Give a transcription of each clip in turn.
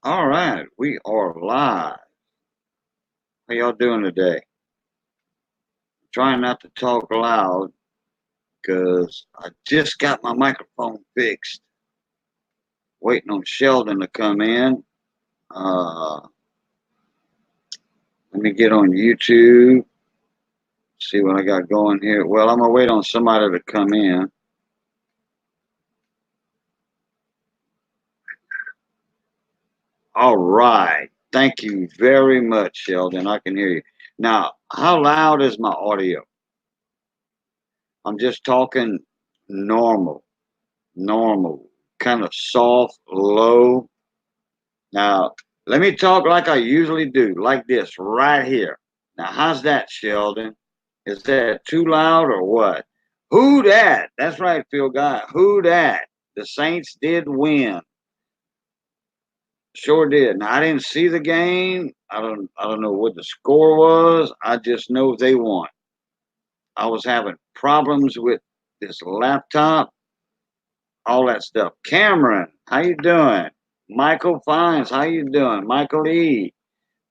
All right, we are live. How y'all doing today? Trying not to talk loud because I just got my microphone fixed. Waiting on Sheldon to come in. Uh, Let me get on YouTube. See what I got going here. Well, I'm gonna wait on somebody to come in. All right. Thank you very much, Sheldon. I can hear you. Now, how loud is my audio? I'm just talking normal, normal, kind of soft, low. Now, let me talk like I usually do, like this right here. Now, how's that, Sheldon? Is that too loud or what? Who dat? That's right, Phil Guy. Who dat? The Saints did win. Sure did. Now, I didn't see the game. I don't know what the score was. I just know they won. I was having problems with this laptop, all that stuff. Cameron, how you doing? Michael Fines, how you doing? Michael E.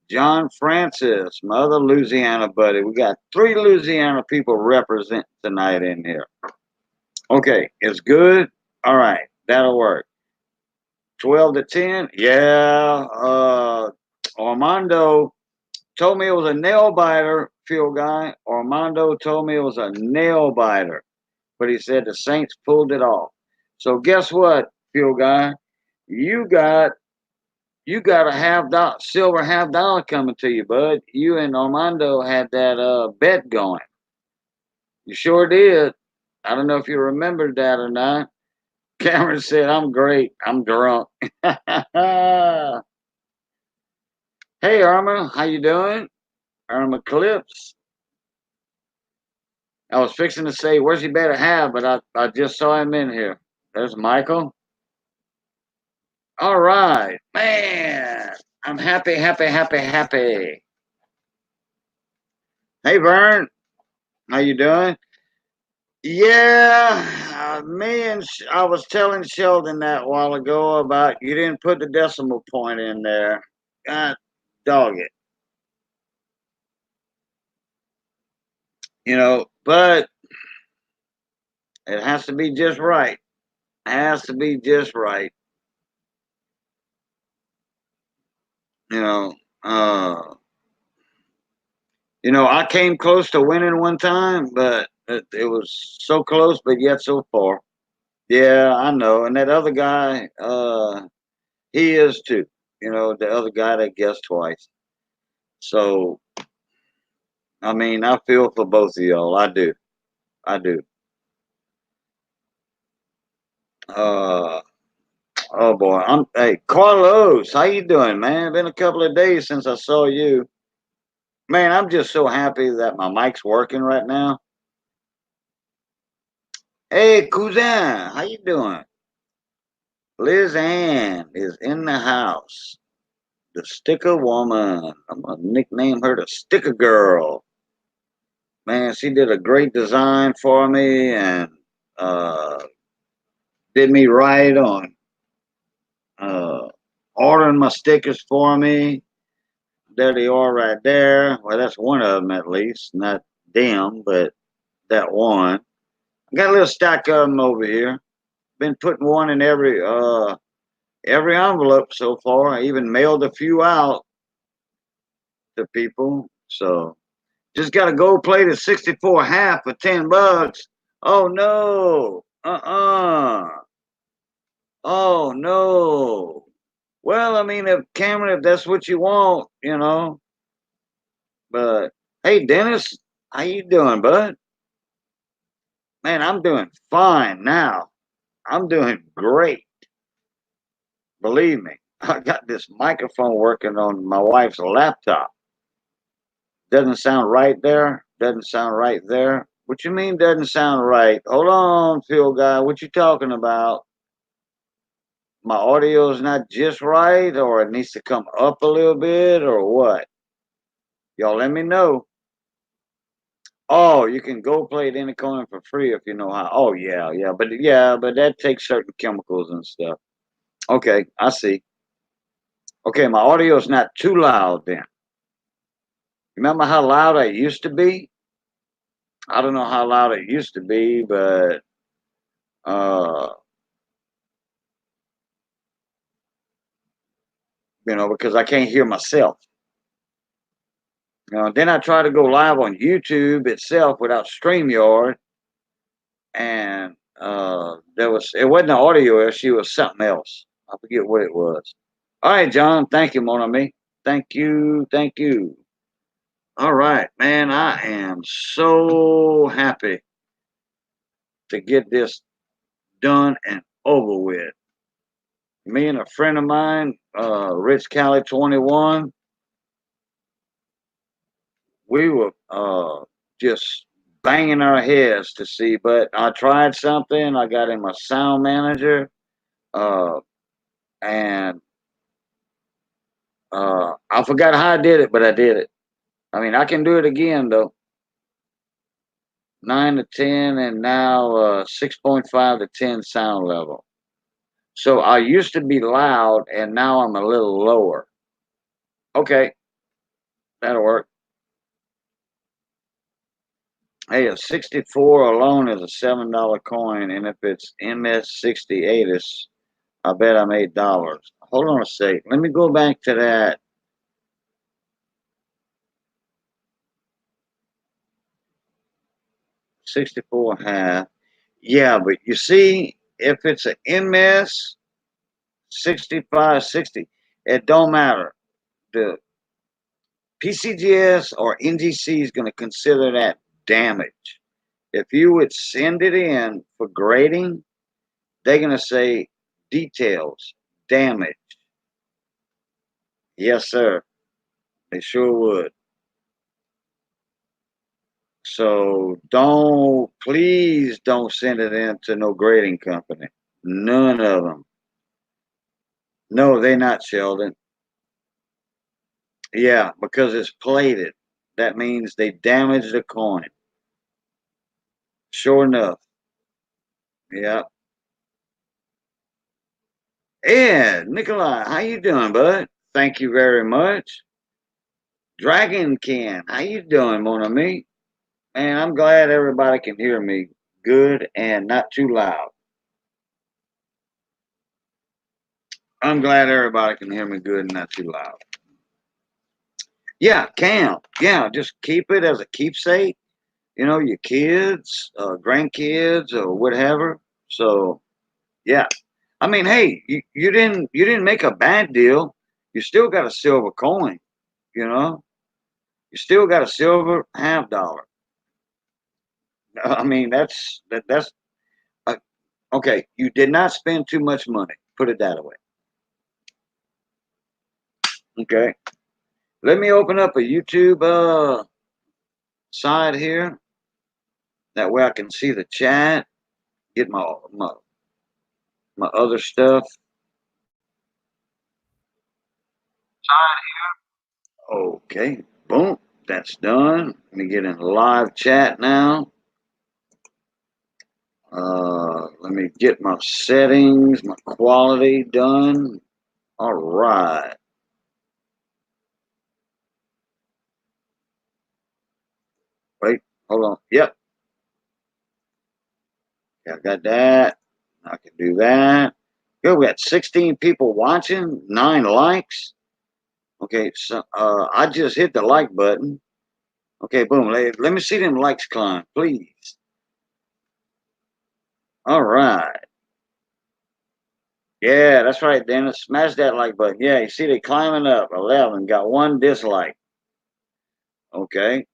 John Francis, my other Louisiana buddy. We got 3 Louisiana people representing tonight in here. Okay, it's good. All right, that'll work. 12 to 10. Yeah. Armando told me it was a nail biter, field guy. Armando told me it was a nail biter, but he said the Saints pulled it off. So guess what, field guy? You got You got a silver $50 coming to you, bud. You and Armando had that bet going. You sure did. I don't know if you remembered that or not. Cameron said, "I'm great. I'm drunk." Hey, Irma, how you doing? Irma Clips. I was fixing to say, "Where's he better have?" But I just saw him in here. There's Michael. All right, man. I'm happy, happy, happy, happy. Hey, Vern. How you doing? Yeah, I was telling Sheldon that a while ago about you didn't put the decimal point in there. God dog it. But it has to be just right. It has to be just right. You know, uh, I came close to winning one time, but it was so close, but yet so far. Yeah, I know. And that other guy, he is too. The other guy that guessed twice. So I mean, I feel for both of y'all. I do. I do. Uh oh boy. Hey Carlos, how you doing, man? Been a couple of days since I saw you. Man, I'm just so happy that my mic's working right now. Hey cousin, how you doing? Liz Ann is in the house. The sticker woman. I'm gonna nickname her the sticker girl. Man, she did a great design for me and uh did me right on uh, ordering my stickers for me. There they are right there. Well, that's one of them at least. Not them, but that one. I got a little stack of them over here. Been putting one in every envelope so far. I even mailed a few out to people. So just got a gold plated 64 half for $10. Oh no. Oh no. Well, I mean, if Cameron, if that's what you want. But hey, Dennis, how you doing, bud? Man, I'm doing fine now. I'm doing great. Believe me, I got this microphone working on my wife's laptop. Doesn't sound right there. Doesn't sound right there. What you mean doesn't sound right? Hold on, Phil guy. What you talking about? My audio is not just right, or it needs to come up a little bit, or what? Y'all let me know. Oh, you can go play it in the corner for free if you know how. Oh yeah, but that takes certain chemicals and stuff. Okay, I see. Okay, my audio is not too loud then. Remember how loud I used to be? I don't know how loud it used to be, but uh, because I can't hear myself. Then I try to go live on YouTube itself without StreamYard, and it wasn't an audio issue, it was something else. I forget what it was. All right, John, thank you, mon ami. Thank you, thank you. All right, man, I am so happy to get this done and over with. Me and a friend of mine, Rich Cali 21, we were just banging our heads to see, but I tried something. I got him a sound manager, uh, and I forgot how I did it, but I did it. I mean, I can do it again though. 9 to 10, and now 6.5 to 10 sound level. So I used to be loud, and now I'm a little lower. Okay, that'll work. Hey, a 64 alone is a $7 coin, and if it's MS68, I bet I'm $8. Hold on a sec. Let me go back to that. 64 half. Yeah, but you see, if it's an MS 65, 60, it don't matter. The PCGS or NGC is going to consider that damage. If you would send it in for grading, they're going to say details, damage. Yes, sir. They sure would. So please don't send it in to no grading company. None of them. No, they're not, Sheldon. Yeah, because it's plated. That means they damaged the coin. Sure enough. Yeah. Ed, Nikolai, how you doing, bud? Thank you very much. Dragon Ken, how you doing, mon ami? Man, I'm glad everybody can hear me good and not too loud. I'm glad everybody can hear me good and not too loud. Yeah, Cam. Yeah, just keep it as a keepsake. Your kids, grandkids, or whatever. So, yeah. I mean, hey, you didn't make a bad deal. You still got a silver coin. You know, you still got a silver half-dollar. I mean, that's uh, okay. You did not spend too much money. Put it that way. Okay. Let me open up a YouTube side here. That way I can see the chat. Get my other stuff. Okay. Boom. That's done. Let me get in live chat now. Let me get my settings, my quality done. All right. Wait, hold on. Yep. Yeah, I got that. I can do that. Good. We got 16 people watching, 9 likes. Okay, so I just hit the like button. Okay, boom. Let me see them likes climb, please. All right. Yeah, that's right, Dennis. Smash that like button. Yeah, you see they climbing up. 11. Got 1 dislike. Okay.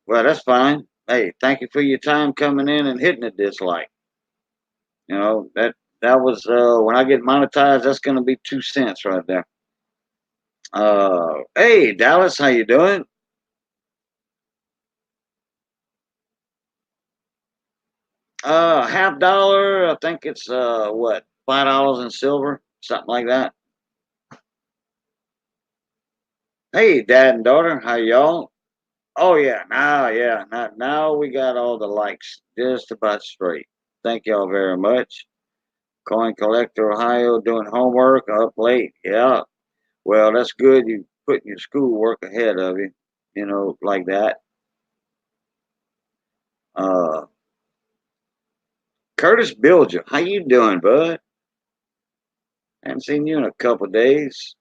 Well, that's fine. Hey, thank you for your time coming in and hitting a dislike. That was when I get monetized, that's gonna be 2 cents right there. Hey Dallas, how you doing? Half-dollar. I think it's what, $5 in silver, something like that. Hey, dad and daughter, how y'all? Oh now we got all the likes just about straight. Thank y'all very much. Coin Collector Ohio doing homework up late. Yeah. Well, that's good. You putting your schoolwork ahead of you, like that. Uh, Curtis Bilger, how you doing, bud? Haven't seen you in a couple of days.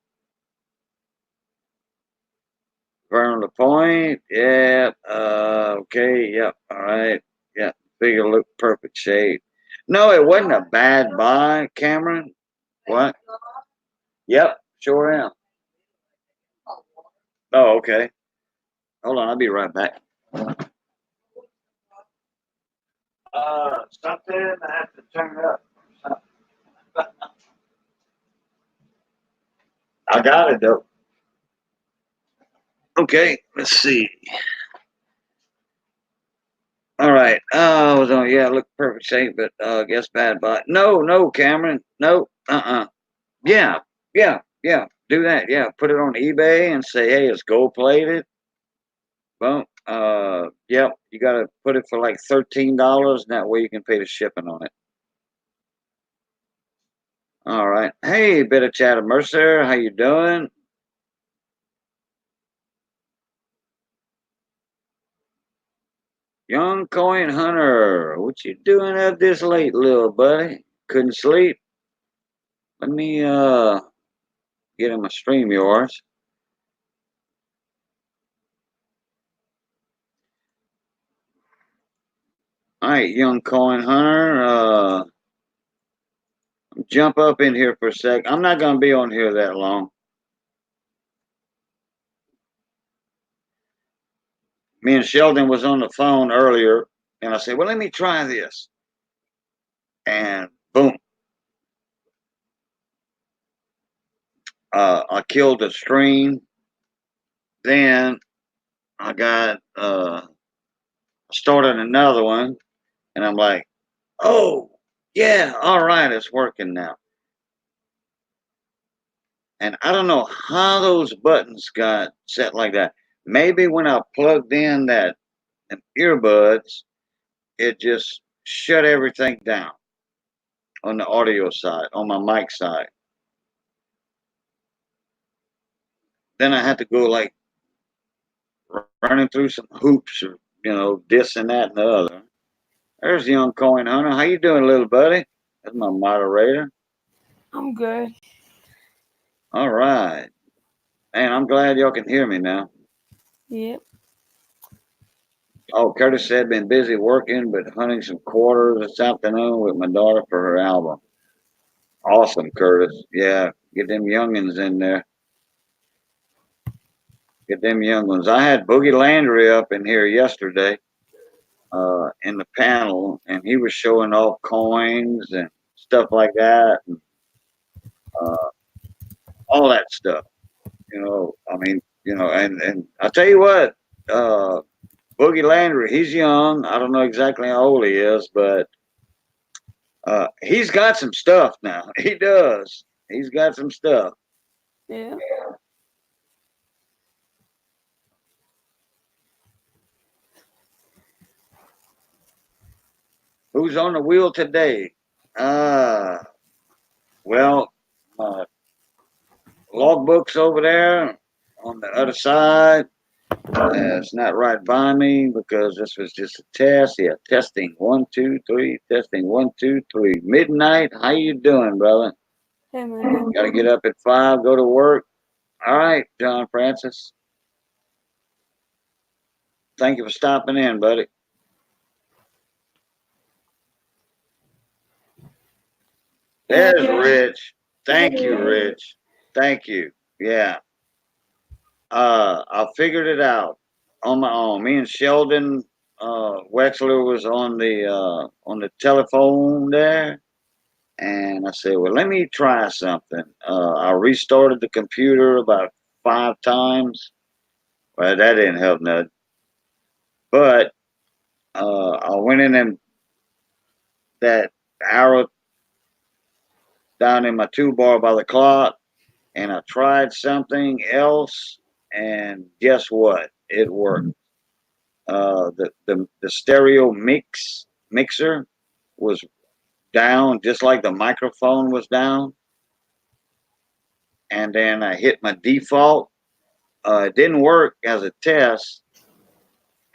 Vernon LaPointe, yeah. Okay, yep. All right, yeah. Figure look perfect shade. No, it wasn't a bad buy, Cameron. What? Yep, sure am. Oh, okay. Hold on, I'll be right back. Something I have to turn up. I got it though. Okay, let's see. All right. I was on. Yeah, look perfect shape, but guess bad buy. No, no, Cameron. No. Yeah, yeah, yeah. Do that. Yeah, put it on eBay and say, hey, it's gold plated. Boom. Yep. You got to put it for like $13, and that way you can pay the shipping on it. All right. Hey, bit of chatter, Mercer. How you doing? Young coin hunter. What you doing up this late, little buddy? Couldn't sleep. Let me get in my stream yours. All right, young coin hunter. Jump up in here for a sec. I'm not gonna be on here that long. Me and Sheldon was on the phone earlier, and I said, "Well, let me try this." And boom, I killed the stream. Then I got started another one, and I'm like, "Oh, yeah, all right, it's working now." And I don't know how those buttons got set like that. Maybe when I plugged in that them earbuds, it just shut everything down on the audio side, on my mic side. Then I had to go like running through some hoops or this and that and the other. There's the young coin hunter. How you doing, little buddy? That's my moderator. I'm good. All right. Man, I'm glad y'all can hear me now. Yep. Oh, Curtis said been busy working, but hunting some quarters this afternoon with my daughter for her album. Awesome, Curtis. Yeah, get them youngins in there. Get them young ones. I had Boogie Landry up in here yesterday in the panel, and he was showing off coins and stuff like that, and uh, all that stuff. I mean, and I tell you what, uh, Boogie Landry, he's young. I don't know exactly how old he is, but he's got some stuff now. He does. He's got some stuff. Yeah. Who's on the wheel today? Uh, well, my logbook's over there on the other side. It's not right by me because this was just a test. Yeah, testing 1, 2, 3. Testing 1, 2, 3. Midnight. How you doing, brother? Hey, man. Got to get up at 5, go to work. All right, John Francis. Thank you for stopping in, buddy. There's Yeah. Rich. Thank you, Hey. Rich. Thank you. Yeah. I figured it out on my own. Me and Sheldon Wexler was on the telephone there, and I said, "Well, let me try something." I restarted the computer about 5 times. Well, that didn't help nothing. But I went in and that arrow down in my toolbar by the clock, and I tried something else, and guess what? It worked. The stereo mixer was down, just like the microphone was down. and then I hit my default. It didn't work as a test,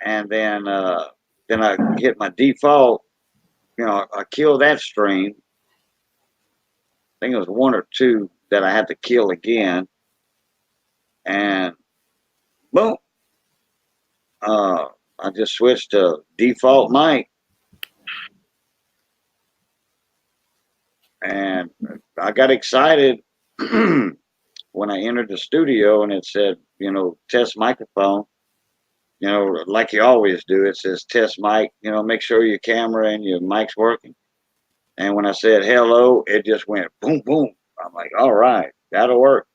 and then I hit my default. I killed that stream. I think it was one or two that I had to kill again, and boom, I just switched to default mic, and I got excited when I entered the studio and it said, test microphone. Like you always do, it says test mic. Make sure your camera and your mic's working. And when I said hello, it just went boom, boom. I'm like, all right, that'll work,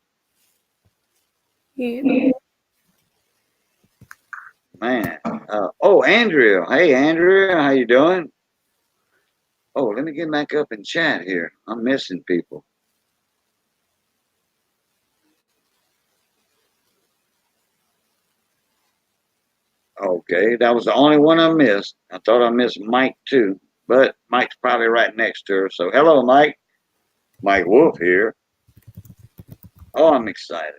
Yeah. man. Oh, Andrea. Hey, Andrea, how you doing? Oh, let me get back up and chat here. I'm missing people. Okay, that was the only one I missed. I thought I missed Mike too, but Mike's probably right next to her. So hello, Mike. Mike Wolf here. Oh, I'm excited.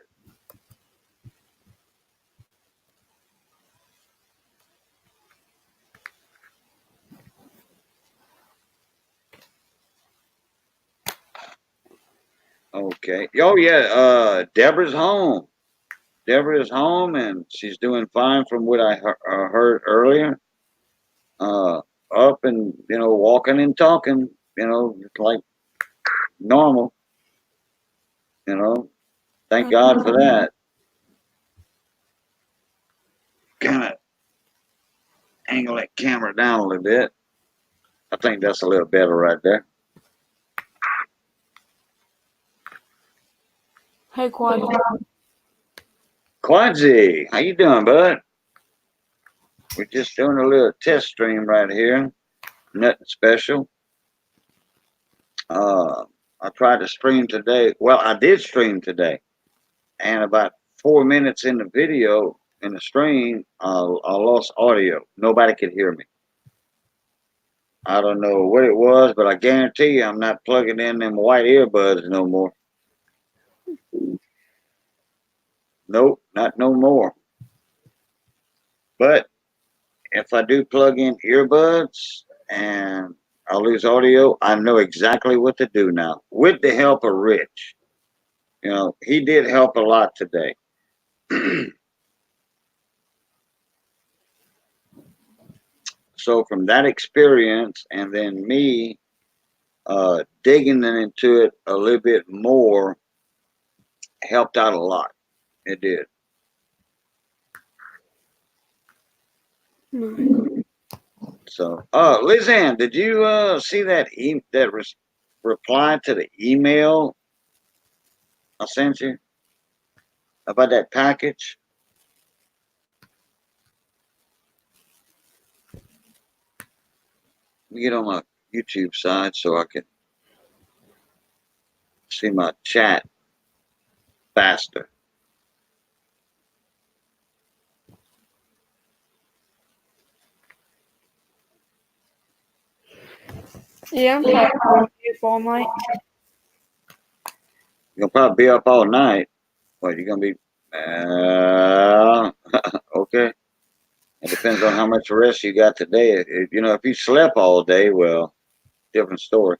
Okay. Oh yeah. Deborah's home. Deborah is home and she's doing fine from what I heard earlier. Uh, Up and walking and talking. Like normal. You know. Thank God for that. Kind of angle that camera down a little bit. I think that's a little better right there. Hey, Quad. Quadzy, how you doing, bud? We're just doing a little test stream right here. Nothing special. Uh, I tried to stream today. Well, I did stream today, and about 4 minutes in the video in the stream, I lost audio. Nobody could hear me. I don't know what it was, but I guarantee you, I'm not plugging in them white earbuds no more. Nope, not no more. But if I do plug in earbuds and I lose audio, I know exactly what to do now. With the help of Rich. He did help a lot today. So from that experience and then me digging into it a little bit more helped out a lot. It did. No. So, Liz Ann, did you see that reply to the email I sent you about that package? Let me get on my YouTube side so I can see my chat faster. Yeah, I'm probably going to be up all night. You're gonna probably be up all night. What, you're gonna be? Okay. It depends on how much rest you got today. If you slept all day, well, different story.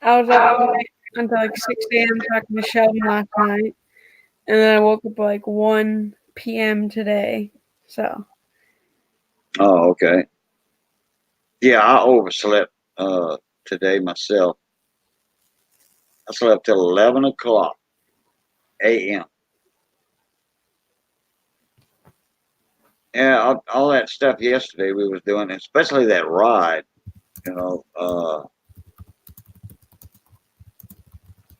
I was up until like 6 a.m. talking to Sheldon last night, and then I woke up like 1 p.m. today. So. Oh, okay. Yeah, I overslept today myself. I slept till 11 o'clock a.m. Yeah, all that stuff yesterday we was doing, especially that ride. You know,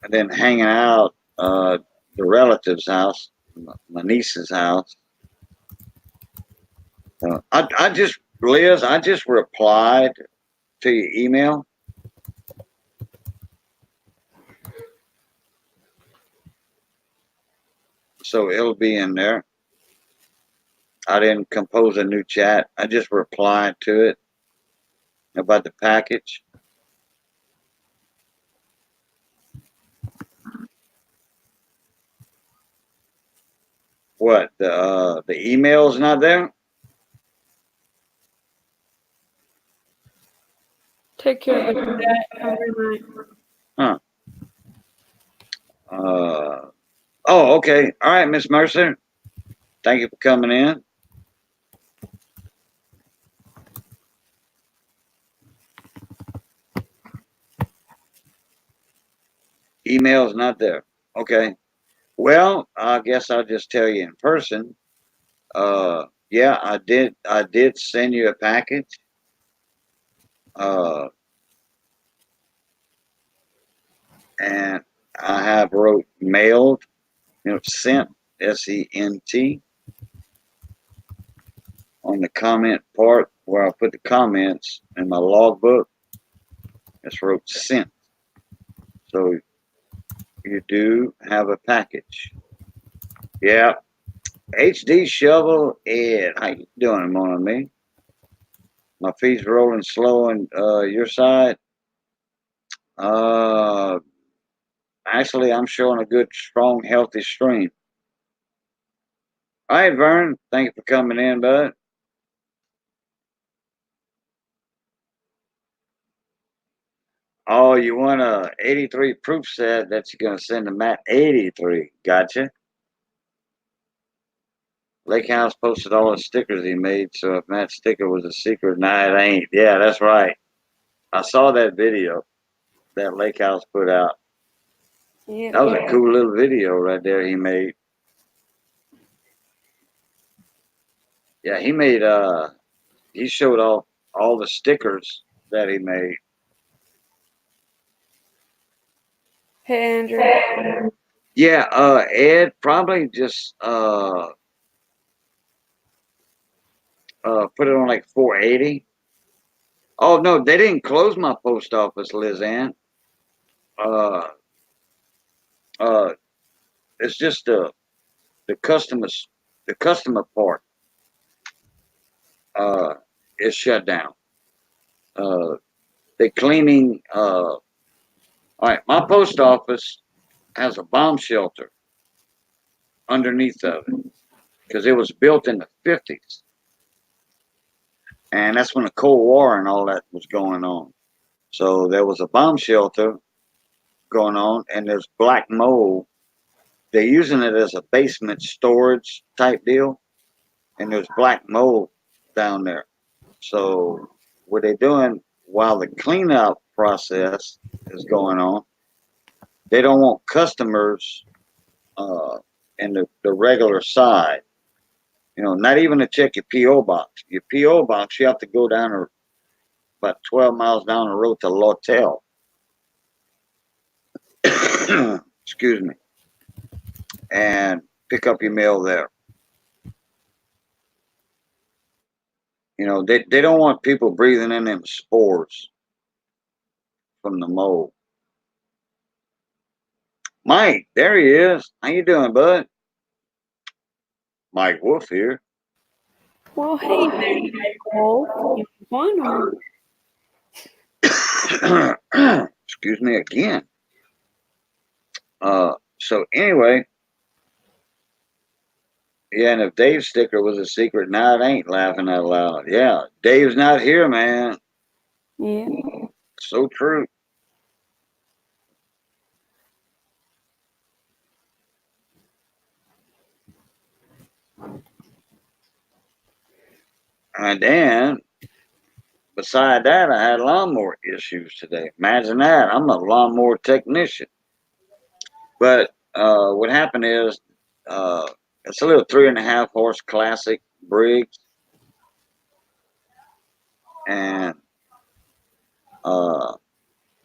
and then hanging out the relative's house, my niece's house. I just Liz, I just replied to your email. So it'll be in there. I didn't compose a new chat. I just replied to it about the package. What, the email's not there? Take care of it. Have a good night. Huh. Oh, okay. All right, Miss Mercer. Thank you for coming in. Email's not there. Okay. Well, I guess I'll just tell you in person. Yeah, I did send you a package. Uh, and I have wrote mailed, sent, SENT, on the comment part where I put the comments in my logbook. It's wrote sent. So you do have a package. Yeah. HD Shovel Ed, how you doing, mon ami? My feet's rolling slow on your side. Uh, Actually, I'm showing a good, strong, healthy stream. All right, Vern. Thank you for coming in, bud. Oh, you want a 83 proof set that you're going to send to Matt 83. Gotcha. Lake House posted all the stickers he made, so if Matt's sticker was a secret, nah, it ain't. Yeah, that's right. I saw that video that Lake House put out. Yeah. That was a cool little video right there he made. Yeah, he showed off all the stickers that he made. Hey, Andrew. Yeah, Ed probably just put it on like 480. Oh no, they didn't close my post office, Liz Ann. Uh, uh, it's just the customers, the customer part uh is shut down. Uh, they cleaning. All right, my post office has a bomb shelter underneath of it because it was built in the 50s, and that's when the Cold War and all that was going on. So there was a bomb shelter going on, and there's black mold. They're using it as a basement storage type deal, and there's black mold down there. So what they're doing while the cleanup process is going on, they don't want customers uh, in the regular side. Not even to check your PO box. Your PO box, you have to go down about 12 miles down the road to Lawtell. Excuse me, and pick up your mail there. They don't want people breathing in them spores from the mold. Mike, there he is. How you doing, bud? Mike Wolf here. Well, hey there, Nicole. You fun or? Excuse me again. So anyway, yeah, and if Dave's sticker was a secret, now it ain't, laughing out loud. Yeah, Dave's not here, man. Yeah. So true. And then, beside that, I had lawnmower issues today. Imagine that. I'm a lawnmower technician. But what happened is, uh, it's a little 3.5 horse classic Briggs, and uh,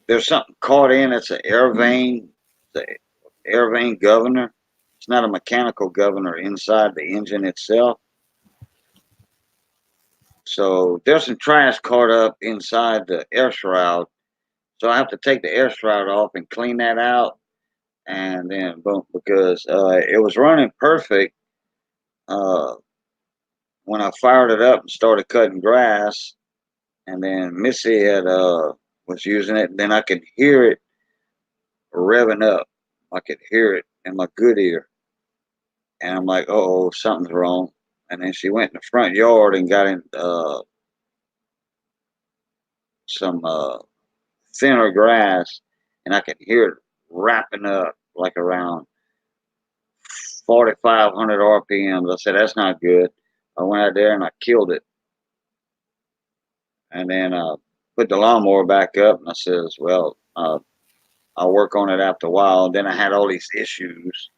there's something caught in. It's an air vane, the air vane governor. It's not a mechanical governor inside the engine itself. So there's some trash caught up inside the air shroud. So I have to take the air shroud off and clean that out, and then boom, because it was running perfect uh, when I fired it up and started cutting grass, and then Missy had was using it, and then I could hear it revving up. I could hear it in my good ear. And I'm like, oh, something's wrong. And then she went in the front yard and got in some thinner grass, and I could hear it wrapping up like around 4,500 RPMs. I said, that's not good. I went out there and I killed it. And then put the lawnmower back up, and I says, well, I'll work on it after a while. And then I had all these issues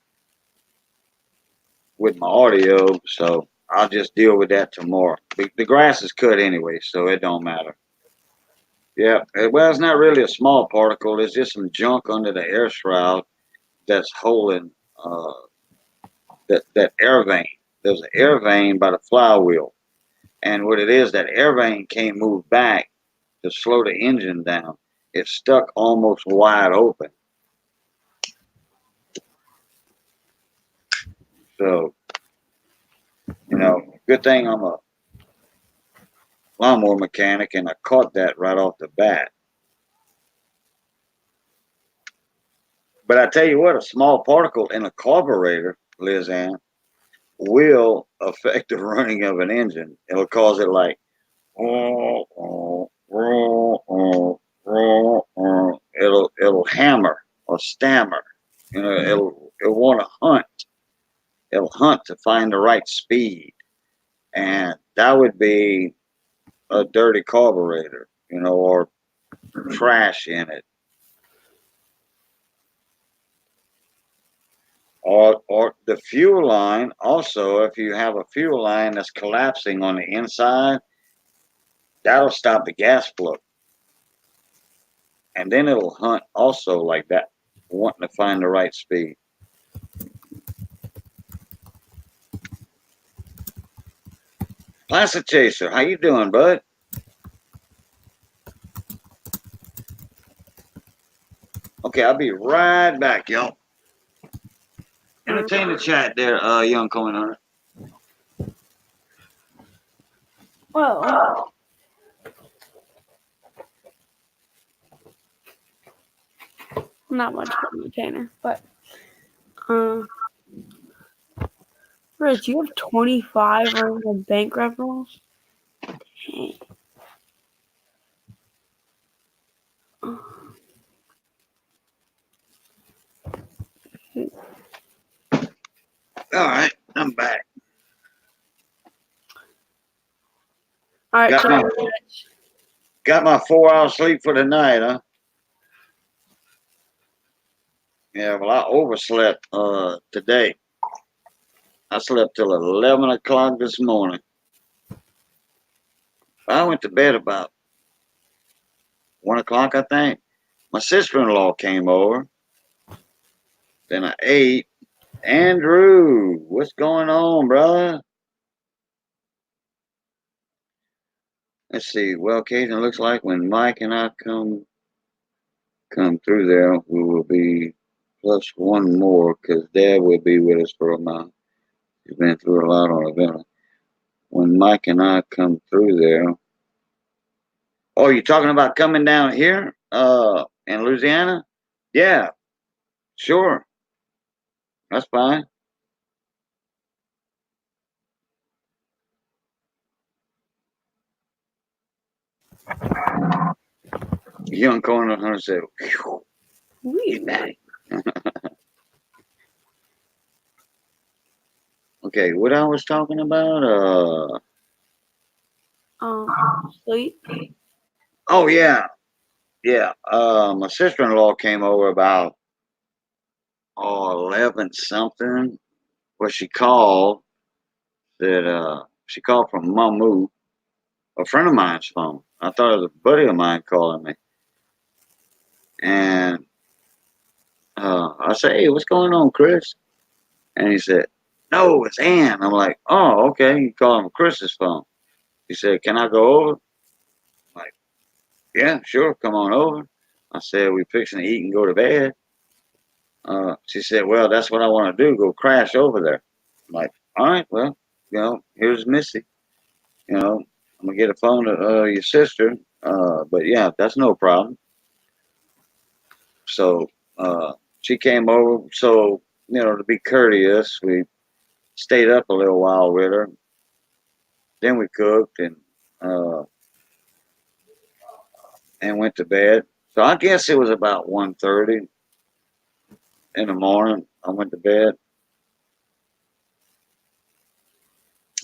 with my audio, so I'll just deal with that tomorrow. The grass is cut anyway, so it don't matter. Yeah, well, it's not really a small particle. It's just some junk under the air shroud that's holding that air vane. There's an air vane by the flywheel, and what it is, that air vane can't move back to slow the engine down. It's stuck almost wide open. So, good thing I'm a lawnmower mechanic, and I caught that right off the bat. But I tell you what, a small particle in a carburetor, Liz Ann, will affect the running of an engine. It'll cause it like, it'll hammer or stammer. It'll want to hunt. It'll hunt to find the right speed, and that would be a dirty carburetor, or trash in it. Or the fuel line. Also, if you have a fuel line that's collapsing on the inside, that'll stop the gas flow. And then it'll hunt also like that, wanting to find the right speed. Plastic Chaser, how you doing, bud? Okay, I'll be right back, y'all. Entertain the chat there, young coin hunter. Well, not much of an entertainer, but Rich, you have 25 original bankrupt rolls? Dang. All right, I'm back. All right, Got my 4 hours sleep for the night, huh? Yeah, well, I overslept today. I slept till 11 o'clock this morning. I went to bed about 1 o'clock, I think. My sister-in-law came over. Then I ate. Andrew, what's going on, brother? Let's see. Well, Cajun, it looks like when Mike and I come through there, we will be plus one more because Dad will be with us for a month. He's been through a lot on a event. When Mike and I come through there. Oh, you're talking about coming down here in Louisiana? Yeah, sure. That's fine. Young corner hunter said, "Get back." Okay, what I was talking about? Sleep. Oh yeah, yeah. My sister-in-law came over about 11 something. Well, she called. That she called from Mamu, a friend of mine's phone. I thought it was a buddy of mine calling me, and I said, "Hey, what's going on, Chris?" And he said, "No, it's Ann." I'm like, "Oh, okay." You call him Chris's phone. He said, "Can I go over?" I'm like, "Yeah, sure, come on over." I said, "We fixing to eat and go to bed." She said, "Well, that's what I want to do. Go crash over there." I'm like, "All right, well, here's Missy. I'm gonna get a phone to your sister. But yeah, that's no problem." So she came over. So to be courteous, we Stayed up a little while with her. Then we cooked uh, and went to bed. So I guess it was about 1:30 in the morning. I went to bed.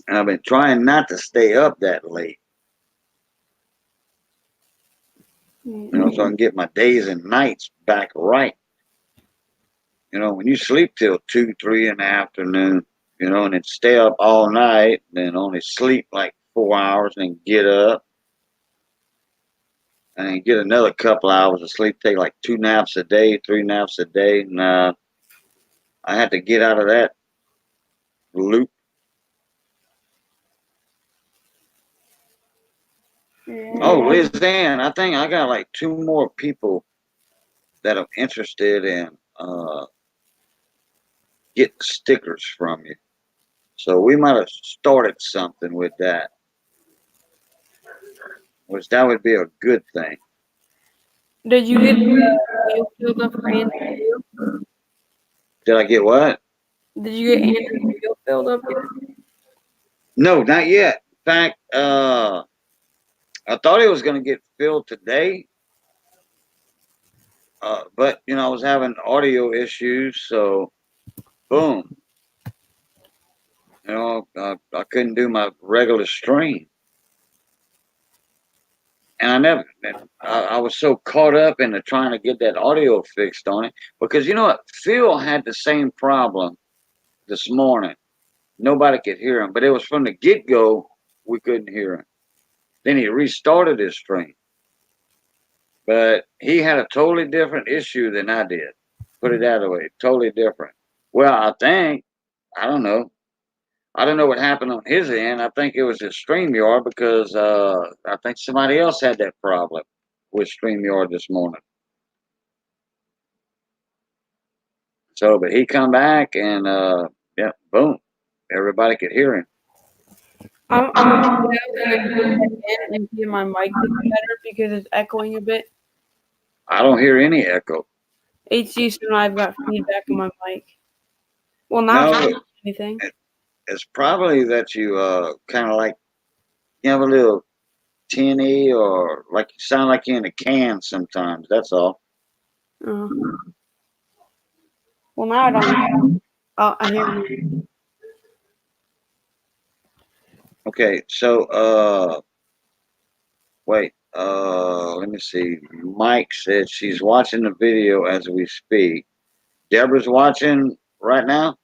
And I've been trying not to stay up that late, so I can get my days and nights back right. When you sleep till 2, 3 in the afternoon, and then stay up all night, then only sleep like 4 hours, and then get up and then get another couple hours of sleep. Take like 2 naps a day, 3 naps a day, and I had to get out of that loop. Oh, Yeah. Liz Ann, I think I got like two more people that are interested in getting stickers from you. So we might have started something with that, which that would be a good thing. Did you get the meal filled up for Andrew too? Did I get what? Did you get Andrew's meal filled up yet? No, not yet. In fact, I thought it was going to get filled today, but I was having audio issues, so boom, I couldn't do my regular stream, and I was so caught up into trying to get that audio fixed on it because you know what, Phil had the same problem this morning. Nobody could hear him, but it was from the get go we couldn't hear him. Then he restarted his stream, but he had a totally different issue than I did. Put it that way, totally different. Well, I don't know. I don't know what happened on his end. I think it was his StreamYard because I think somebody else had that problem with StreamYard this morning. So, but he come back and yeah, boom, everybody could hear him. I'm gonna get out and then go back in and see if my mic gets better because it's echoing a bit. I don't hear any echo. HG said I've got feedback on my mic. Well, not No, anything. it's probably that you kind of like you have a little tinny or like you sound like you're in a can sometimes. That's all. Uh, well, now I don't. I hear you. Okay, so wait, let me see. Mike said she's watching the video as we speak. Deborah's watching right now.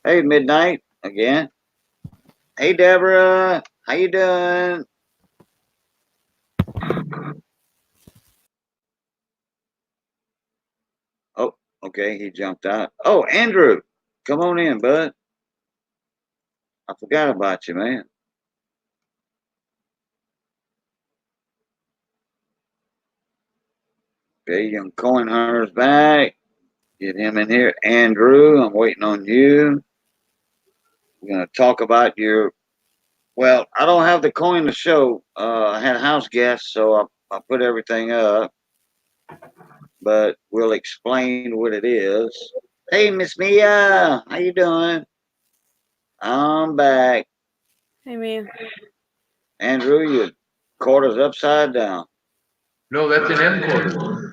Hey, midnight again. Hey, Deborah, how you doing? Oh, okay, he jumped out. Oh, Andrew, come on in, bud. I forgot about you, man. Okay, young coin hunter's back. Get him in here. Andrew, I'm waiting on you. We're gonna talk about your. Well, I don't have the coin to show. I had house guests, so I put everything up. But we'll explain what it is. Hey, Miss Mia, how you doing? I'm back. Hey, man. Andrew, your quarter's upside down. No, that's an M quarter.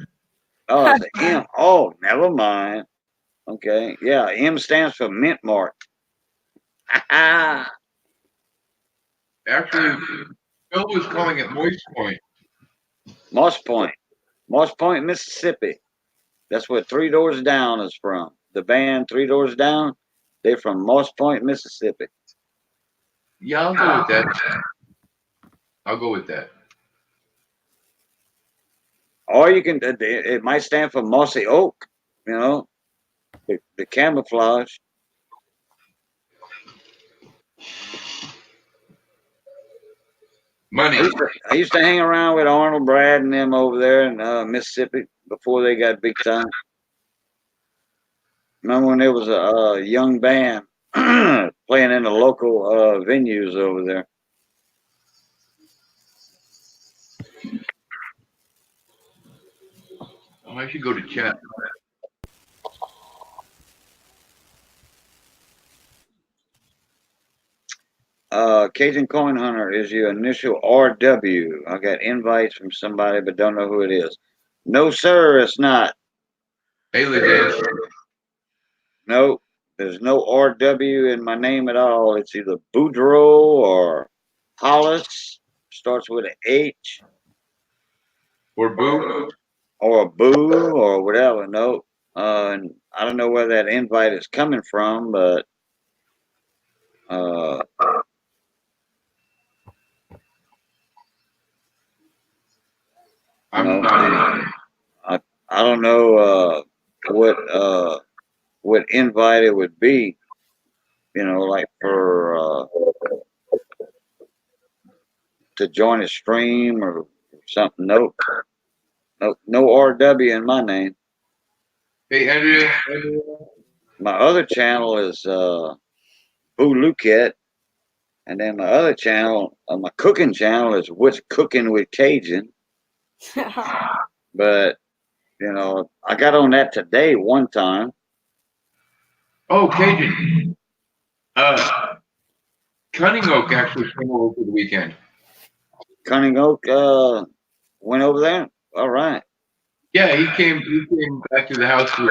Oh, it's an M. Oh, never mind. Okay, yeah, M stands for Mint Mark. Actually, Phil was calling it Moist Point. Moss Point. Moss Point, Mississippi. That's where Three Doors Down is from. The band Three Doors Down, they're from Moss Point, Mississippi. Yeah, I'll go with that. I'll go with that. Or you can, it might stand for Mossy Oak, the camouflage. Money. I used to hang around with Arnold, Brad, and them over there in Mississippi before they got big time. Remember when there was a young band playing in the local venues over there? I should go to chat. Cajun Coin Hunter is your initial RW. I got invites from somebody, but don't know who it is. No, sir, it's not. Hey, Liz. Nope. There's no RW in my name at all. It's either Boudreaux or Hollis. Starts with an H. Or Boo. Or a Boo or whatever. Nope. And I don't know where that invite is coming from, but uh, I'm no, not in. I don't know what invite it would be. You know, like for to join a stream or something. Nope. Nope. No RW in my name. Hey, Andrea. My other channel is Boo Luket, and then my other channel, my cooking channel is What's Cooking with Cajun. But you know, I got on that today one time. Oh, Cajun. Cunning Oak actually came over for the weekend. Cunning Oak went over there. All right. Yeah, he came back to the house to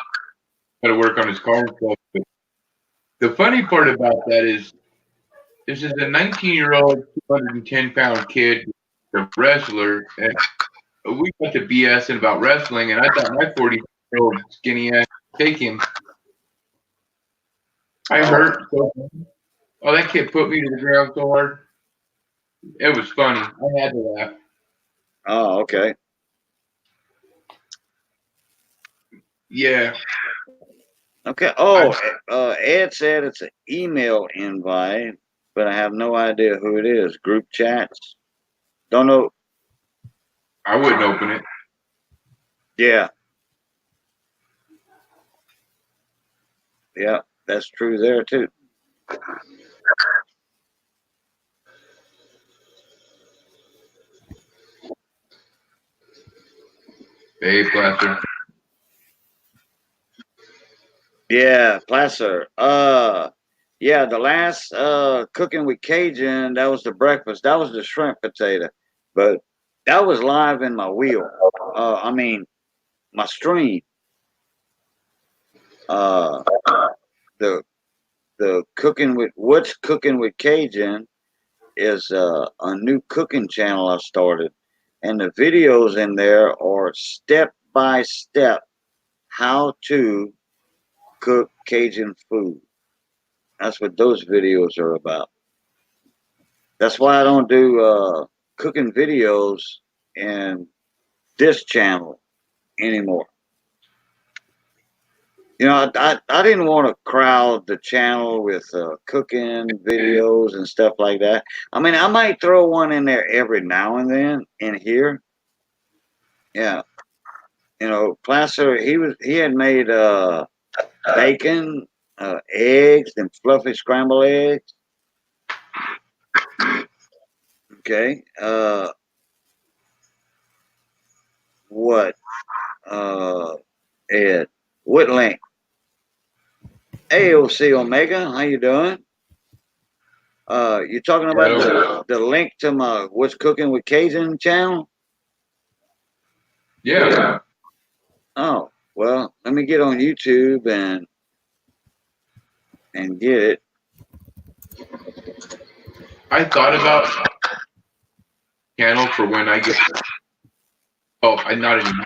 try to work on his car and stuff. But the funny part about that is this is a 19-year-old, 210-pound kid, a wrestler, and we got to BSing about wrestling, and I thought my 40-year-old skinny ass would take him. I hurt so bad. Oh, that kid put me to the ground so hard. It was funny. I had to laugh. Oh, okay. Yeah. Okay. Oh, Ed said it's an email invite, but I have no idea who it is. Group chats. Don't know. I wouldn't open it. Yeah. Yeah, that's true there too. Hey, Plaster. Yeah, Placer. Yeah, the last cooking with Cajun, that was the breakfast. That was the shrimp potato. But that was live in my wheel. I mean my stream. Uh the cooking with What's Cooking with Cajun is a new cooking channel I started. And the videos in there are step by step how to cook Cajun food. That's what those videos are about. That's why I don't do cooking videos in this channel anymore. You know, I didn't want to crowd the channel with cooking videos and stuff like that. I mean, I might throw one in there every now and then in here. Yeah, you know, Placer, he had made bacon, eggs, and fluffy scrambled eggs. Okay, what? Ed, what link? AOC Omega, how you doing? You talking about the link to my What's Cooking with Cajun channel? Yeah. Oh, well, let me get on YouTube and get it. I thought about channel for when I get. Oh, I'm not even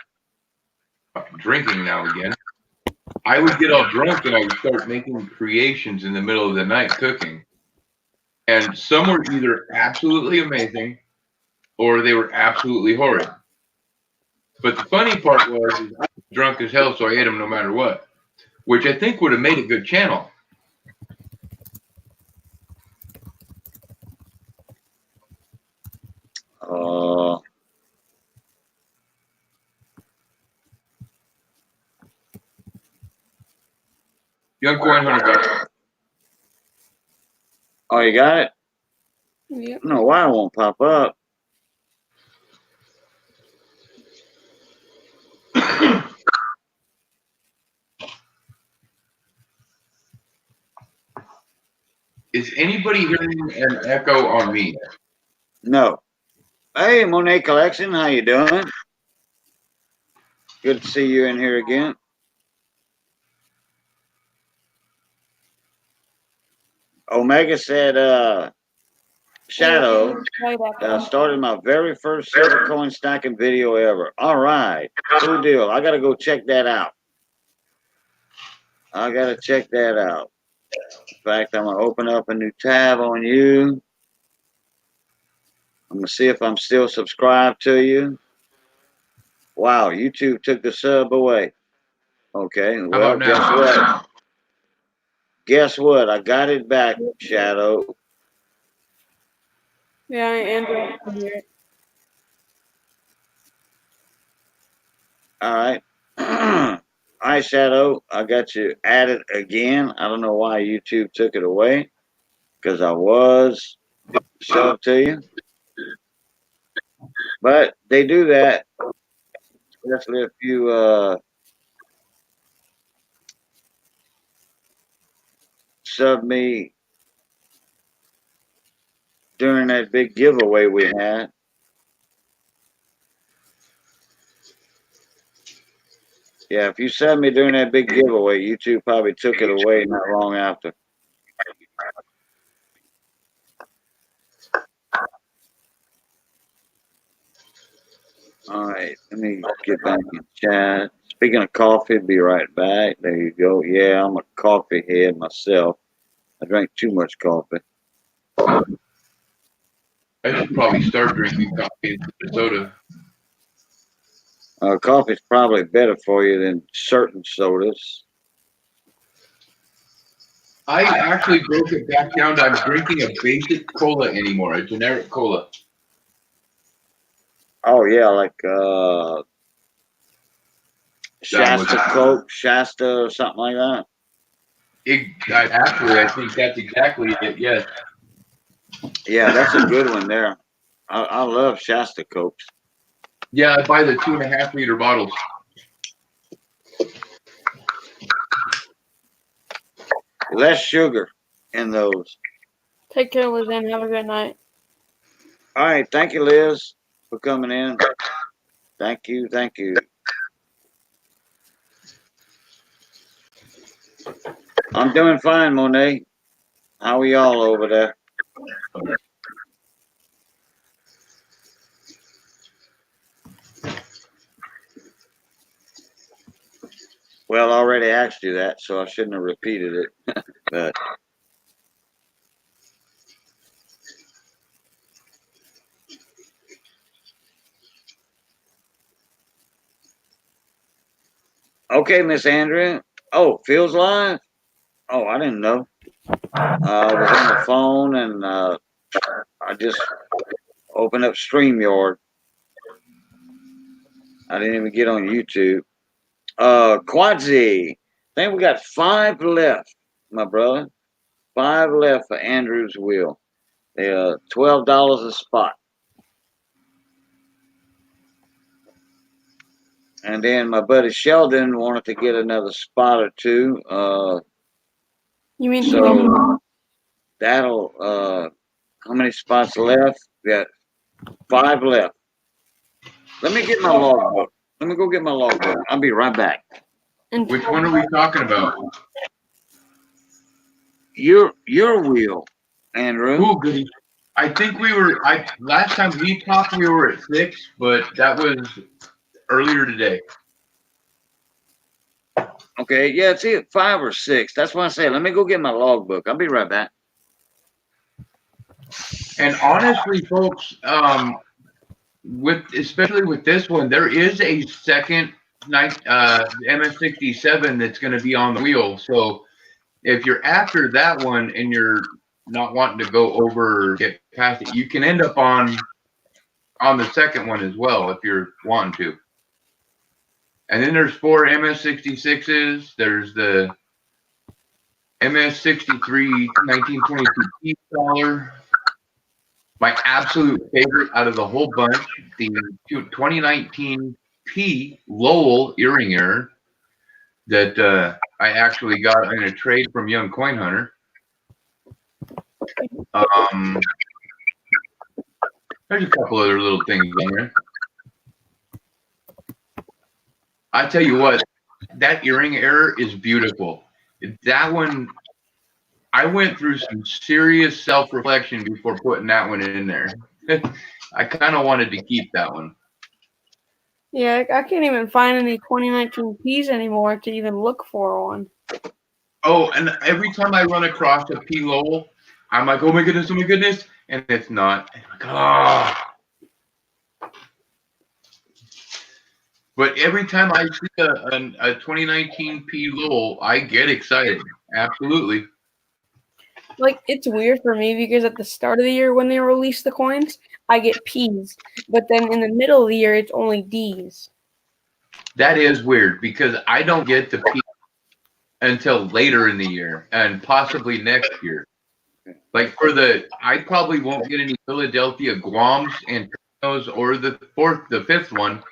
drinking now again. I would get all drunk and I would start making creations in the middle of the night cooking. And some were either absolutely amazing or they were absolutely horrid. But the funny part was is I was drunk as hell, so I ate them no matter what, which I think would have made a good channel. Uh, Young Coin Hunter got it. oh, you got it? Yep. I don't know why it won't pop up. Is anybody hearing an echo on me? No. Hey, Monet Collection, how you doing? Good to see you in here again. Omega said, Shadow started my very first silver coin stacking video ever. All right, cool deal. I gotta go check that out. I gotta check that out. In fact, I'm gonna open up a new tab on you. I'm gonna see if I'm still subscribed to you. Wow, YouTube took the sub away. Okay, well, guess what? Guess what? I got it back, Shadow. Yeah, Andrew can hear it. All right. All right, Shadow. I got you added again. I don't know why YouTube took it away because I was subbed to you. But they do that, especially if you sub me during that big giveaway we had. Yeah, if you sub me during that big giveaway, YouTube probably took it away not long after. All right, let me get back in chat. Speaking of coffee, be right back. There you go. Yeah, I'm a coffee head myself. I drank too much coffee. I should probably start drinking coffee instead of soda. Coffee's probably better for you than certain sodas. I actually broke it back down to I'm drinking a basic cola anymore, a generic cola. Oh yeah, like Shasta Coke, Shasta or something like that. Actually, I think that's exactly it. Yes. Yeah, that's a good one there. I love Shasta Cokes. Yeah, I buy the 2.5 liter bottles. Less sugar in those. Take care, Lizanne. Have a good night. All right, thank you, Liz, for coming in. Thank you, thank you. I'm doing fine, Monet. How are y'all over there? Well, I already asked you that, so I shouldn't have repeated it. But okay, Miss Andrea. Oh, Phil's live? Oh, I didn't know. I was on the phone and I just opened up StreamYard. I didn't even get on YouTube. Quadzi. I think we got 5 left, my brother. 5 left for Andrew's wheel. $12 a spot. And then my buddy Sheldon wanted to get another spot or two. You mean So that'll how many spots left? We got 5 left. Let me get my logbook. Let me go get my logbook. I'll be right back. Which one are we talking about? Your wheel, Andrew. Ooh, goody. I think last time we talked we were at 6, but that was earlier today. Okay, yeah, it's either 5 or 6. That's why I say let me go get my logbook. I'll be right back. And honestly, folks, especially with this one, there is a second MS67 that's going to be on the wheel. So if you're after that one and you're not wanting to go over or get past it, you can end up on the second one as well if you're wanting to. And then there's 4 MS66s. There's the MS63 1922 dollar. My absolute favorite out of the whole bunch, the 2019 P Lowell earring error that I actually got in a trade from Young Coin Hunter. There's a couple other little things in there. I tell you what, that earring error is beautiful. That one, I went through some serious self-reflection before putting that one in there. I kind of wanted to keep that one. Yeah, I can't even find any 2019 Ps anymore to even look for one. Oh, and every time I run across a P. Lowell, I'm like, oh my goodness, and it's not. I'm like, ah. But every time I see a 2019 P. Lowell, I get excited. Absolutely. Like, it's weird for me because at the start of the year when they release the coins, I get Ps. But then in the middle of the year, it's only Ds. That is weird because I don't get the P until later in the year and possibly next year. Like I probably won't get any Philadelphia Guams and Trinos or the fifth one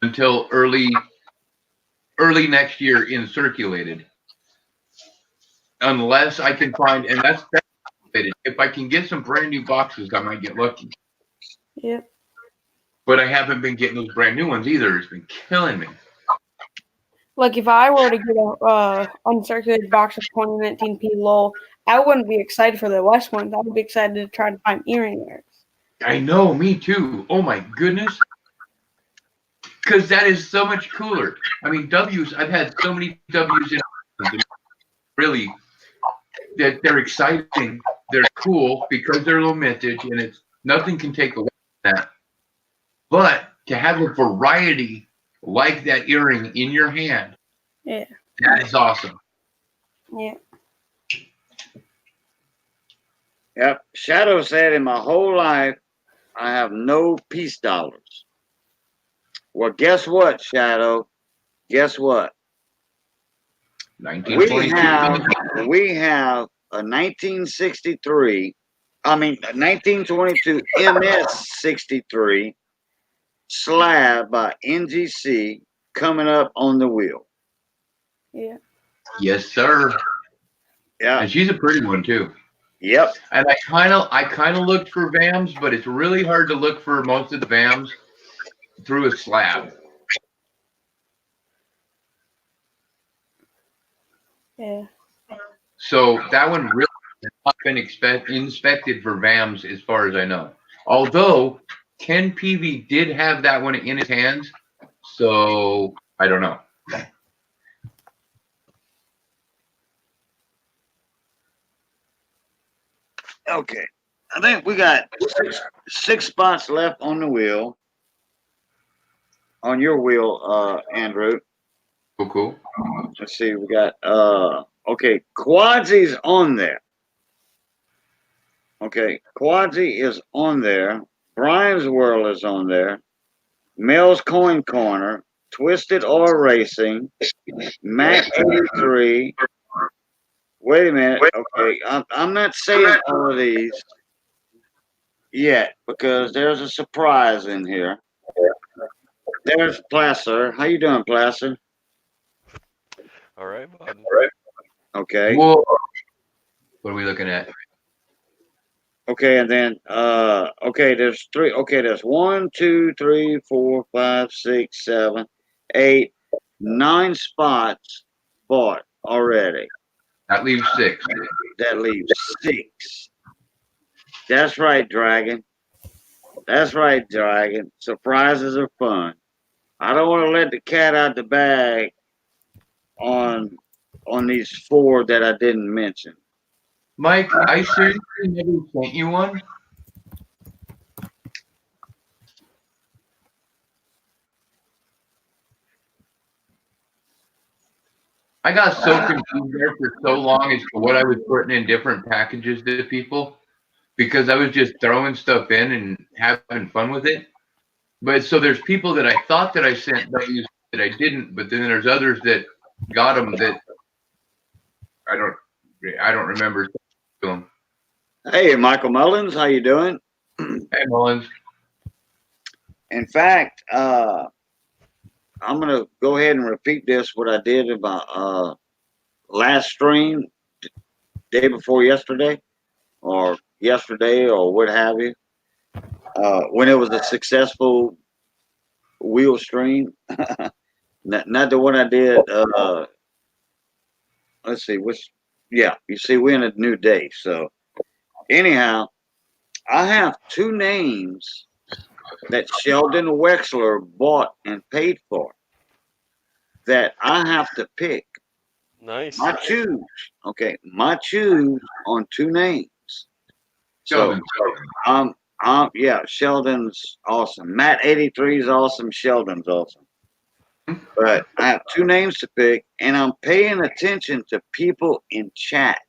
until early next year in circulated. Unless I can find, and that's if I can get some brand new boxes, I might get lucky. Yep. But I haven't been getting those brand new ones either. It's been killing me. Like, if I were to get a uncirculated box of 2019 P. Lowell, I wouldn't be excited for the West ones. I would be excited to try to find earring ears. I know, me too. Oh my goodness. Because that is so much cooler. I mean, W's, I've had so many W's in really that they're exciting. They're cool because they're low mintage and it's nothing can take away from that. But to have a variety like that earring in your hand, Yeah. that is awesome. Yeah. Yep. Shadow said, in my whole life, I have no peace dollars. Well, guess what, Shadow? Guess what? We have a 1963, I mean, a 1922 MS-63 slab by NGC coming up on the wheel. Yeah. Yes, sir. Yeah. And she's a pretty one too. Yep. And I kind of looked for VAMs, but it's really hard to look for most of the VAMs through a slab. Yeah. So that one really has not been inspected for VAMs as far as I know. Although Ken Peavy did have that one in his hands, so I don't know. Okay. I think we got six spots left on the wheel. On your wheel, Andrew. Cool. Let's see, we got okay, Quadsy's on there. Okay, Quadsy is on there. Brian's World is on there. Mel's Coin Corner, Twisted Oil Racing, Mac 83. Wait a minute. Okay, I'm not saying all of these yet because there's a surprise in here. There's Placer. How you doing, Placer? All right, bud. Okay. Whoa. What are we looking at? Okay, and then okay, there's three. Okay, there's 1, 2, 3, 4, 5, 6, 7, 8, 9 spots bought already. That leaves 6. That leaves 6. That's right, Dragon. That's right, Dragon. Surprises are fun. I don't want to let the cat out the bag on these 4 that I didn't mention. Mike, I seriously never sent you one. I got so confused there for so long as to what I was putting in different packages to people because I was just throwing stuff in and having fun with it. But so there's people that I thought that I sent W's that I didn't, but then there's others that got them that I don't remember them. Hey, Michael Mullins, how you doing? Hey, Mullins. In fact, I'm gonna go ahead and repeat this what I did in my last stream, day before yesterday. or yesterday or what have you. When it was a successful wheel stream, not the one I did. Let's see, which yeah, you see, we're in a new day. So anyhow, I have two names that Sheldon Wexler bought and paid for that I have to pick. Nice. My choose, okay, my choose on two names. So Sheldon. yeah, Sheldon's awesome. Matt 83 is awesome. Sheldon's awesome. But I have two names to pick, and I'm paying attention to people in chat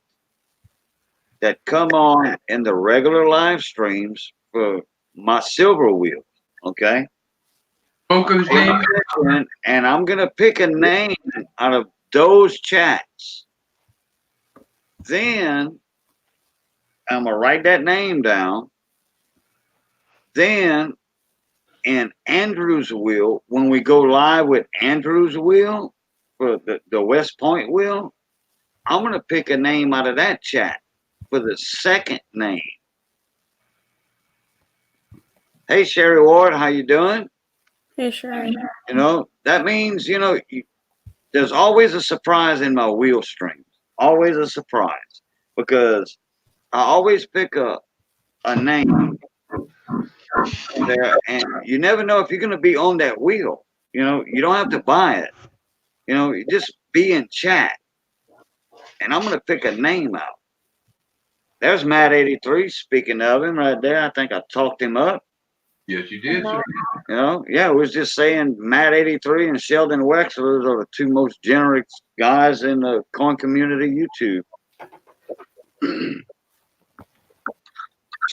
that come on in the regular live streams for my silver wheel. Okay. Poco's name. And I'm gonna pick a name out of those chats. Then I'm gonna write that name down. Then in Andrew's wheel, when we go live with Andrew's wheel for the West Point wheel, I'm gonna pick a name out of that chat for the second name. Hey Sherry Ward, how you doing? Hey, sure. You know, that means, there's always a surprise in my wheel streams. Always a surprise. Because I always pick a name there, and you never know if you're going to be on that wheel. You don't have to buy it. You just be in chat, and I'm going to pick a name out. There's Matt 83. Speaking of him, right there, I think I talked him up. Yes, you did, sir. Yeah, I was just saying Matt 83 and Sheldon Wexler are the two most generous guys in the coin community YouTube.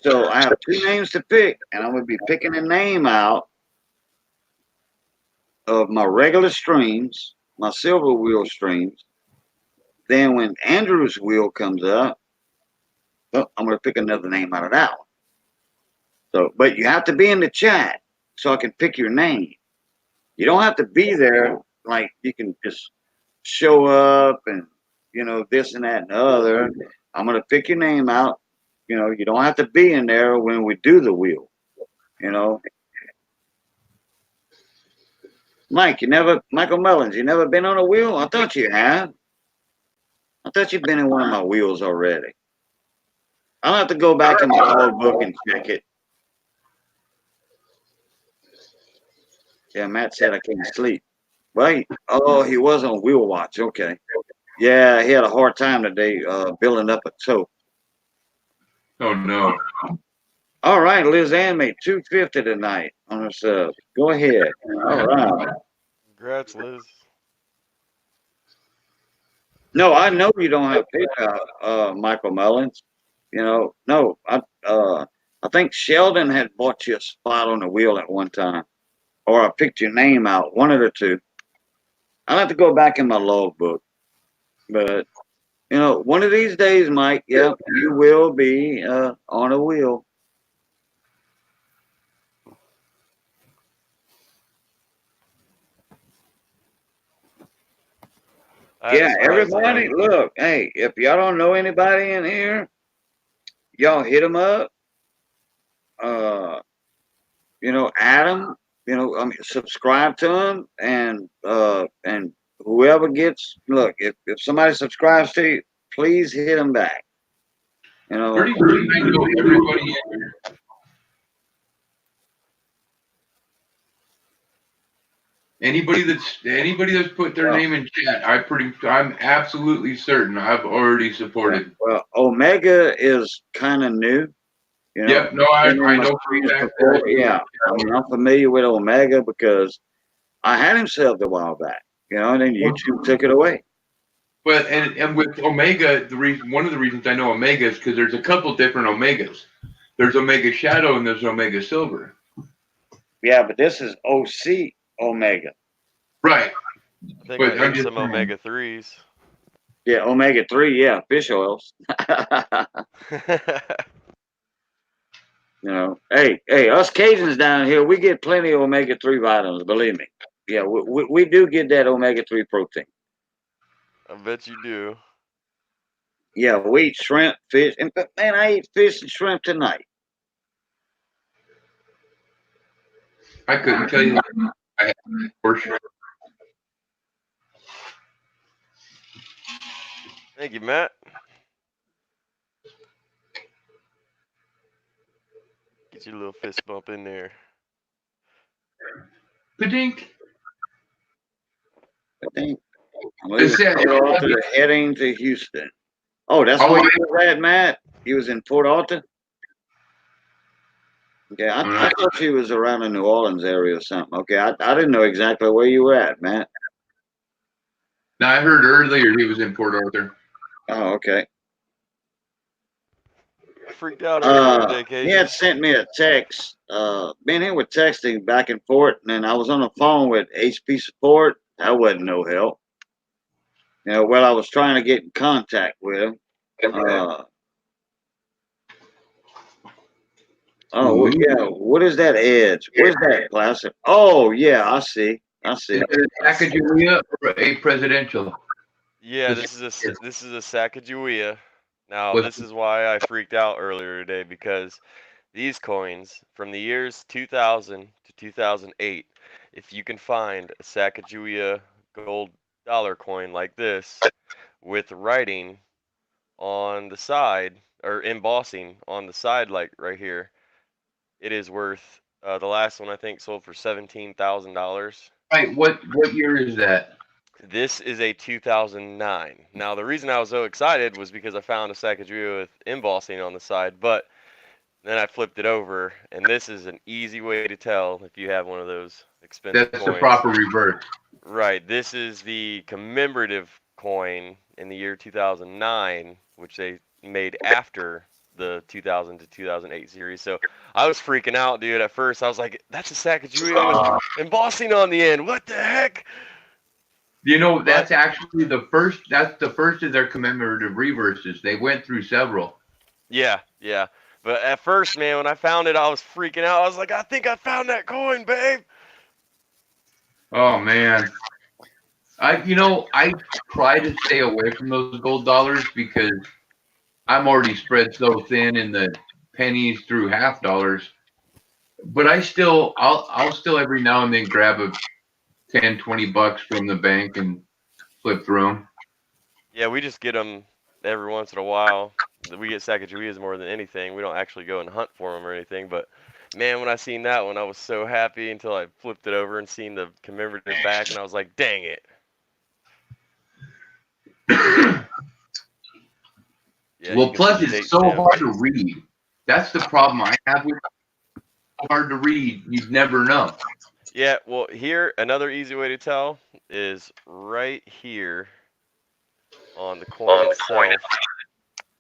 So I have two names to pick, and I'm going to be picking a name out of my regular streams, my silver wheel streams. Then when Andrew's wheel comes up, well, I'm going to pick another name out of that one. So, but you have to be in the chat so I can pick your name. You don't have to be there. Like you can just show up and this and that and the other. I'm going to pick your name out. You don't have to be in there when we do the wheel. Michael Mullins, you never been on a wheel? I thought you have. I thought you'd been in one of my wheels already. I'll have to go back in my old book and check it. Yeah, Matt said I can't sleep. Well, he was on wheel watch. Okay. Yeah, he had a hard time today building up a toe. Oh no. All right, Liz Ann made 250 tonight on her sub. Go ahead. All right. Congrats, Liz. No, I know you don't have PayPal, Michael Mullins. No, I think Sheldon had bought you a spot on the wheel at one time, or I picked your name out, one of the two. I'll have to go back in my logbook, but one of these days, Mike, yeah, you will be on a wheel. Yeah, everybody, look, hey, if y'all don't know anybody in here, y'all hit them up. Adam, subscribe to him, and whoever gets, look, if somebody subscribes to you, please hit them back. Pretty much I know everybody in here. Anybody that's put their name in chat, I'm absolutely certain I've already supported. Well, Omega is kind of new. Yep, no, I know before. Yeah, I'm familiar with Omega because I had him subbed a while back, and then YouTube took it away. Well, and with Omega, one of the reasons I know Omega is because there's a couple different Omegas. There's Omega Shadow and there's Omega Silver. Yeah, but this is OC Omega. Right. I think I need some Omega 3s. Yeah, Omega 3, yeah, fish oils. Hey, us Cajuns down here, we get plenty of Omega 3 vitamins, believe me. Yeah, we do get that Omega 3 protein. I bet you do. Yeah, we eat shrimp, fish, and man, I ate fish and shrimp tonight. I couldn't tell you. I had portion. Thank you, Matt. Get your little fist bump in there. Padink. I think Is that- Port Arthur heading to Houston. Oh, that's Oh, where yeah. you was at, Matt. He was in Port Arthur. Okay, I thought she was around the New Orleans area or something. Okay, I didn't know exactly where you were at, Matt. Now I heard earlier he was in Port Arthur. Oh, okay. I freaked out earlier today, He had KJ. sent me a text. Me and him were texting back and forth, and then I was on the phone with HP support. That wasn't no help. You know, well, I was trying to get in contact with him. Oh, yeah. What is that edge? Where's that plastic? Oh, yeah. I see. Is it a Sacagawea or a presidential? Yeah, this is a Sacagawea. Now, this is why I freaked out earlier today, because these coins from the years 2000 to 2008, if you can find a Sacagawea gold dollar coin like this with writing on the side or embossing on the side, like right here, it is worth. The last one I think sold for $17,000. Right. What year is that? This is a 2009. Now, the reason I was so excited was because I found a Sacagawea with embossing on the side, but then I flipped it over, and this is an easy way to tell if you have one of those expensive That's coins. the proper reverse. Right. This is the commemorative coin in the year 2009, which they made after the 2000 to 2008 series. So I was freaking out, dude. At first, I was like, "That's a Sacagawea with embossing on the end. What the heck?" You know, that's actually the first. That's the first of their commemorative reverses. They went through several. Yeah, yeah. But at first, man, when I found it, I was freaking out. I was like, "I think I found that coin, babe." Oh man, I try to stay away from those gold dollars because I'm already spread so thin in the pennies through half dollars. But I'll still every now and then grab a 10, $20 from the bank and flip through them. Yeah, we just get them every once in a while. We get Sacagaweas more than anything. We don't actually go and hunt for them or anything. But man, when I seen that one, I was so happy until I flipped it over and seen the commemorative back, and I was like, "Dang it!" Yeah, Well, plus it's so hard to read. That's the problem I have with it. So hard to read. You'd never know. Yeah, well, here another easy way to tell is right here on the coin itself.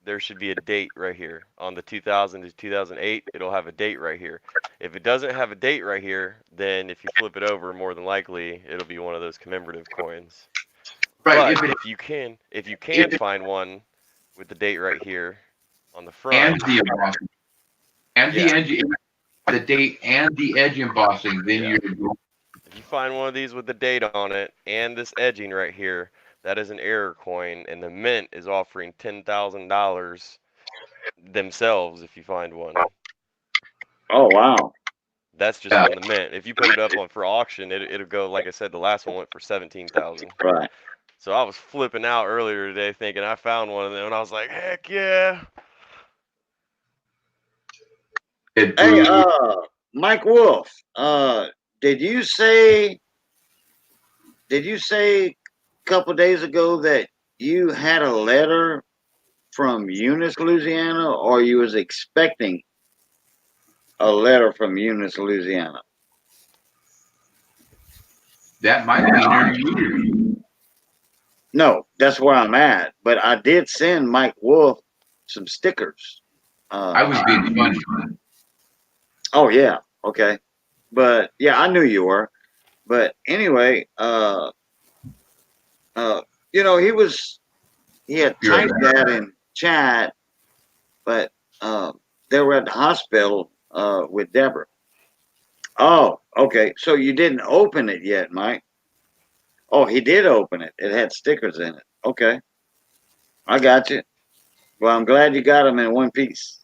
There should be a date right here on the 2000 to 2008. It'll have a date right here. If it doesn't have a date right here, then if you flip it over, more than likely it'll be one of those commemorative coins. Right. But if you can find one with the date right here on the front and the embossing, and the date and the edge embossing, then you're. If you find one of these with the date on it and this edging right here, that is an error coin, and the mint is offering $10,000 themselves if you find one. Oh, wow. That's just on the mint. If you put it up on for auction, it'll go, like I said, the last one went for $17,000. Right. So I was flipping out earlier today thinking I found one of them, and I was like, heck yeah. Hey, Mike Wolf, did you say a couple days ago that you had a letter from Eunice, Louisiana, or you was expecting a letter from Eunice, Louisiana? That might be near you. No, that's where I'm at. But I did send Mike Wolf some stickers. I was being funny. Oh yeah, okay. But yeah, I knew you were. But anyway, he had typed that in chat, but they were at the hospital with Deborah. Oh, okay. So you didn't open it yet, Mike? Oh, he did open it. It had stickers in it. Okay. I got you. Well, I'm glad you got them in one piece.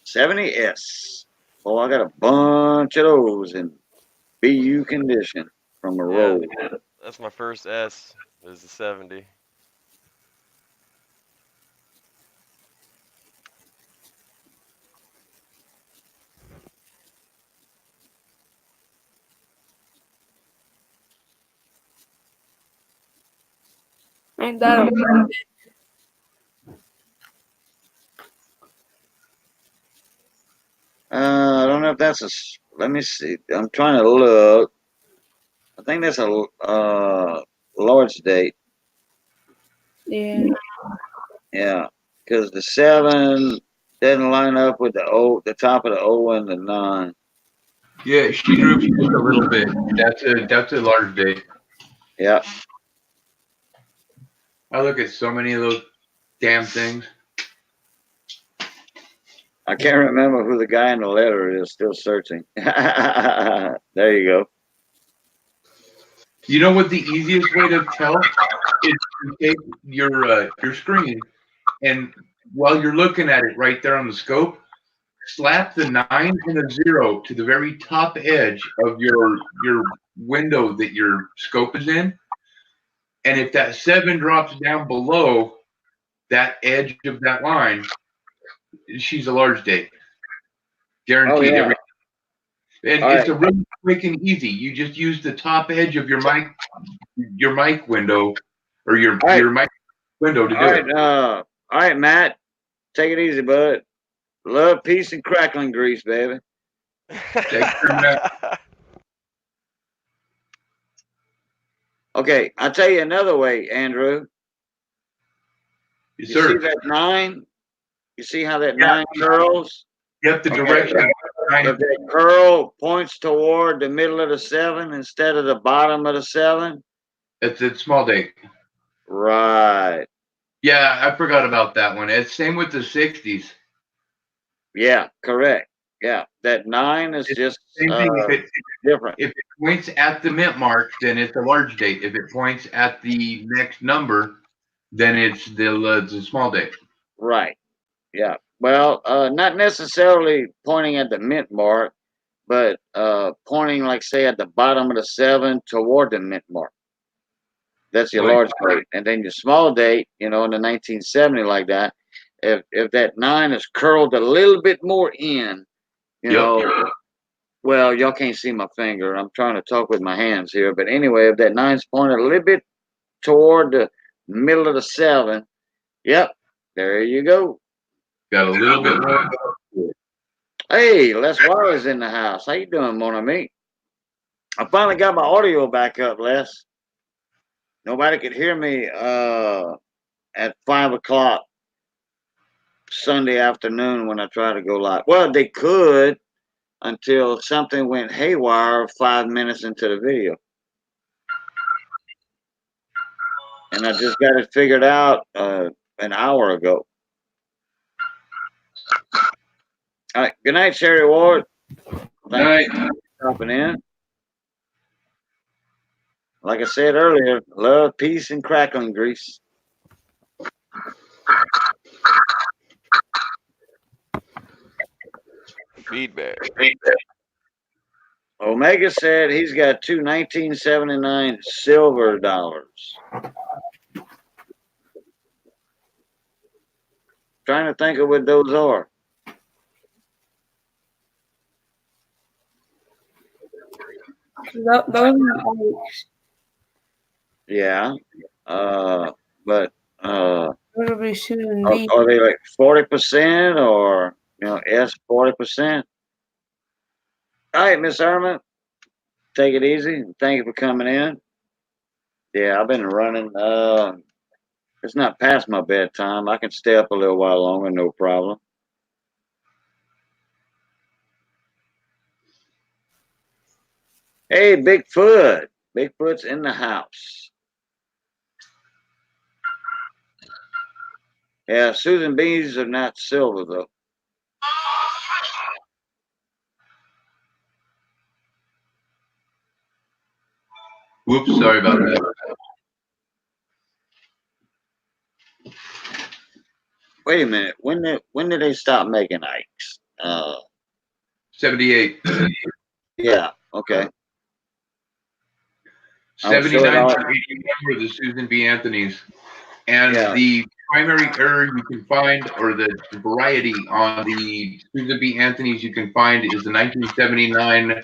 $70S. Oh, I got a bunch of those in BU condition from a Yeah, roll. that's my first S. Is the 70. Ain't that a I don't know if that's a. Let me see. I'm trying to look. I think that's a Lord's date. yeah. Yeah, because the 7 doesn't line up with the top of the O and the 9. Yeah, she droops just a little bit. That's a large date. Yeah, I look at so many of those damn things. I can't remember who the guy in the letter is. Still searching. There you go. You know what the easiest way to tell is to take your screen and while you're looking at it right there on the scope, slap the 9 and a 0 to the very top edge of your window that your scope is in. And if that 7 drops down below that edge of that line, she's a large date. Oh Guaranteed. yeah. And All it's right. a really quick and easy. You just use the top edge of your mic window or your All right. mic window to All do right. it. All right, Matt. Take it easy, bud. Love, peace, and crackling grease, baby. Okay, I'll tell you another way, Andrew. Yes, You sir. see that 9? You see how that 9 curls? Yep, the Okay. direction. If that curl points toward the middle of the 7 instead of the bottom of the 7. It's a small date. Right. Yeah, I forgot about that one. It's same with the 60s. Yeah, correct. Yeah, that 9 is just Same thing. different. If it points at the mint mark, then it's a large date. If it points at the next number, then it's the small date. Right. Yeah. Well, not necessarily pointing at the mint mark, but pointing, like, say, at the bottom of the 7 toward the mint mark. That's your Right. large date. And then your small date, in the 1970, like that, if that 9 is curled a little bit more in, well, y'all can't see my finger. I'm trying to talk with my hands here. But anyway, if that 9's pointed a little bit toward the middle of the 7, yep, there you go. Got a little bit more. Hey, Les Wallace in the house. How you doing, mon ami? I finally got my audio back up, Les. Nobody could hear me at 5 o'clock Sunday afternoon when I tried to go live. Well, they could until something went haywire 5 minutes into the video. And I just got it figured out an hour ago. All right. Good night, Sherry Ward. Thank you for stopping in. Like I said earlier, love, peace, and crackling grease. Feedback. Omega said he's got two 1979 silver dollars. Trying to think of what those are. Those are Oaks. Yeah. But Those will be Susan B. are they like 40% or S 40%? All right, Miss Irma, take it easy. Thank you for coming in. Yeah, I've been running. It's not past my bedtime. I can stay up a little while longer, no problem. Hey, Bigfoot. Bigfoot's in the house. Yeah, Susan B's are not silver though. Whoops, sorry about that. Wait a minute. When did they stop making Ikes? 78. Yeah. Okay. I'm sure 79 it to 81 were the Susan B. Anthony's. And Yeah. the primary error you can find, or the variety on the Susan B. Anthony's you can find, is the 1979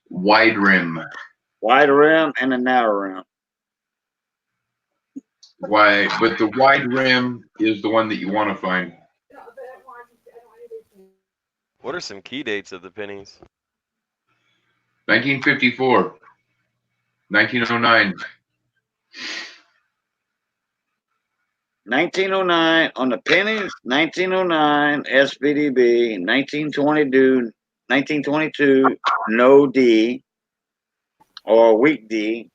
wide rim. Wide rim and a narrow rim. But the wide rim is the one that you want to find. What are some key dates of the pennies? 1954, 1909. 1909 on the pennies. 1909 SBDB. 1922 no D or weak D.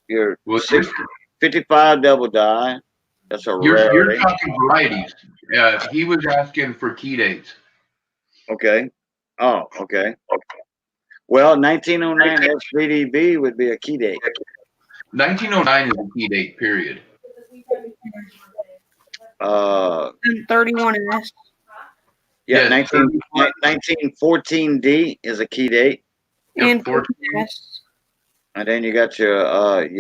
Your Well, 55 double die. That's a you're rarity. talking varieties. He was asking for key dates. Okay. Oh, okay. Well, 1909 SBDB would be a key date. 1909 is a key date, period. 31S. Yeah, Yes, 1914 D is a key date. And 14. 14S. And then you got your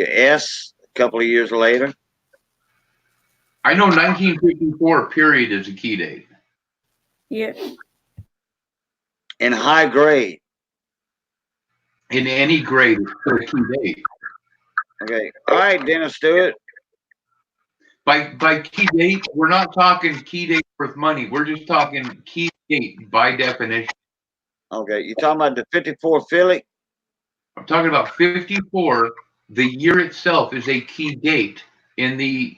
S a couple of years later. I know 1954, period, is a key date. Yeah. In high grade. In any grade, it's still a key date. Okay. All right, Dennis Stewart. By key date, we're not talking key date worth money. We're just talking key date by definition. Okay. You talking about the 54 Philly? I'm talking about 54. The year itself is a key date in the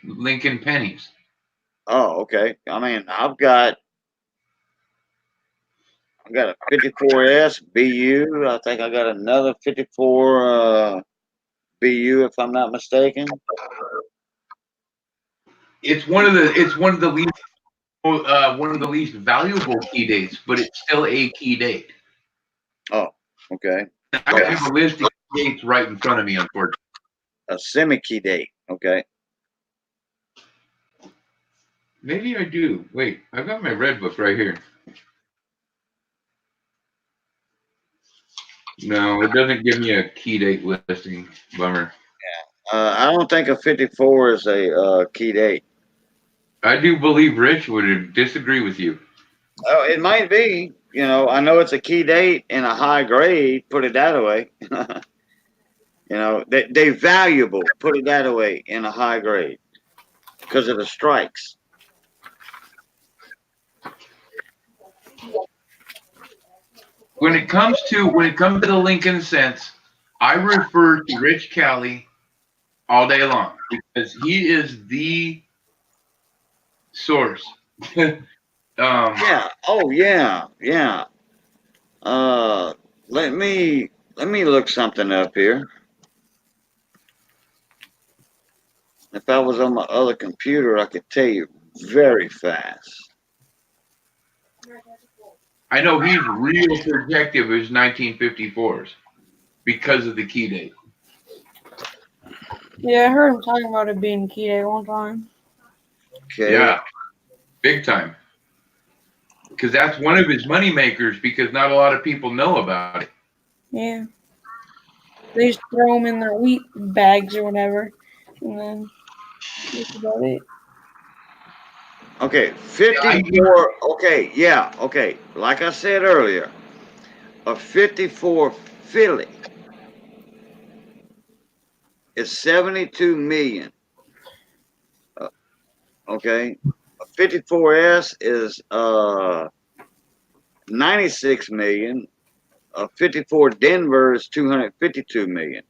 Lincoln pennies. Oh, okay. I mean, I've got a 54S BU. I think I got another 54 BU if I'm not mistaken. It's one of the least valuable key dates, but it's still a key date. Oh, okay. I have a list of dates right in front of me, unfortunately. A semi-key date. Okay. Maybe I do. Wait, I've got my red book right here. No, it doesn't give me a key date listing. Bummer. I don't think a 54 is a key date. I do believe Rich would disagree with you. Oh, it might be. You know, I know it's a key date in a high grade. Put it that way. You know, they valuable. Put it that way in a high grade because of the strikes. When it comes to the Lincoln cents, I refer to Rich Calley all day long because he is the source. Yeah. Oh, yeah. Yeah. Let me look something up here. If I was on my other computer, I could tell you very fast. I know he's real protective of his 1954s because of the key date. Yeah, I heard him talking about it being key day one time. Okay. Yeah, big time. Because that's one of his money makers. Because not a lot of people know about it. Yeah. They just throw them in their wheat bags or whatever, and then that's about it. Okay, 54. Okay, yeah, okay. Like I said earlier, a 54 Philly is 72 million. Okay, a 54S is 96 million. A 54 Denver is 252 million.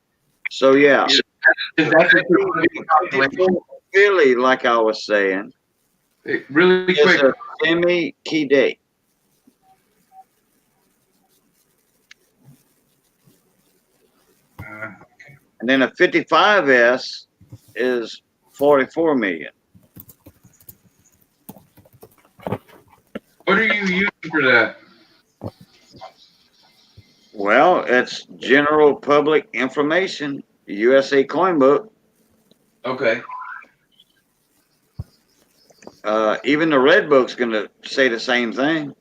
So yeah, Is that the 54 Philly, like I was saying, really is quick? a semi-key date. And then a 55S is 44 million. What are you using for that? Well, it's general public information. USA Coin Book. Okay. Even the Red Book's going to say the same thing.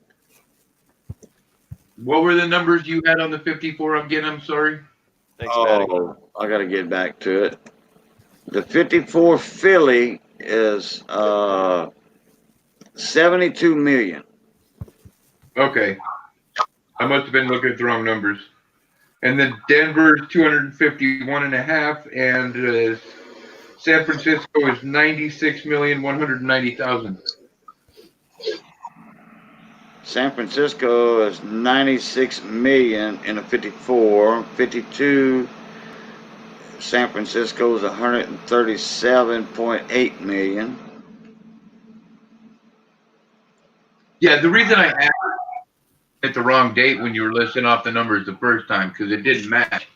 What were the numbers you had on the 54 again? I'm sorry. Thanks, Maddie. Oh, I got to get back to it. The 54 Philly is 72 million. Okay. I must have been looking at the wrong numbers. And then Denver is 251.5, and San Francisco is 96,190,000. San Francisco is 96 million in a 54. 52, San Francisco is 137.8 million. Yeah, the reason I asked at the wrong date when you were listing off the numbers the first time, because it didn't match.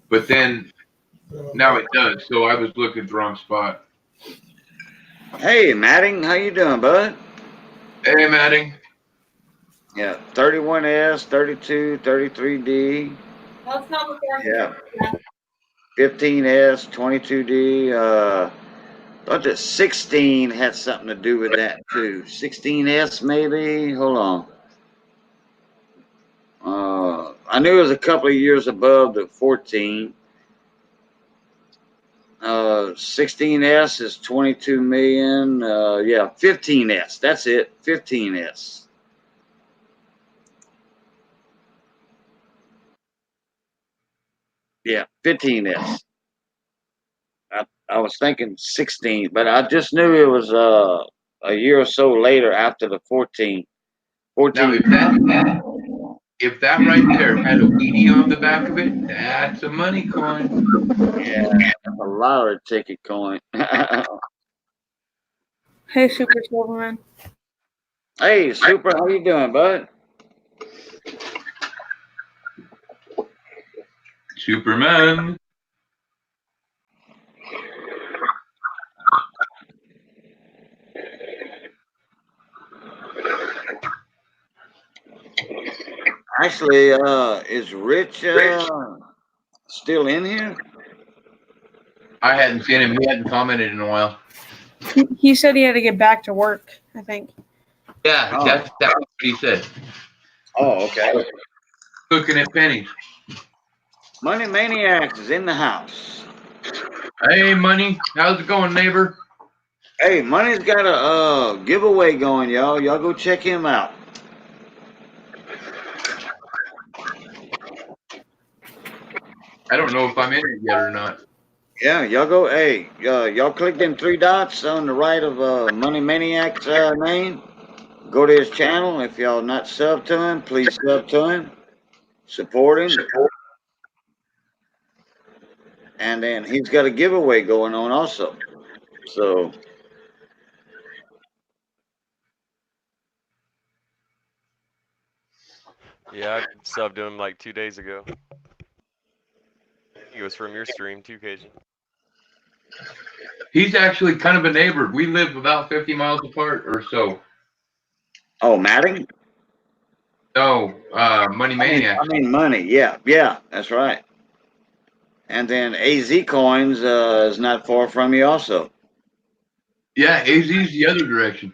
But then now it does, so I was looking at the wrong spot. Hey, Matting, how you doing, bud? Hey, Maddie. Yeah, 31S, 32, 33D. Well, it's not the Yeah. 15S, 22D. Thought that 16 had something to do with that too. 16S maybe. Hold on. I knew it was a couple of years above the 14. 16S is 22 million. Yeah, 15S. That's it. 15S. Yeah, 15S. I was thinking 16, but I just knew it was a year or so later after the 14. 14. Now, if that right there had a weenie on the back of it, that's a money coin. Yeah, a lottery ticket coin. Hey, Super Silverman. Hey, Super, how you doing, bud? Superman. Actually, is Rich still in here? I hadn't seen him. He hadn't commented in a while. He said he had to get back to work, I think. Yeah, Oh. that's what he said. Oh, okay. Looking at pennies. Money Maniacs is in the house. Hey, Money. How's it going, neighbor? Hey, Money's got a giveaway going, y'all. Y'all go check him out. I don't know if I'm in it yet or not. Yeah, y'all go. Hey, y'all click them three dots on the right of Money Maniac's name. Go to his channel. If y'all not sub to him, please sub to him. Support him. And then he's got a giveaway going on also. So Yeah, I subbed to him like 2 days ago. He was from your stream too, Cajun. He's actually kind of a neighbor. We live about 50 miles apart or so. oh, Matting? No, Money Maniac. I mean money. Yeah, that's right. And then AZ Coins is not far from you also. Yeah, AZ's the other direction.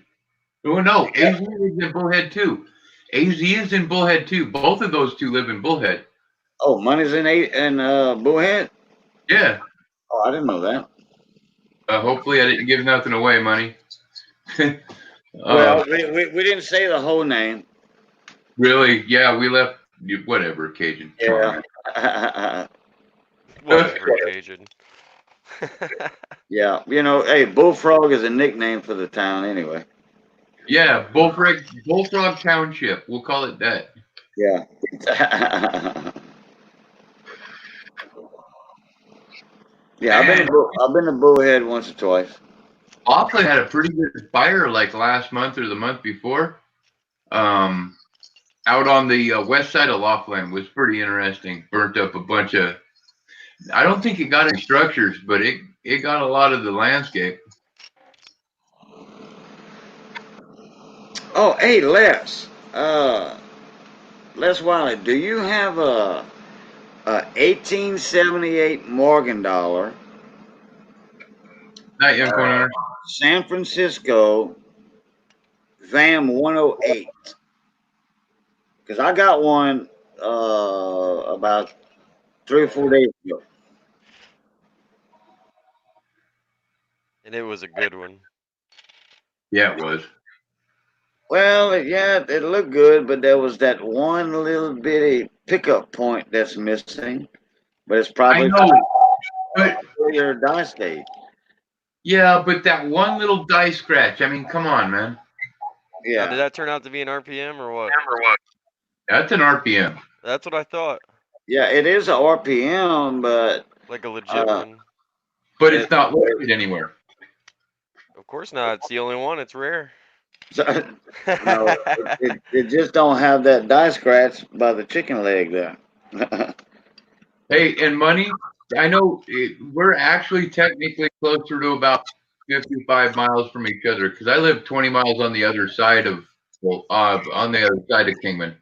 Oh, no, AZ is in Bullhead too. AZ is in Bullhead too. Both of those two live in Bullhead. Oh, Money's in Bullhead? Yeah. Oh, I didn't know that. Hopefully I didn't give nothing away, Money. Well, we didn't say the whole name. Really? Yeah, we left. Whatever, Cajun. Yeah. Whatever, Cajun. Yeah, hey, Bullfrog is a nickname for the town anyway. Yeah, Bullfrog Township. We'll call it that. Yeah. Yeah, I've been to Bullhead once or twice. Laughlin had a pretty good fire like last month or the month before. Out on the west side of Laughlin was pretty interesting. Burnt up a bunch of. I don't think it got any structures, but it got a lot of the landscape. Oh, hey, Les. Les Wiley, do you have a 1878 Morgan dollar, Not young corner. San Francisco, VAM 108? Because I got one about 3 or 4 days ago. And it was a good one. Yeah, it was. Well, yeah, it looked good, but there was that one little bitty pickup point that's missing. But it's I probably know, but your die stage. yeah, but that one little die scratch. I mean, come on, man. Now, did Yeah. that turn out to be an RPM or what? That's an RPM. That's what I thought. Yeah, it is a RPM, but Like a legit one. But it, it's not listed anywhere. Of course not. It's the only one. It's rare. no, it just don't have that die scratch by the chicken leg there. Hey, and money. I know we're actually technically closer to about 55 miles from each other because I live 20 miles on the other side of, well, on the other side of Kingman.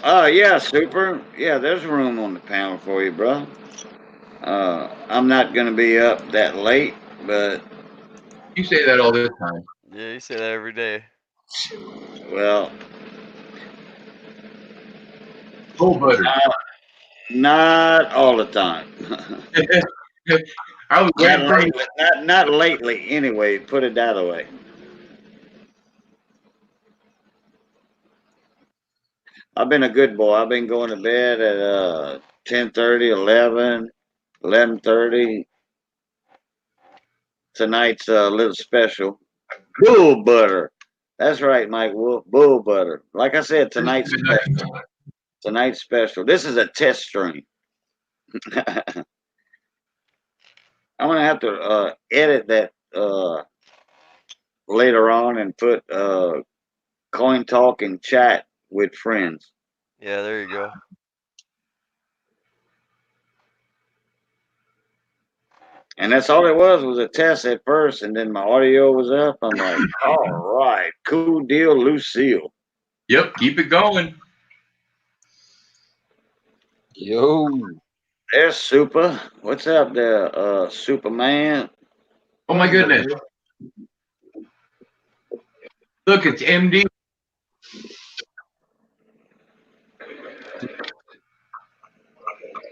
Oh yeah, super. Yeah, there's room on the panel for you, bro. I'm not gonna be up that late, but You say that all the time. Yeah, you say that every day. well, Full butter. not all the time. I was not waiting for you. lately. Not lately. Anyway, put it that way. I've been a good boy. I've been going to bed at 10:30, 11, 11:30. Tonight's a little special. Bull butter. That's right, Mike Wolf. Bull butter. Like I said, tonight's special. Tonight's special. This is a test stream. I'm gonna have to edit that later on and put coin talk and chat with friends. Yeah, there you go. And that's all it was a test at first, and then my audio was up. I'm like, all right, cool deal, Lucille. Yep, keep it going. Yo. There's Super. What's up there, Superman? Oh my goodness. Look, it's MD.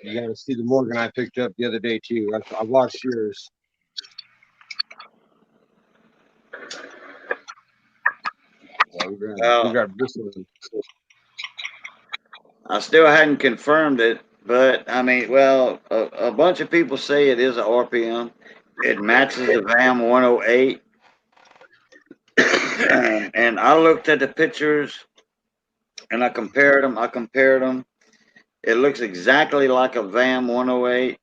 You got to see the Morgan I picked up the other day, too. I watched yours. Yeah, we got this one. I still hadn't confirmed it, but I mean, well, a bunch of people say it is a RPM. It matches the VAM 108. And I looked at the pictures and I compared them. It looks exactly like a VAM 108.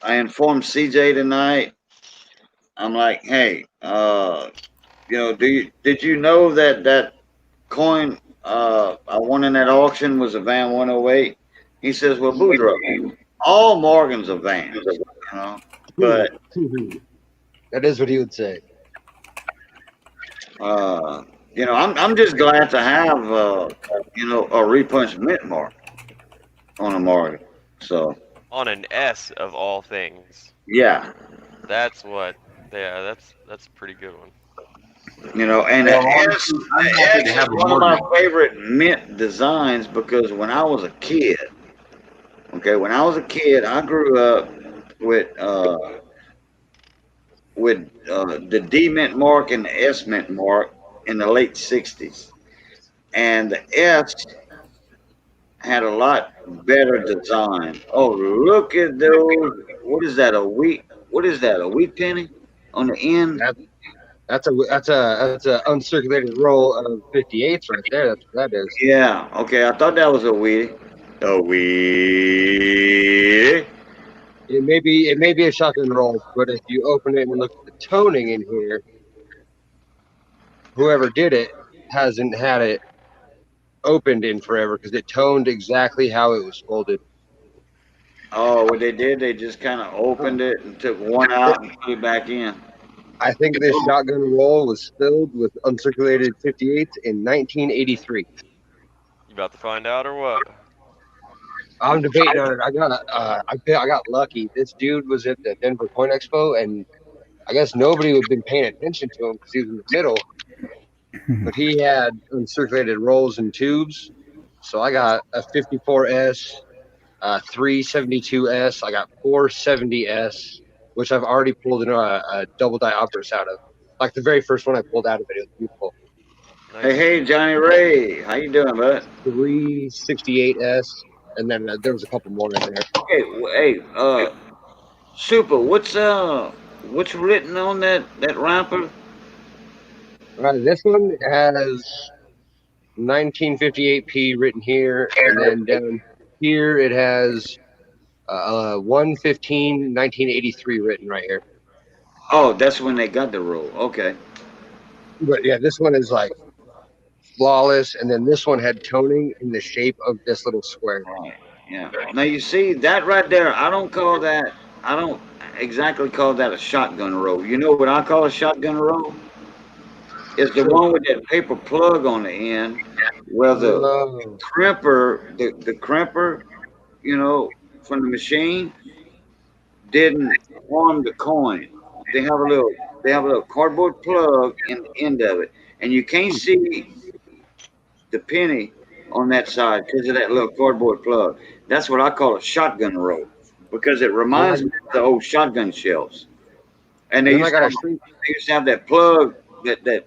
I informed CJ tonight. I'm like, hey, did you know that coin I won in that auction was a VAM 108? He says, well, Boudreaux, all Morgans are VAMs, but that is what he would say. I'm just glad to have a repunch mint mark on a Morgan. So On an S of all things. yeah, That's what. Yeah, that's a pretty good one. And Well, the S is have a one of my Morgan. favorite mint designs because when I was a kid, I grew up with the D mint mark and the S mint mark in the late '60s, and the S had a lot better design. Oh, look at those! What is that? A wheat? What is that? A wheat penny on the end? That's a uncirculated roll of 58s right there. That's what that is. Yeah. Okay, I thought that was a wheat. A wheat. It may be a shotgun roll, but if you open it and look at the toning in here, whoever did it hasn't had it opened in forever because it toned exactly how it was folded. Oh, what they did, they just kind of opened it and took one out and put it back in. I think this shotgun roll was filled with uncirculated 58s in 1983. You about to find out or what? I'm debating on it. I got lucky. This dude was at the Denver Coin Expo, and I guess nobody had been paying attention to him because he was in the middle. But he had uncirculated rolls and tubes. So I got a 54S, 372S. I got 470S, which I've already pulled a double diopterist out of. Like the very first one I pulled out of it, it was beautiful. Hey, Nice. hey, Johnny Ray, how you doing, bud? 368S, and then there was a couple more in there. Hey, Super, what's written on that ramper? This one has 1958P written here, and then down here it has 115 1983 written right here. Oh, that's when they got the roll. Okay. But yeah, this one is like flawless, and then this one had toning in the shape of this little square. Right. Yeah. Now you see that right there. I don't exactly call that a shotgun roll. You know what I call a shotgun roll? It's the one with that paper plug on the end, where the Oh, the crimper, you know, from the machine didn't harm the coin. They have a little they have a little cardboard plug in the end of it, and you can't see the penny on that side because of that little cardboard plug. That's what I call a shotgun roll because it reminds me of the old shotgun shells. And then I got a shrink. they used to have that plug, that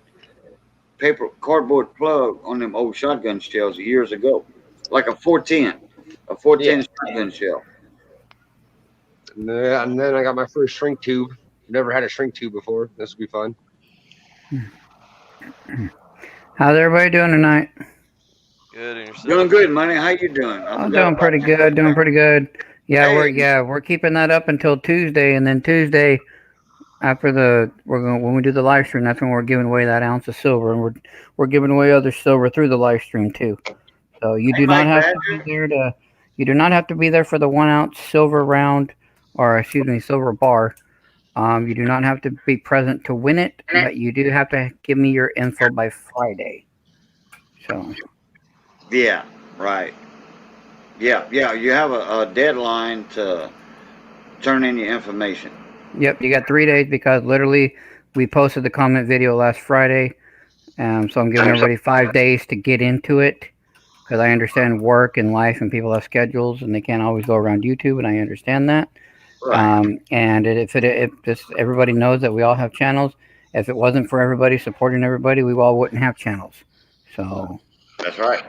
paper cardboard plug on them old shotgun shells years ago, like a 410, a Yeah, 410 shotgun shell. and then I got my first shrink tube. Never had a shrink tube before. This will be fun. How's everybody doing tonight? Good and yourself. Doing good, money. How you doing? I I'm forgot doing about pretty good. Doing pretty good. Yeah, Hey. we're keeping that up until Tuesday, and then Tuesday after when we do the live stream, that's when we're giving away that ounce of silver, and we're giving away other silver through the live stream too. So Hey, Mike you do not have to be there for the 1 ounce silver round, or excuse me, silver bar. You do not have to be present to win it, but you do have to give me your info by Friday. So Yeah, right. Yeah, yeah. You have a deadline to turn in your information. yep, you got 3 days because literally we posted the comment video last Friday. So I'm giving everybody 5 days to get into it because I understand work and life and people have schedules and they can't always go around YouTube, and I understand that. Right. If just everybody knows that we all have channels. If it wasn't for everybody supporting everybody, we all wouldn't have channels. So That's right.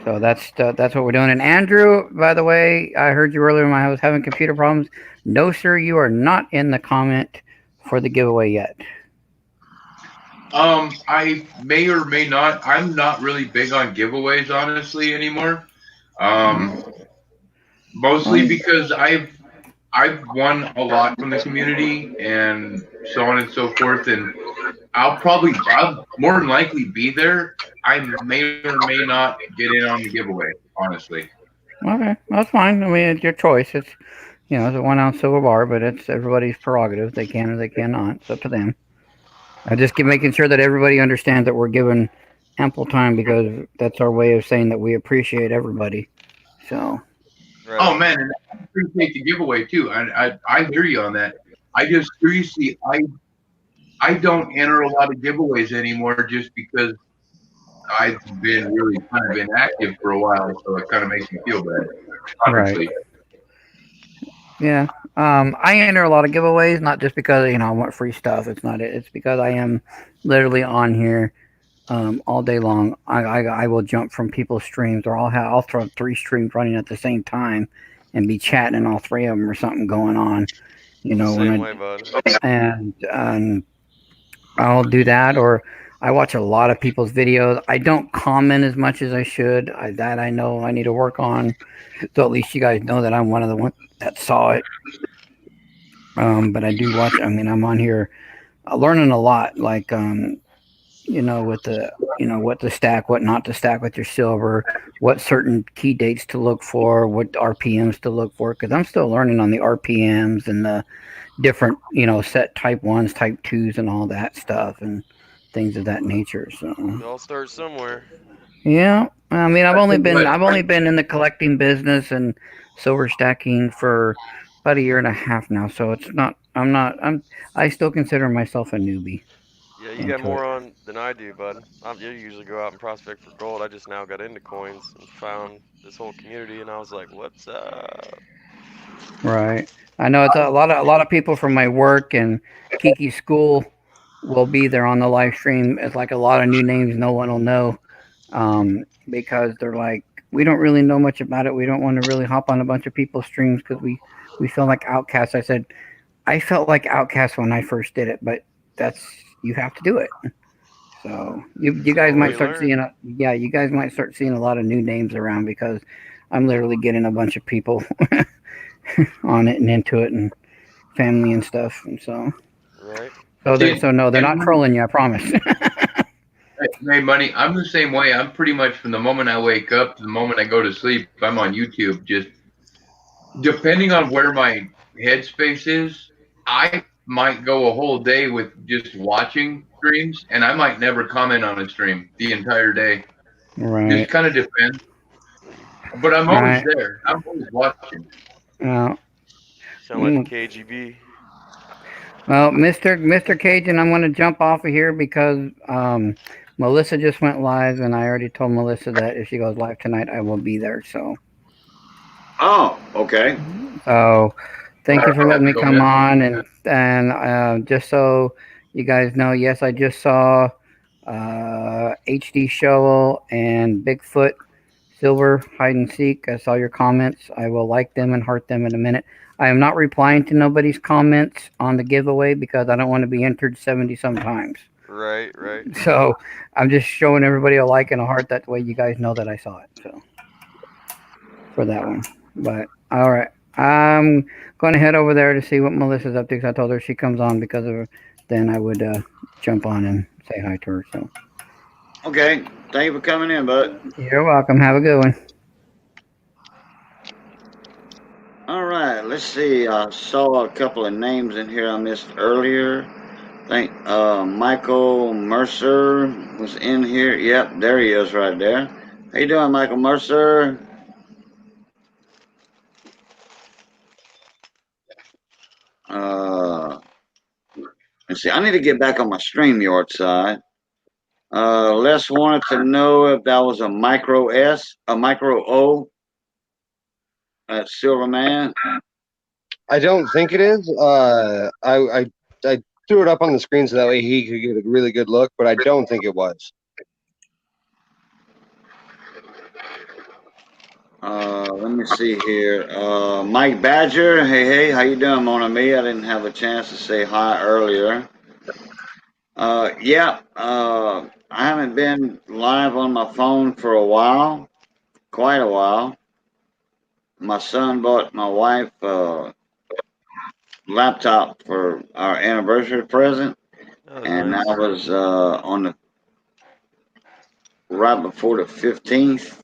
that's what we're doing. And Andrew, by the way, I heard you earlier when I was having computer problems. No, sir, you are not in the comment for the giveaway yet. I may or may not. I'm not really big on giveaways, honestly, anymore. Mostly because I've won a lot from the community and so on and so forth, and I'll more than likely be there. I may or may not get in on the giveaway, honestly. Okay, that's fine. I mean, it's your choice. It's it's a 1 ounce silver bar, but it's everybody's prerogative. They can or they cannot. It's up to them. I just keep making sure that everybody understands that we're given ample time because that's our way of saying that we appreciate everybody. So. Right Oh on. man, and I appreciate the giveaway too. And I hear you on that. I just seriously I don't enter a lot of giveaways anymore just because I've been really kind of inactive for a while, so it kind of makes me feel bad. Honestly. Right. Yeah. I enter a lot of giveaways, not just because I want free stuff. It's not it. It's because I am literally on here all day long. I will jump from people's streams, or I'll throw 3 streams running at the same time, and be chatting in all 3 of them or something going on. I'm the same When way, bud. and I'll do that, or I watch a lot of people's videos. I don't comment as much as I should. I know I need to work on. So at least you guys know that I'm one of the ones that saw it. But I do watch. I mean, I'm on here learning a lot. Like with the what to stack, what not to stack with your silver, what certain key dates to look for, what RPMs to look for. Because I'm still learning on the RPMs and the different, set type ones, type twos, and all that stuff, and things of that nature. So We all start somewhere. yeah, I mean, I think what I've only been in the collecting business and silver stacking for about a year and a half now. So it's not. I'm not. I still consider myself a newbie Yeah, you got into it. more on than I do, bud. You usually go out and prospect for gold. I just now got into coins and found this whole community, and I was like, "What's up?" Right. I know it's a lot of people from my work and Kiki school will be there on the live stream. It's like a lot of new names no one will know, because they're like, we don't really know much about it. We don't want to really hop on a bunch of people's streams because we feel like outcasts. I said I felt like outcasts when I first did it, but that's you have to do it. So you It's the guys only way might you start learn. seeing you guys might start seeing a lot of new names around because I'm literally getting a bunch of people on it and into it and family and stuff. And Right? so no, they're not and trolling you. I promise. hey, money. I'm the same way. I'm pretty much from the moment I wake up to the moment I go to sleep. I'm on YouTube. Just depending on where my headspace is, I might go a whole day with just watching streams, and I might never comment on a stream the entire day. Just Right. kind of depends. But I'm always Right. there. I'm always watching. Uh, You sound like the mm, KGB. well, Mister Cajun, I'm going to jump off of here because Melissa just went live, and I already told Melissa that if she goes live tonight, I will be there. Oh, okay. So thank you for letting me So come yeah, on, and just so you guys know, yes, I just saw HD Shovel and Bigfoot Silver hide and seek. I saw your comments. I will like them and heart them in a minute. I am not replying to nobody's comments on the giveaway because I don't want to be entered 70 sometimes. Right, right. So I'm just showing everybody a like and a heart. That way you guys know that I saw it. So for that one. But all right. I'm going to head over there to see what Melissa's up to because I told her she comes on because of her. Then I would jump on and say hi to her. So Okay. Thank you for coming in, bud. you're welcome. Have a good one. All right. Let's see. I saw a couple of names in here I missed earlier. I think Michael Mercer was in here. Yep, there he is right there. How you doing, Michael Mercer? Uh, let's see. I need to get back on my StreamYard side. Les wanted to know if that was a micro S, a micro O, Silverman. I don't think it is. I threw it up on the screen so that way he could get a really good look, but I don't think it was. Let me see here. Mike Badger. Hey, how you doing, Mon Ami? I didn't have a chance to say hi earlier. Yeah. I haven't been live on my phone for a while, quite a while. My son bought my wife a laptop for our anniversary present, That was and that nice. was on the right before the 15th.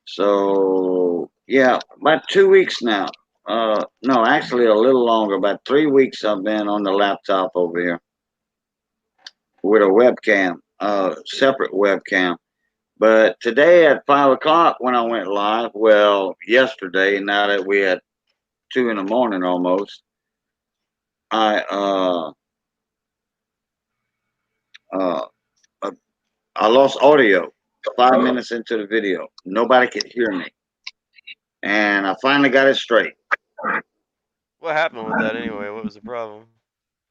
So yeah, about 2 weeks now. No, actually a little longer. About 3 weeks I've been on the laptop over here with a webcam, separate webcam. But today at 5 o'clock when I went live, well, yesterday, now that we had 2 in the morning almost, I uh, uh I lost audio 5 minutes into the video. Nobody could hear me, and I finally got it straight. What happened with that anyway? What was the problem?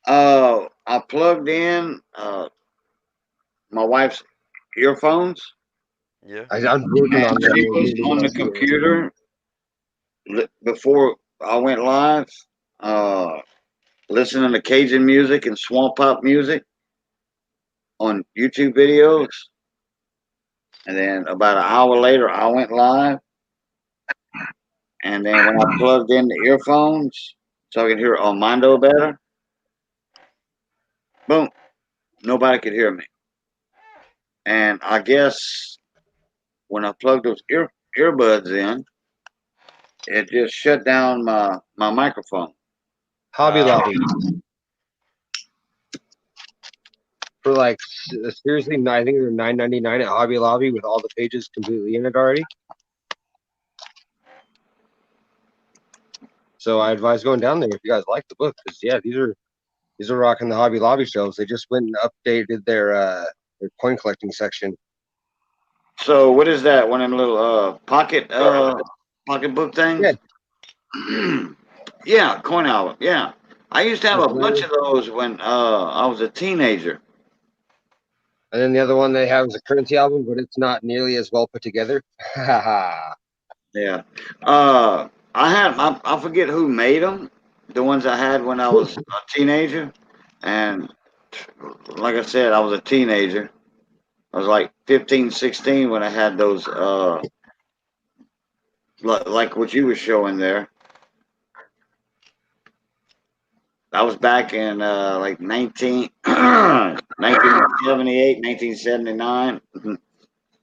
I plugged in my wife's earphones. Yeah. I'm working And on she them. was on the computer before I went live, uh, listening to Cajun music and swamp pop music on YouTube videos. And then about an hour later, I went live. And then when I plugged in the earphones so I could hear Armando better, boom, nobody could hear me. and I guess when I plugged those earbuds in, it just shut down my microphone. Hobby Lobby for like seriously, I think they're $9.99 at Hobby Lobby with all the pages completely in it already. So I advise going down there if you guys like the book, because yeah, these are rocking the Hobby Lobby shelves. They just went and updated their coin collecting section. So what is that? One of them little pocketbook Yeah, things? Yeah, coin album. Yeah, I used to have that's a what I bunch was. of those when I was a teenager. And then the other one they have is a currency album, but it's not nearly as well put together. Yeah, Yeah. I forget who made them. The ones I had when I was a teenager, and like I said, I was a teenager. I was like 15, 16 when I had those. Like what you were showing there. I was back in like 1978, 1979,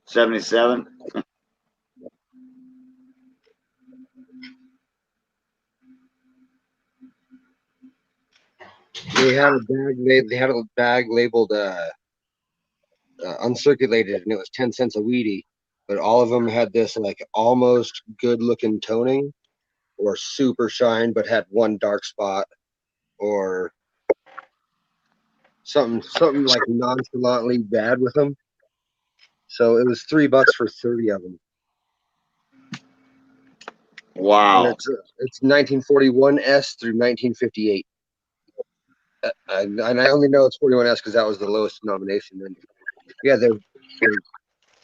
77. they had a bag labeled uncirculated, and it was 10 cents a weedy. But all of them had this like almost good looking toning, or super shine, but had one dark spot, or something like nonchalantly bad with them. So it was $3 for 30 of them, and Wow. it's 1941 S through 1958. And I only know it's 41S because that was the lowest denomination. And yeah, they're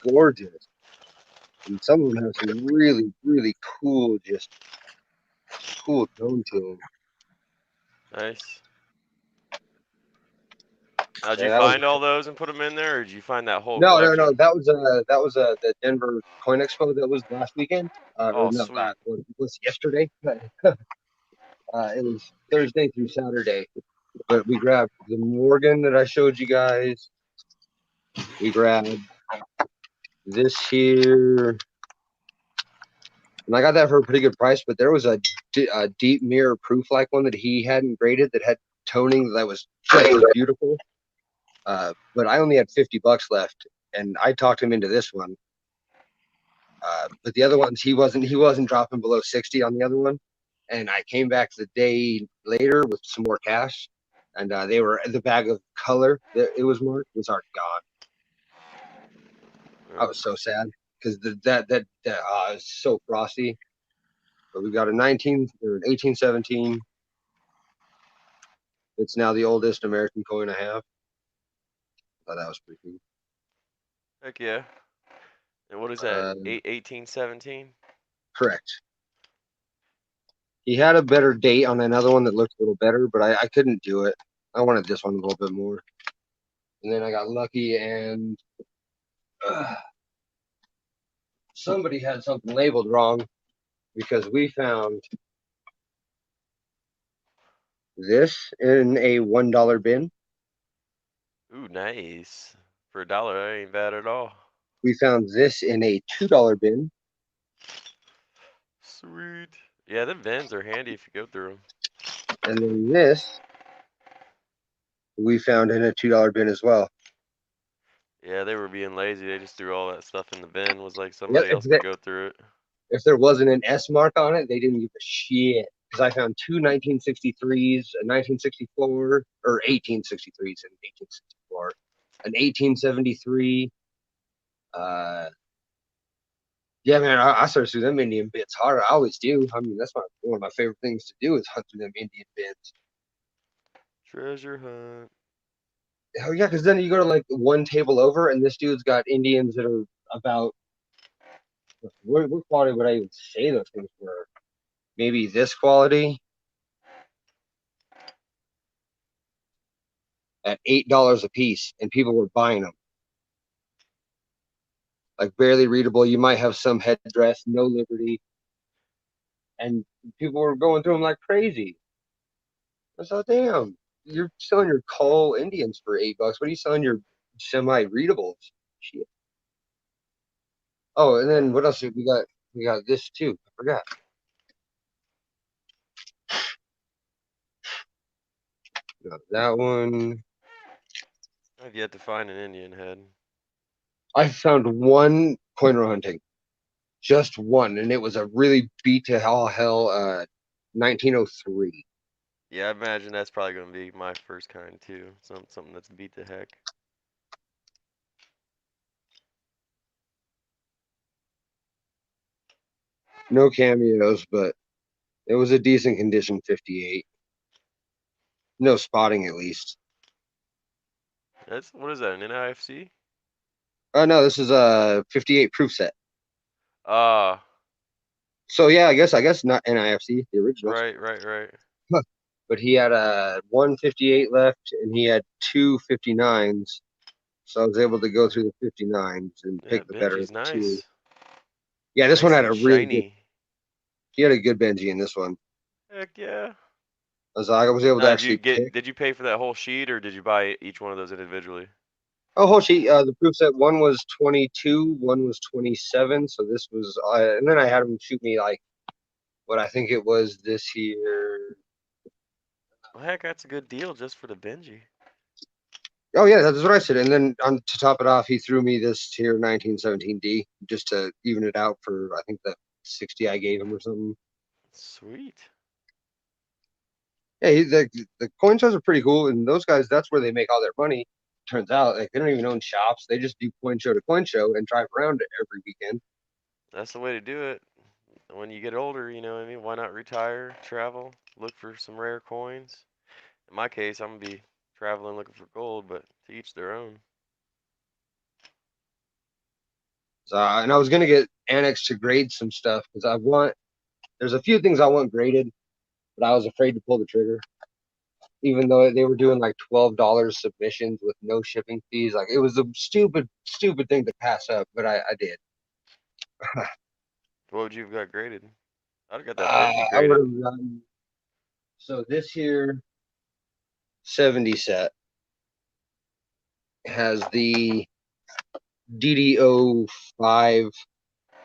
gorgeous, and some of them have some really really cool, just cool tone to them. Nice. Now, did Yeah, you that was find all those and put them in there, or did you find that whole no. collection? That was the Denver Coin Expo that was last weekend. Or Oh, no, sweet. it was yesterday. It was Thursday through Saturday. But we grabbed the Morgan that I showed you guys. We grabbed this here, and I got that for a pretty good price. But there was a deep mirror proof like one that he hadn't graded that had toning that was just as beautiful. But I only had $50 left, and I talked him into this one. But the other ones, he wasn't dropping below 60 on the other one. And I came back the day later with some more cash, and they were the bag of color that it was marked was already gone. I was so sad because that is so frosty. But we got a 19 or an 1817. It's now the oldest American coin I have. Thought that was pretty cool. Heck yeah. And what is that? 1817? Correct. He had a better date on another one that looked a little better, but I couldn't do it. I wanted this one a little bit more. And then I got lucky, and somebody had something labeled wrong because we found this in a $1 bin. Ooh, nice. For $1, that ain't bad at all. We found this in a $2 bin. Sweet. Yeah, them bins are handy if you go through them. And then this we found in a $2 bin as well. Yeah, they were being lazy. They just threw all that stuff in the bin. Was like Yep, somebody else could go through it. if there wasn't an S mark on it, they didn't give a shit. Because I found two 1963s, a 1964, or 1863s and 1864, an 1873. Yeah, man, I started through them Indian bits hard. I always do. I mean, that's one of my favorite things to do is hunt through them Indian bits. Treasure hunt. Hell yeah, because then you go to like one table over, and this dude's got Indians that are about what quality would I even say those things were? Maybe this quality at $8 a piece, and people were buying them. Like barely readable. You might have some headdress, no liberty, and people were going through them like crazy. I thought, damn, you're selling your coal Indians for $8. What are you selling your semi-readables? Shit. Oh, and then what else? We got this too. I forgot. Got that one. I've yet to find an Indian head. I found one pointer hunting, just one, and it was a really beat to hell 1903. Yeah, I imagine that's probably gonna be my first kind too. Something that's beat the heck. No cameos, but it was a decent condition 58. No spotting at least. That's what is that? An NIFC? Oh no, this is a 58 proof set. Ah, So yeah, I guess not NIFC, the originals. right. But he had a 158 left, and he had two 59s. So I was able to go through the 59s and Yeah, pick the better of Benji's the two. nice. Yeah, this one Nice had and a really good. shiny. He had a good Benji in this one. Heck yeah. I was able to Now, did you actually pick. did you pay for that whole sheet or did you buy each one of those individually? Oh, Hoshi, the proof set one was 22, one was 27. So this was, and then I had him shoot me like what I think it was this year. Well, heck, that's a good deal just for the Benji. Oh yeah, that's what I said. And then to top it off, he threw me this here 1917D just to even it out for I think the 60 I gave him or something. Sweet. Yeah, the coin shows are pretty cool, and those guys, that's where they make all their money. Turns out, like they don't even own shops; they just do coin show to coin show and drive around it every weekend. That's the way to do it. When you get older, you know what I mean? Why not retire, travel, look for some rare coins? In my case, I'm gonna be traveling looking for gold, but to each their own. So, and I was gonna get Annex to grade some stuff because there's a few things I want graded, but I was afraid to pull the trigger. Even though they were doing like $12 submissions with no shipping fees, like it was a stupid thing to pass up, but I did. What would you have got graded? I'd have got that Benji I would graded. have done. So this here 70 set has the DDO5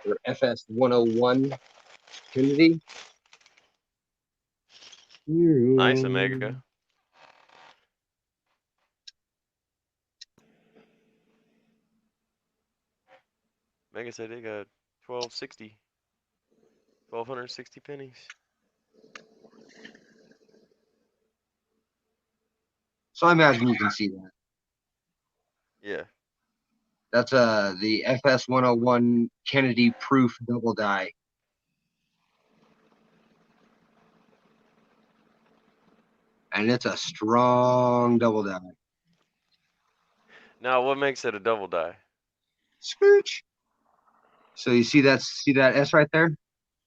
or FS101 Kennedy. Nice, Omega. Omega said they got 1260. 1260 pennies. So I imagine you can see that. Yeah. That's the FS101 Kennedy proof double die. And it's a strong double die. Now, what makes it a double die? Scooch. So you see that S right there?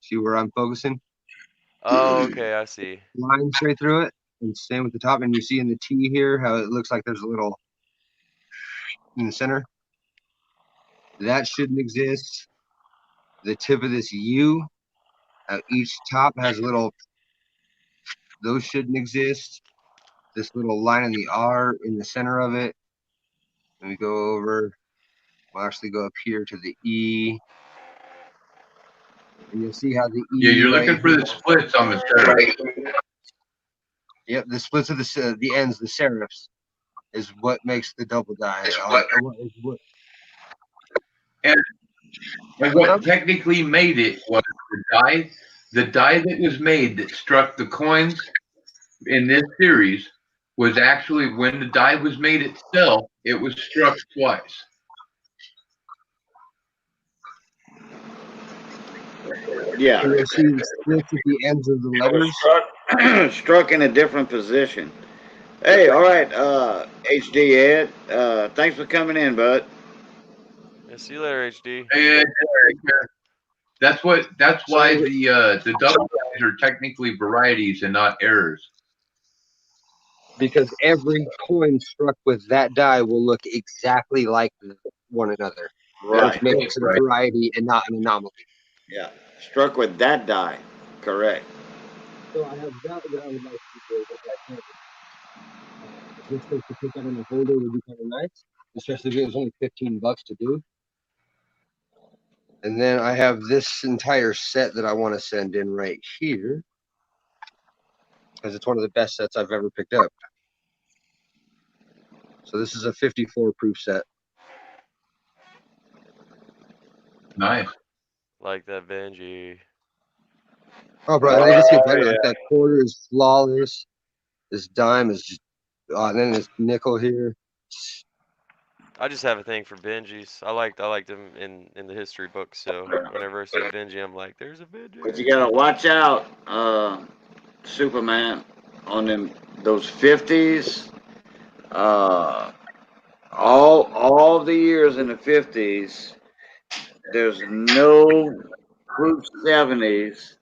See where I'm focusing? Oh, okay, I see. Line straight through it. And same with the top. And you see in the T here how it looks like there's a little in the center. That shouldn't exist. The tip of this U, each top has a little, those shouldn't exist. This little line in the R in the center of it. Let me go over. We'll actually go up here to the E. And you'll see how the E. Yeah, you're looking for the splits on the serif. Yep, the splits of the ends, the serifs, is what makes the double die. And what technically made it was the die that was made that struck the coins in this series was actually when the die was made itself, it was struck twice. Yeah. So you'll see the splits at the ends of the letters. Struck in a different position. Hey, all right, HD Ed. Thanks for coming in, bud. Yeah, see you later, HD. And that's why the double dies are technically varieties and not errors. Because every coin struck with that die will look exactly like one another. Right. Which makes it a variety and not an anomaly. Yeah. Struck with that die. Correct. So I have that I would like to do, but I can't. Just to put that in a holder would be kind of nice. especially if it was only $15 to do. And then I have this entire set that I want to send in right here because it's one of the best sets I've ever picked up. So this is a 54 proof set. Nice. Like that Benji. Oh, bro, and they just get better. Like that quarter is flawless. This dime is just, and then this nickel here. I just have a thing for Benjis. I liked them in the history books. So whenever I see a Benji, I'm like, there's a Benji. But you gotta watch out, Superman, on those 50s. All the years in the 50s, there's no proof 70s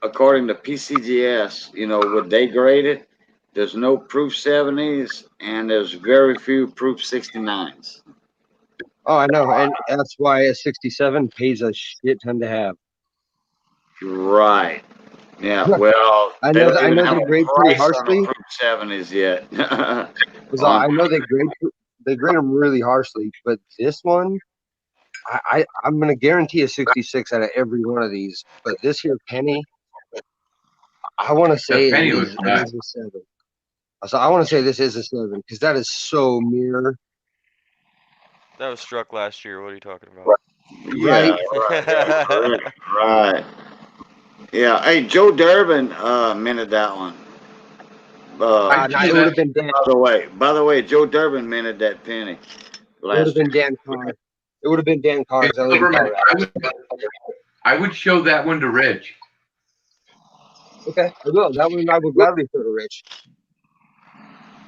according to PCGS. You know what they graded. There's no proof 70s, and there's very few proof 69s. Oh, I know, and that's why a 67 pays a shit ton to have. Right. Yeah. Well, I they know. don't I even know have they a grade pretty price on the harshly. proof 70s yet. Because I know they grade them really harshly, but this one, I'm gonna guarantee a 66 out of every one of these. But this here penny, I want to say penny it was is nice. a 7. So I want to say this is a 7 because that is so mirror. That was struck last year. What are you talking about? Yeah, right. Yeah. Hey, Joe Durbin minted that one. It would have been Dan. By the way, Joe Durbin minted that penny. It would have been Dan Carr. It would have been Dan Carr. I would show that one to Rich. Okay, I will. That one I will gladly show to Rich.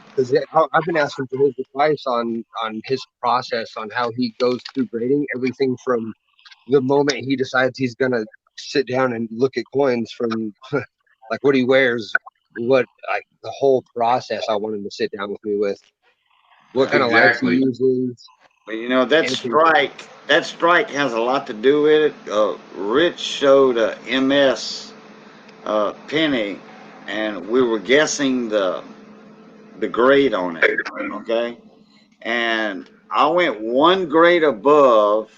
Because I've been asking for his advice on his process, on how he goes through grading everything from the moment he decides he's gonna sit down and look at coins, from like what he wears, what like the whole process. I want him to sit down with me with what kind of lights he uses. But you know that strike has a lot to do with it. Rich showed a MS penny, and we were guessing the grade on it. Okay, and I went one grade above.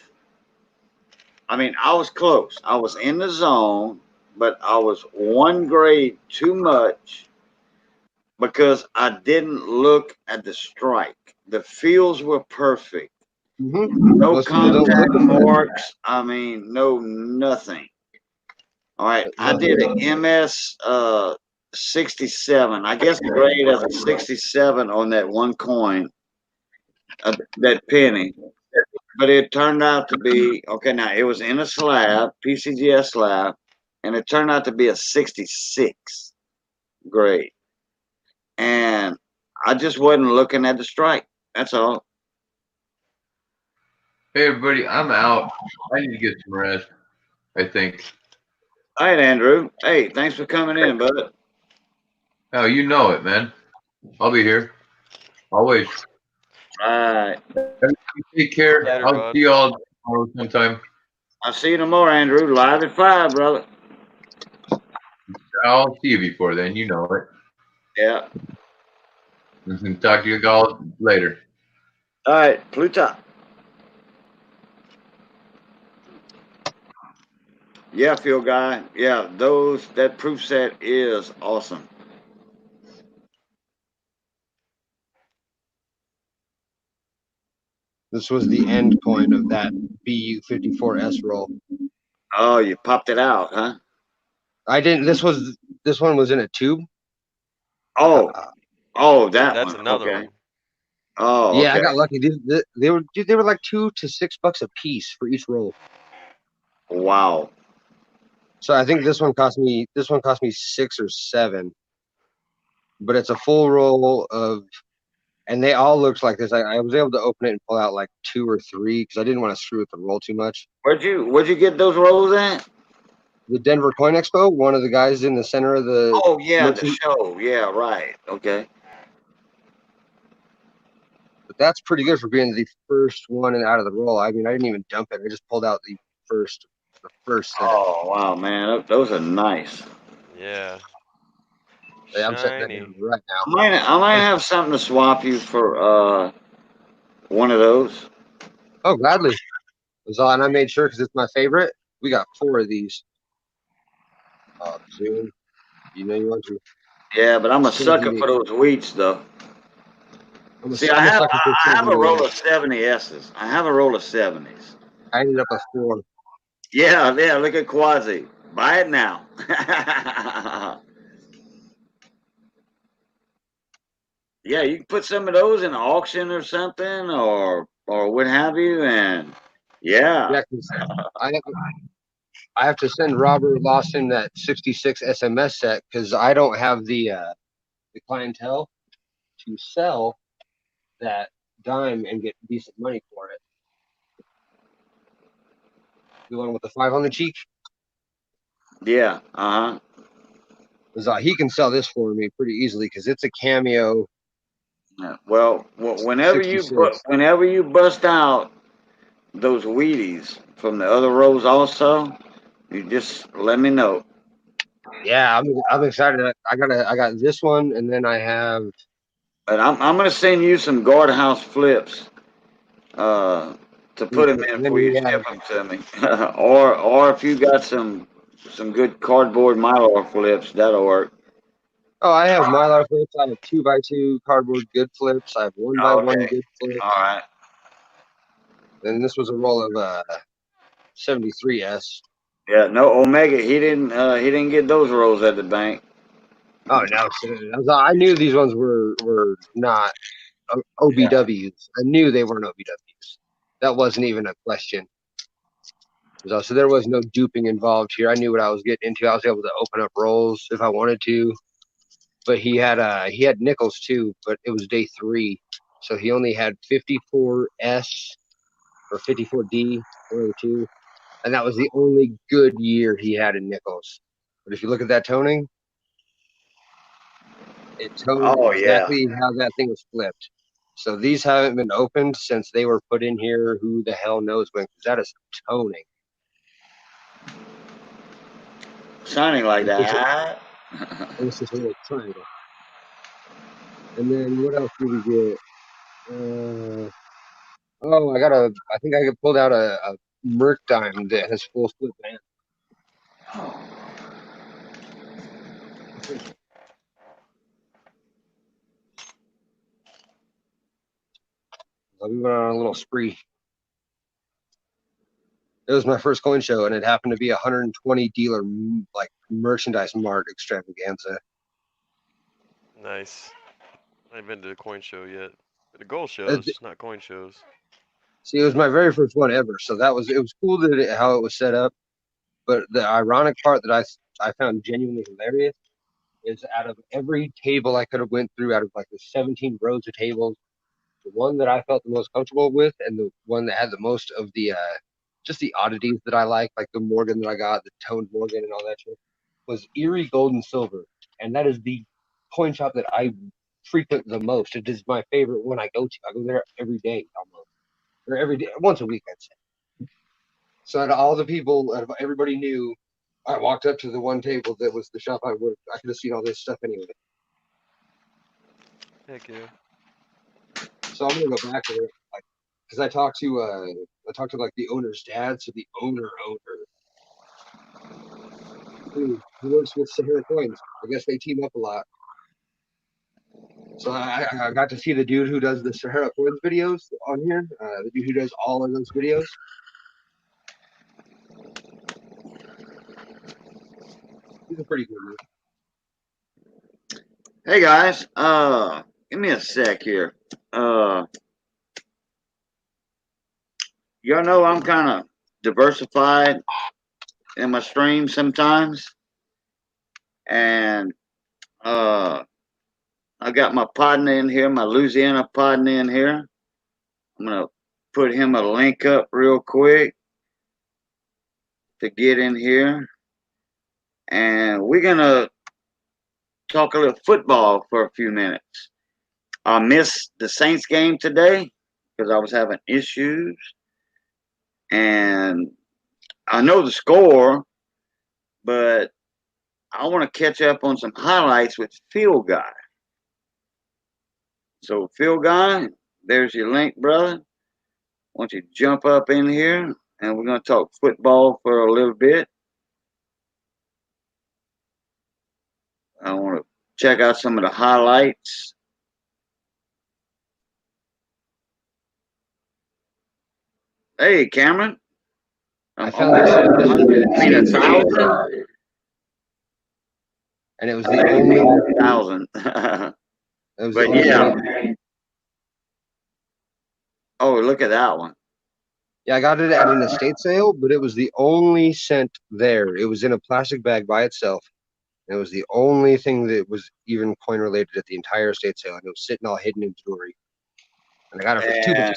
I mean, I was close. I was in the zone, but I was one grade too much because I didn't look at the strike. The fields were perfect. No Most people don't contact look at that. marks. I mean, no nothing. All right, I did an MS 67. I guess the grade as a 67 on that one coin, that penny. But it turned out to be okay. Now it was in a slab, PCGS slab, and it turned out to be a 66 grade. And I just wasn't looking at the strike. That's all. Hey everybody, I'm out. I need to get some rest, I think. All right, Andrew. Hey, thanks for coming in, bud. Oh, you know it, man. I'll be here. Always. All right. Take care. Later, I'll bud. see you all tomorrow sometime. I'll see you tomorrow, Andrew. Live at 5, brother. I'll see you before then. You know it. Yeah. Talk to you all later. All right, Pluto. Yeah, Phil guy. Yeah, that proof set is awesome. This was the end coin of that BU54S roll. Oh, you popped it out, huh? I didn't. This one was in a tube. Oh, that's one. another Okay. one. Oh, yeah, okay. I got lucky. They were like $2 to $6 a piece for each roll. Wow. So I think this one cost me 6 or 7, but it's a full roll of, and they all looked like this. I was able to open it and pull out like 2 or 3 because I didn't want to screw with the roll too much. Where'd you get those rolls at? The Denver Coin Expo. One of the guys in the center of the. Oh yeah, the show. Yeah, right. Okay. But that's pretty good for being the first one and out of the roll. I mean, I didn't even dump it. I just pulled out the first set. Oh wow, man, those are nice. Yeah. Yeah, I'm setting that Shiny. down right now. I might have something to swap you for one of those. Oh, gladly. And I made sure because it's my favorite. We got 4 of these. Zoom. You know you want to. Yeah, but I'm a Send sucker me. for those wheats though. See, I'm a sucker for I have a 70. roll of 70s. I have a roll of 70s. I ended up with 4. Yeah, yeah. Look at Quasi. Buy it now. Yeah, you can put some of those in auction or something, or what have you, and yeah. Yeah, because I have, I have to send Robert Lawson that 66 SMS set because I don't have the clientele to sell that dime and get decent money for it. The one with the 5 on the cheek, Yeah, he can sell this for me pretty easily because it's a cameo yeah. Well, '66. whenever you bust out those Wheaties from the other rows, also, you just let me know. Yeah, I'm excited. I got this one, and then I have. But I'm gonna send you some guardhouse flips, uh, to put them in Then before you we have. ship them to me, or if you got some good cardboard mylar flips, that'll work. Oh, I have Mylar flips. I have 2x2 cardboard good flips. I have 1x1 Okay, good flips. all right. And this was a roll of 73S. Yeah, no Omega. He didn't get those rolls at the bank. Oh no! I knew these ones were not Yeah. OBWs. I knew they weren't OBWs. That wasn't even a question. So there was no duping involved here. I knew what I was getting into. I was able to open up rolls if I wanted to. But he had nickels too, but it was day 3, so he only had 54S or 54D, one of the two, and that was the only good year he had in nickels. But if you look at that toning, it toned Oh yeah. exactly how that thing was flipped. So these haven't been opened since they were put in here. Who the hell knows when? Because that is toning. Shining like It's just, that. it's just a little triangle. And then what else did we get? Oh, I think I pulled out a Merc dime that has full split band. So we went on a little spree. It was my first coin show, and it happened to be a 120 dealer like merchandise mart extravaganza. Nice. I haven't been to a coin show yet. The gold Uh, shows, not coin shows. See, it was my very first one ever, so it was cool how it was set up. But the ironic part that I found genuinely hilarious is out of every table I could have went through, out of like the 17 rows of tables, the one that I felt the most comfortable with, and the one that had the most of the just the oddities that I like the Morgan that I got, the toned Morgan and all that shit, was Erie Gold and Silver, and that is the coin shop that I frequent the most. It is my favorite one I go to. I go there every day almost, or every day, once a week, I'd say. So out of all the people, out of everybody knew, I walked up to the one table that was the shop I could have seen all this stuff anyway. Heck yeah. So I'm gonna go back there, like, because I talked to like the owner's dad, so the owner, he works with Sahara Coins. I guess they team up a lot. So I got to see the dude who does the Sahara Coins videos on here, the dude who does all of those videos. He's a pretty good dude. Hey guys, give me a sec here. Y'all know I'm kind of diversified in my stream sometimes, and I got my partner in here, my Louisiana partner in here. I'm gonna put him a link up real quick to get in here, and we're gonna talk a little football for a few minutes. I missed the Saints game today because I was having issues, and I know the score, but I want to catch up on some highlights with Field Guy. So, Field Guy, there's your link, brother. Why don't you jump up in here, and we're going to talk football for a little bit. I want to check out some of the highlights. Hey, Cameron. I found this clean 1,000. and it was the only 1,000. It was But the only yeah. cent. Oh, look at that one. Yeah, I got it at an estate sale, but it was the only cent there. It was in a plastic bag by itself. It was the only thing that was even coin related at the entire estate sale, and it was sitting all hidden in jewelry. And I got it for $2.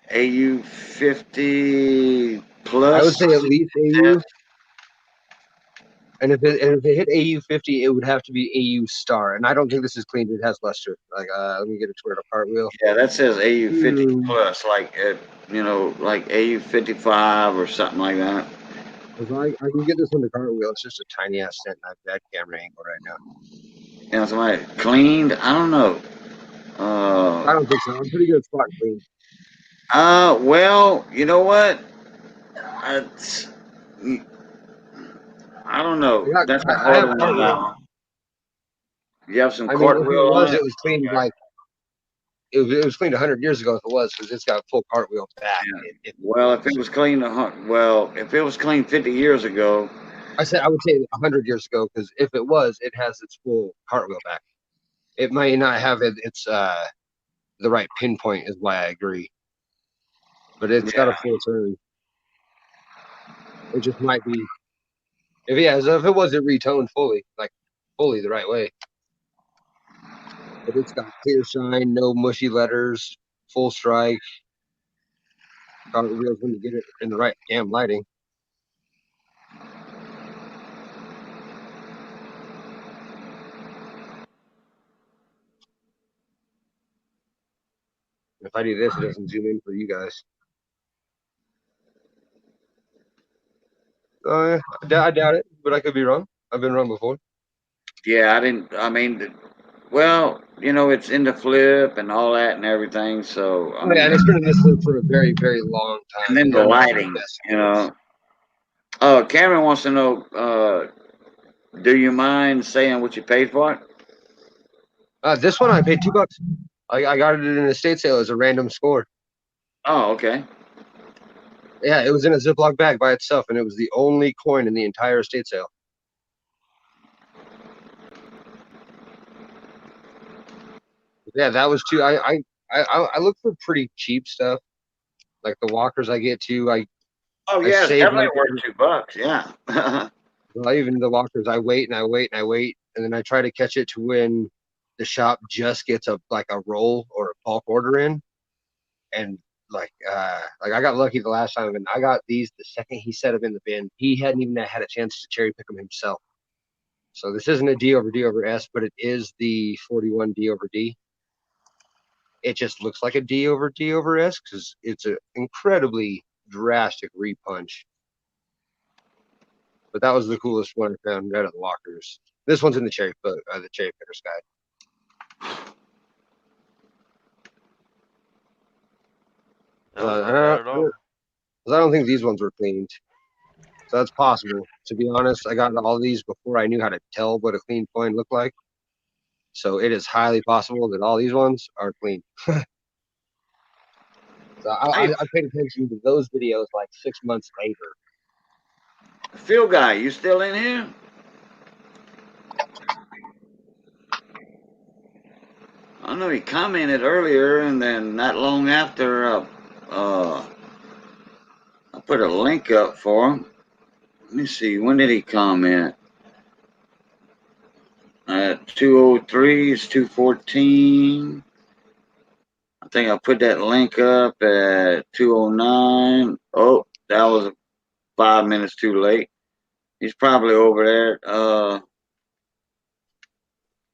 AU 50 plus. I would say at least AU. And if it hit AU 50, it would have to be AU star. And I don't think this is clean. It has luster. Like, let me get it to where a cartwheel. Yeah, that says AU 50 Ooh. plus, like like AU 55 or something like that. Because I can get this on the cartwheel. It's just a tiny ass cent. I have bad camera angle right now. You know, somebody cleaned. I don't know. I don't think so. I'm pretty good at spot clean. Well, you know what? I don't know. That's a I have hard one cartwheel. now. You have some I mean, if cartwheel it was, on it? it was cleaned like it was cleaned 100 years ago. If it was, because it's got full cartwheel back. Yeah. Well, if it was clean, if it was clean 50 years ago, I would say 100 years ago, because if it was, it has its full cartwheel back. It might not have its the right pinpoint, is why I agree. But it's got a full turn. It just might be. If it wasn't retoned fully, like fully the right way. But it's got clear shine, no mushy letters, full strike. Cartwheels when you get it in the right damn lighting. If I do this, it doesn't zoom in for you guys. I doubt it, but I could be wrong. I've been wrong before. yeah, well, it's in the flip and all that and everything. So And it's been in this flip for a very, very long time. And then the lighting, Oh, Cameron wants to know. Do you mind saying what you paid for it? This one I paid $2. I got it in an estate sale as a random score. Oh, okay. Yeah, it was in a Ziploc bag by itself, and it was the only coin in the entire estate sale. Yeah, that was too. I look for pretty cheap stuff, like the walkers I get to. Oh yeah, it's definitely worth $2. Yeah. Well, even the walkers, I wait and I wait and I wait, and then I try to catch it to when the shop just gets a roll or a bulk order in, and I got lucky the last time, and I got these the second he set them in the bin. He hadn't even had a chance to cherry pick them himself. So this isn't a D over S, but it is the 41 D over D. It just looks like a D over S because it's an incredibly drastic repunch. But that was the coolest one I found out of the lockers. This one's in the cherry picker's guide. I don't think these ones were cleaned. So that's possible. To be honest, I got all these before I knew how to tell what a clean coin looked like. So it is highly possible that all these ones are clean. So I paid attention to those videos like 6 months later. Phil guy, you still in here? I know he commented earlier, and then not long after, I put a link up for him. Let me see, when did he comment? At 2:03, it's 2:14. I think I put that link up at 2:09. Oh, that was 5 minutes too late. He's probably over there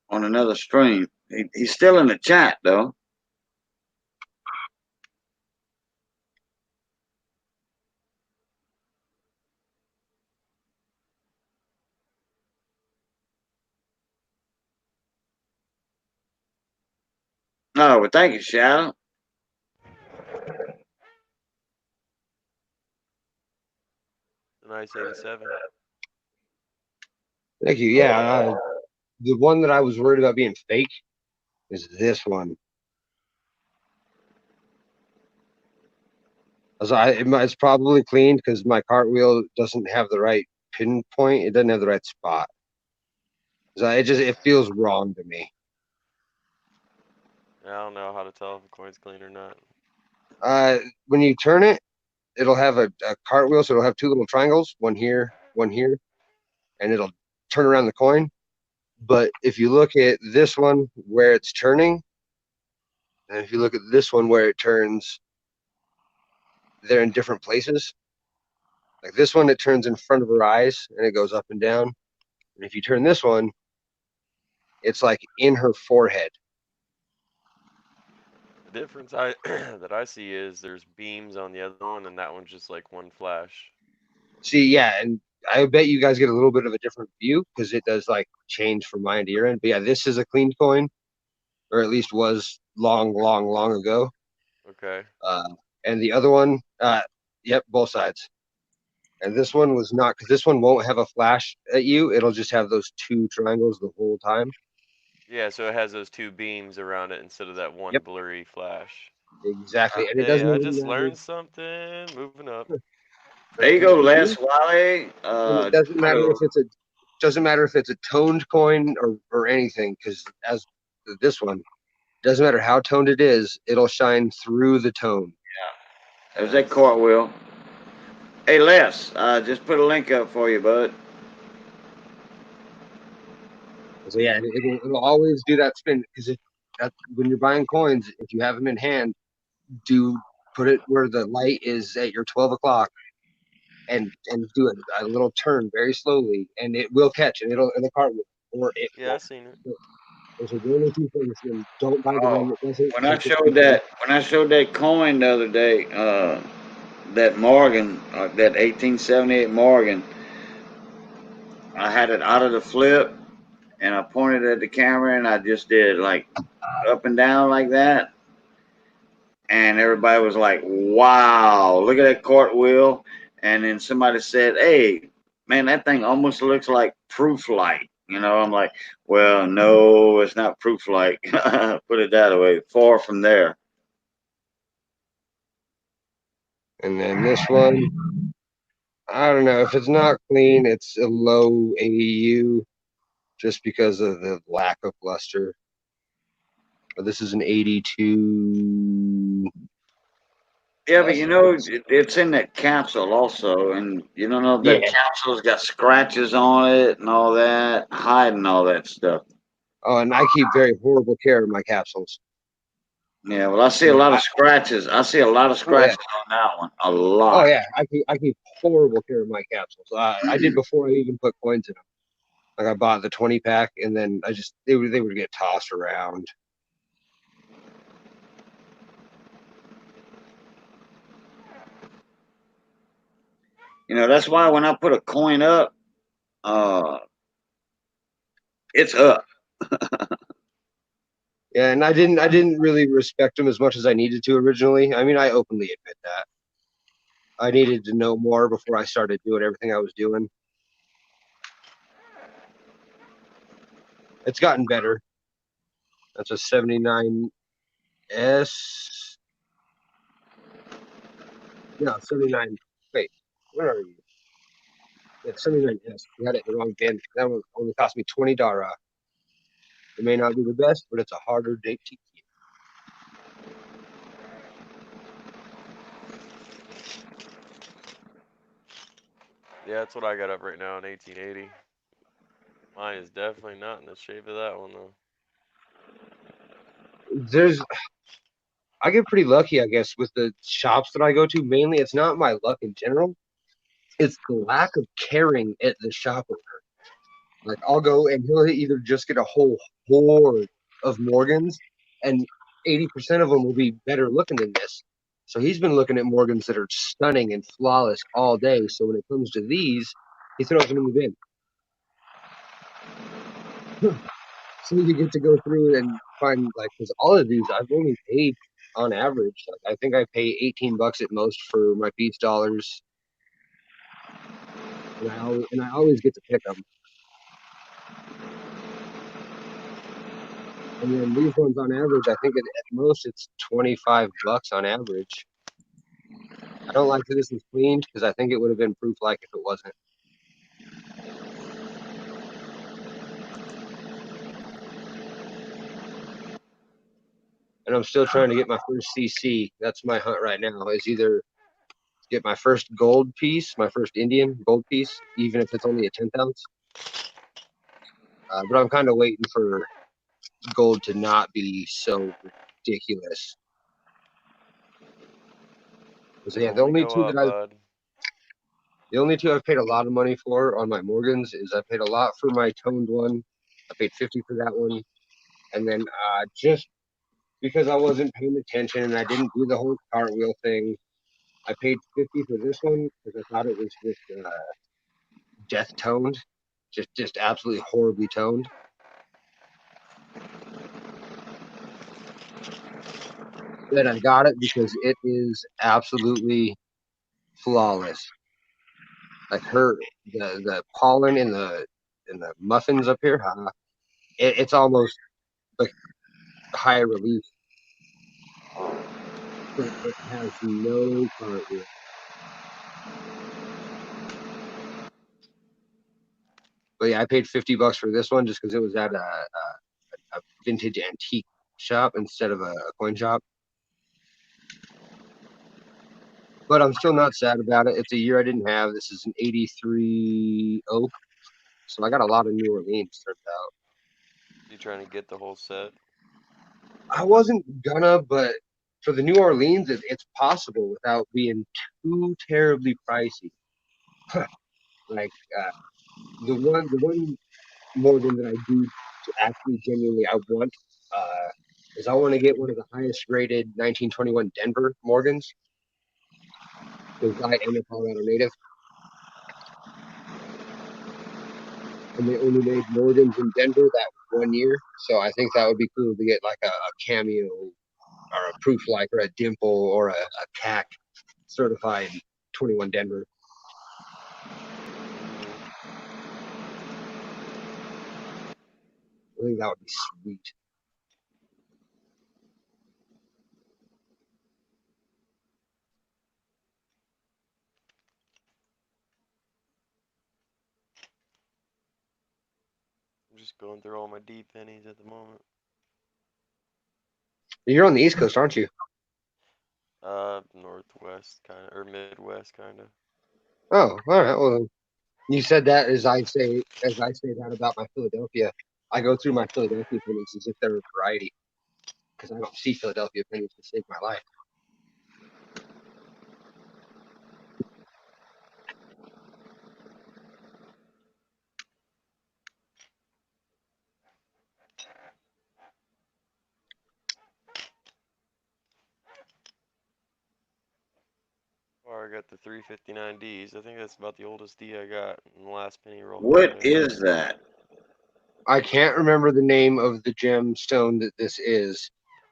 on another stream. He's still in the chat though. Oh, well, thank you, Shadow. A nice 87. Thank you. Yeah, the one that I was worried about being fake is this one. It's probably cleaned because my cartwheel doesn't have the right pinpoint. It doesn't have the right spot. So it feels wrong to me. I don't know how to tell if a coin's clean or not. When you turn it, it'll have a cartwheel, so it'll have two little triangles, one here, and it'll turn around the coin. But if you look at this one where it's turning, and if you look at this one where it turns, they're in different places. Like this one, it turns in front of her eyes and it goes up and down. And if you turn this one, it's like in her forehead. The difference that I see is there's beams on the other one, and that one's just like one flash. See, yeah, and I bet you guys get a little bit of a different view because it does like change from mine to your end. But yeah, this is a cleaned coin, or at least was long ago. Okay. And the other one, yep, both sides. And this one was not, because this one won't have a flash at you. It'll just have those two triangles the whole time. Yeah, so it has those two beams around it instead of that one Yep. blurry flash. Exactly. And it Hey, doesn't I even just matter. learned something. Moving up. There you go, Les Wally. And it doesn't matter if it's a toned coin or anything, because as this one, doesn't matter how toned it is, it'll shine through the tone. Yeah. There's that cartwheel. Hey, Les, just put a link up for you, bud. So yeah, it'll always do that spin, because when you're buying coins, if you have them in hand, put it where the light is at your 12 o'clock, and do a little turn very slowly, and it will catch, and the cart will, or it Yeah, won't. I've seen it. Those are the only two things. And don't buy the one Oh, that doesn't. when I showed that coin the other day, that Morgan, that 1878 Morgan, I had it out of the flip, and I pointed at the camera, and I just did like up and down like that, and everybody was like, "Wow, look at that cartwheel!" And then somebody said, "Hey, man, that thing almost looks like proof light." You know, I'm like, "Well, no, it's not proof light." Put it that way. Far from there. And then this one, I don't know if it's not clean. It's a low AU, just because of the lack of luster. But this is an 82. Yeah, but you know, it's in that capsule also, and you don't know if that Yeah. capsule's got scratches on it and all that, hiding all that stuff. Oh, and I keep very horrible care of my capsules. Yeah, well, I see a lot of scratches. I see a lot of Oh yeah. scratches on that one. A Oh lot. yeah. I keep horrible care of my capsules. I did before I even put coins in them. Like I bought the 20 pack, and then they would get tossed around. You know, that's why when I put a coin up, it's up. Yeah, and I didn't really respect them as much as I needed to originally. I mean, I openly admit that. I needed to know more before I started doing everything I was doing. It's gotten better. That's a 79S. No, 79. Wait, where are you? Yeah, 79S. You had it in the wrong bin. That one only cost me $20. It may not be the best, but it's a harder date to keep. Yeah, that's what I got up right now in 1880. Mine is definitely not in the shape of that one though. I get pretty lucky, I guess, with the shops that I go to. Mainly, it's not my luck in general. It's the lack of caring at the shop owner. Like I'll go and he'll either just get a whole horde of Morgans, and 80% of them will be better looking than this. So he's been looking at Morgans that are stunning and flawless all day. So when it comes to these, he throws them in the bin. So you get to go through and find like because all of these I've only paid on average. Like I think I pay $18 at most for my Beats dollars, and I always get to pick them. And then these ones on average, I think at most it's $25 on average. I don't like that this is cleaned because I think it would have been proof like if it wasn't. And I'm still trying to get my first CC. That's my hunt right now. Is either get my first gold piece, my first Indian gold piece, even if it's only a 10th ounce. But I'm kind of waiting for gold to not be so ridiculous. So yeah, the only two I've paid a lot of money for on my Morgans is I paid a lot for my toned one. I paid 50 for that one, and then just because I wasn't paying attention and I didn't do the whole cartwheel thing, I paid 50 for this one because I thought it was just death toned, just absolutely horribly toned. Then I got it because it is absolutely flawless. Like the pollen in the muffins up here, it's almost like high relief. But it has no cartwheel. But yeah, I paid $50 for this one just because it was at a vintage antique shop instead of a coin shop. But I'm still not sad about it. It's a year I didn't have. This is an 83 oak. So I got a lot of New Orleans, turned out. You trying to get the whole set? I wasn't gonna, but for the New Orleans, it's possible without being too terribly pricey. Like the one Morgan that I do actually genuinely I want is I want to get one of the highest rated 1921 Denver Morgans because I am a Colorado native. And they only made Morgans in Denver that 1 year. So I think that would be cool to get like a cameo or a proof like or a dimple or a CAC certified 21 Denver. I think that would be sweet. I'm just going through all my D pennies at the moment. You're on the East Coast, aren't you? Northwest kind of or Midwest kind of. Oh, all right. Well, you said that as I say that about my Philadelphia. I go through my Philadelphia pennies as if they're a variety because I don't see Philadelphia pennies to save my life. Or I got the 359 Ds. I think that's about the oldest D I got in the last penny roll. What is that? I can't remember the name of the gemstone that this is,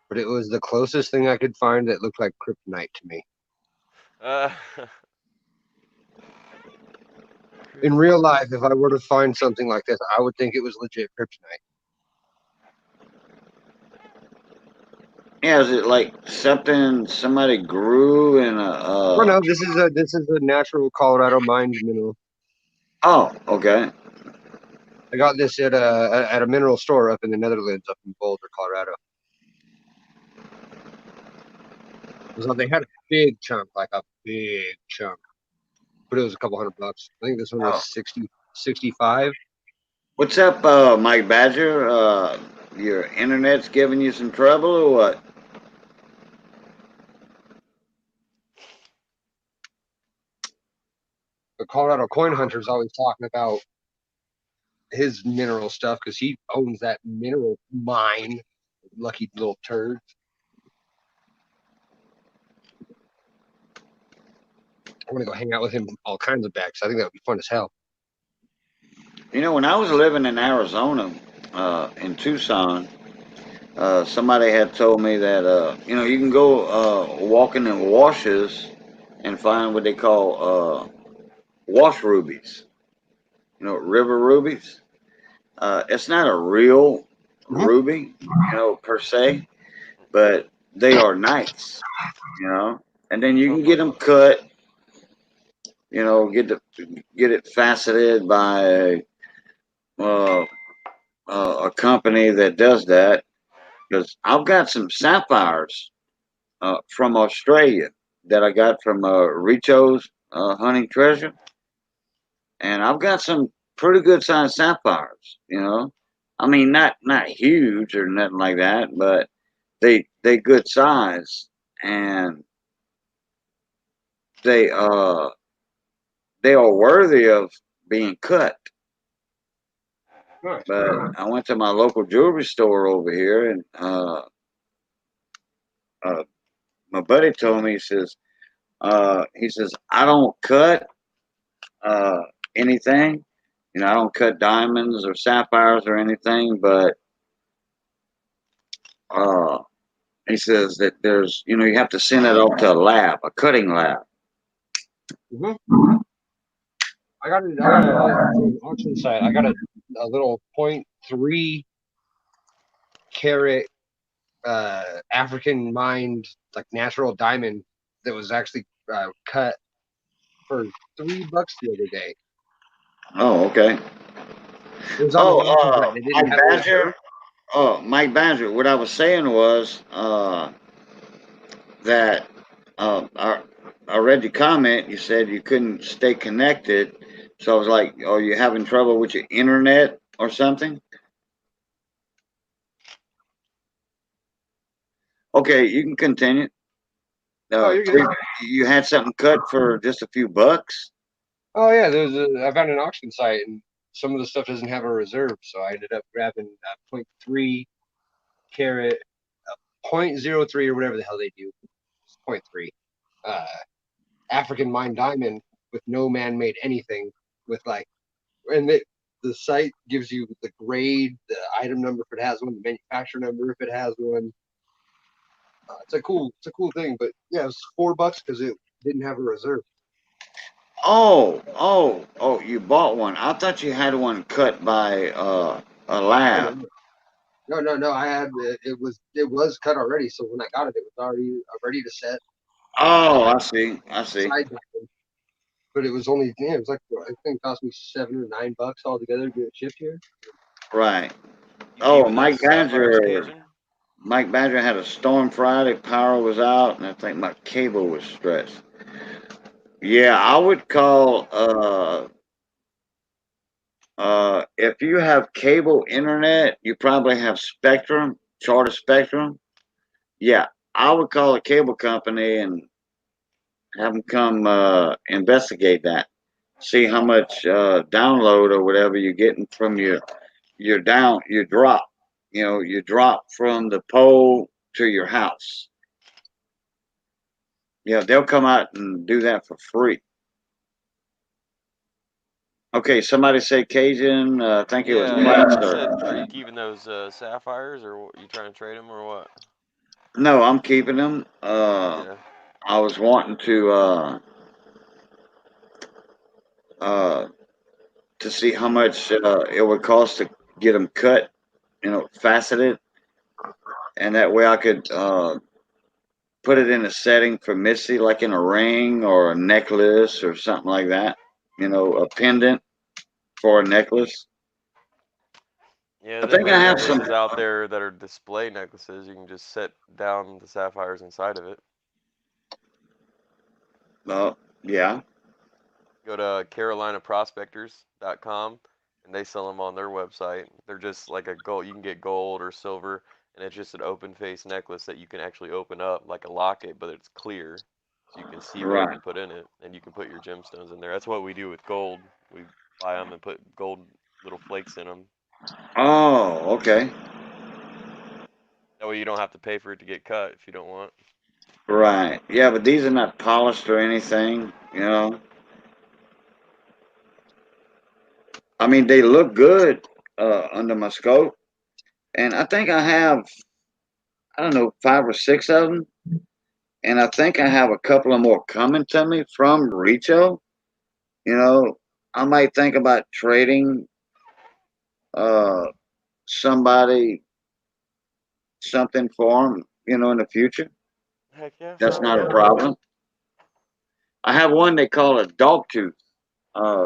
but it was the closest thing I could find that looked like kryptonite to me. In real life, if I were to find something like this, I would think it was legit kryptonite. Yeah, is it like something somebody grew in a? Oh no, this is a natural Colorado mined mineral. Oh, okay. I got this at a mineral store up in the Netherlands, up in Boulder, Colorado. So they had a big chunk, but it was a couple $100. I think this one was 65. What's up, Mike Badger? Your internet's giving you some trouble or what? The Colorado Coin Hunter's always talking about his mineral stuff because he owns that mineral mine. Lucky little turd. I want to go hang out with him all kinds of bags. I think that would be fun as hell. You know, when I was living in Arizona, in Tucson, Somebody had told me that you can go walking in washes and find what they call wash rubies. River rubies. It's not a real Mhm. ruby, per se, but they are nice. And then you can get them cut. Get it faceted by uh, a company that does that. Because I've got some sapphires from Australia that I got from Richo's Hunting Treasure, and I've got some pretty good sized sapphires. I mean not huge or nothing like that, but they good size, and they uh they are worthy of being cut. Nice. But I went to my local jewelry store over here, and uh, my buddy told me he says I don't cut uh, anything. I don't cut diamonds or sapphires or anything, but uh, he says that there's, you have to send it off to a lab, a cutting lab. Hmm. I got a from an auction site. I got a little .3 carat African mined like natural diamond that was actually cut for $3 the other day. Oh, okay. It was on an Oh, auction site. They didn't Mike have a Badger. reserve. Oh, Mike Badger. What I was saying was that I read your comment. You said you couldn't stay connected. So I was like, "Oh, you having trouble with your internet or something?" Okay, you can continue. Oh, Uh, you're good. three, you had something cut for just a few bucks. Oh yeah, I found an auction site and some of the stuff doesn't have a reserve, so I ended up grabbing a .3 carat, .03 or whatever the hell they do. It's .3. Uh, African mined diamond with no man-made anything with like, and the site gives you the grade, the item number if it has one, the manufacturer number if it has one. It's a cool thing, but yeah, it was $4 because it didn't have a reserve. Oh! You bought one. I thought you had one cut by a Oh, no, lab. no. No. I had it was cut already. So when I got it, it was already ready to set. Oh, I see. I see. Side diamond, but it was only it was like I think it cost me $7 or $9 altogether to get it shipped here. Right. You Oh, keeping those sapphires, Cajun? Mike Badger had a storm Friday. Power was out, and I think my cable was stretched. Yeah, I would call. If you have cable internet, you probably have Spectrum, Charter Spectrum. Yeah, I would call a cable company and have them come investigate that. See how much download or whatever you're getting from your drop. Your drop from the pole to your house. Yeah, they'll come out and do that for free. Okay, somebody say Cajun. I think it was Yeah, Mike. I said, are Sir. you keeping those sapphires, or you trying to trade them, or what? No, I'm keeping them. Okay. I was wanting uh, to see how much it would cost to get them cut, faceted, and that way I could put it in a setting for Missy, like in a ring or a necklace or something like that. A pendant for a necklace. Yeah, I then think I there's have some. necklaces out there that are display necklaces. You can just set down the sapphires inside of it. Yeah. Go to carolinaprospectors.com and they sell them on their website. They're just like a gold. You can get gold or silver, and it's just an open face necklace that you can actually open up like a locket, but it's clear, so you can see whatever Right. you put in it, and you can put your gemstones in there. That's what we do with gold. We buy them and put gold little flakes in them. Oh, okay. That way you don't have to pay for it to get cut if you don't want. Right. Yeah, but these are not polished or anything. I mean, they look good under my scope, and I think I have. I don't know, 5 or 6 of them, and I think I have a couple of more coming to me from Richo. You know, I might think about trading uh somebody something for them. In the future. Heck yeah, That's sounds not a good. problem. I have one they call a dog tooth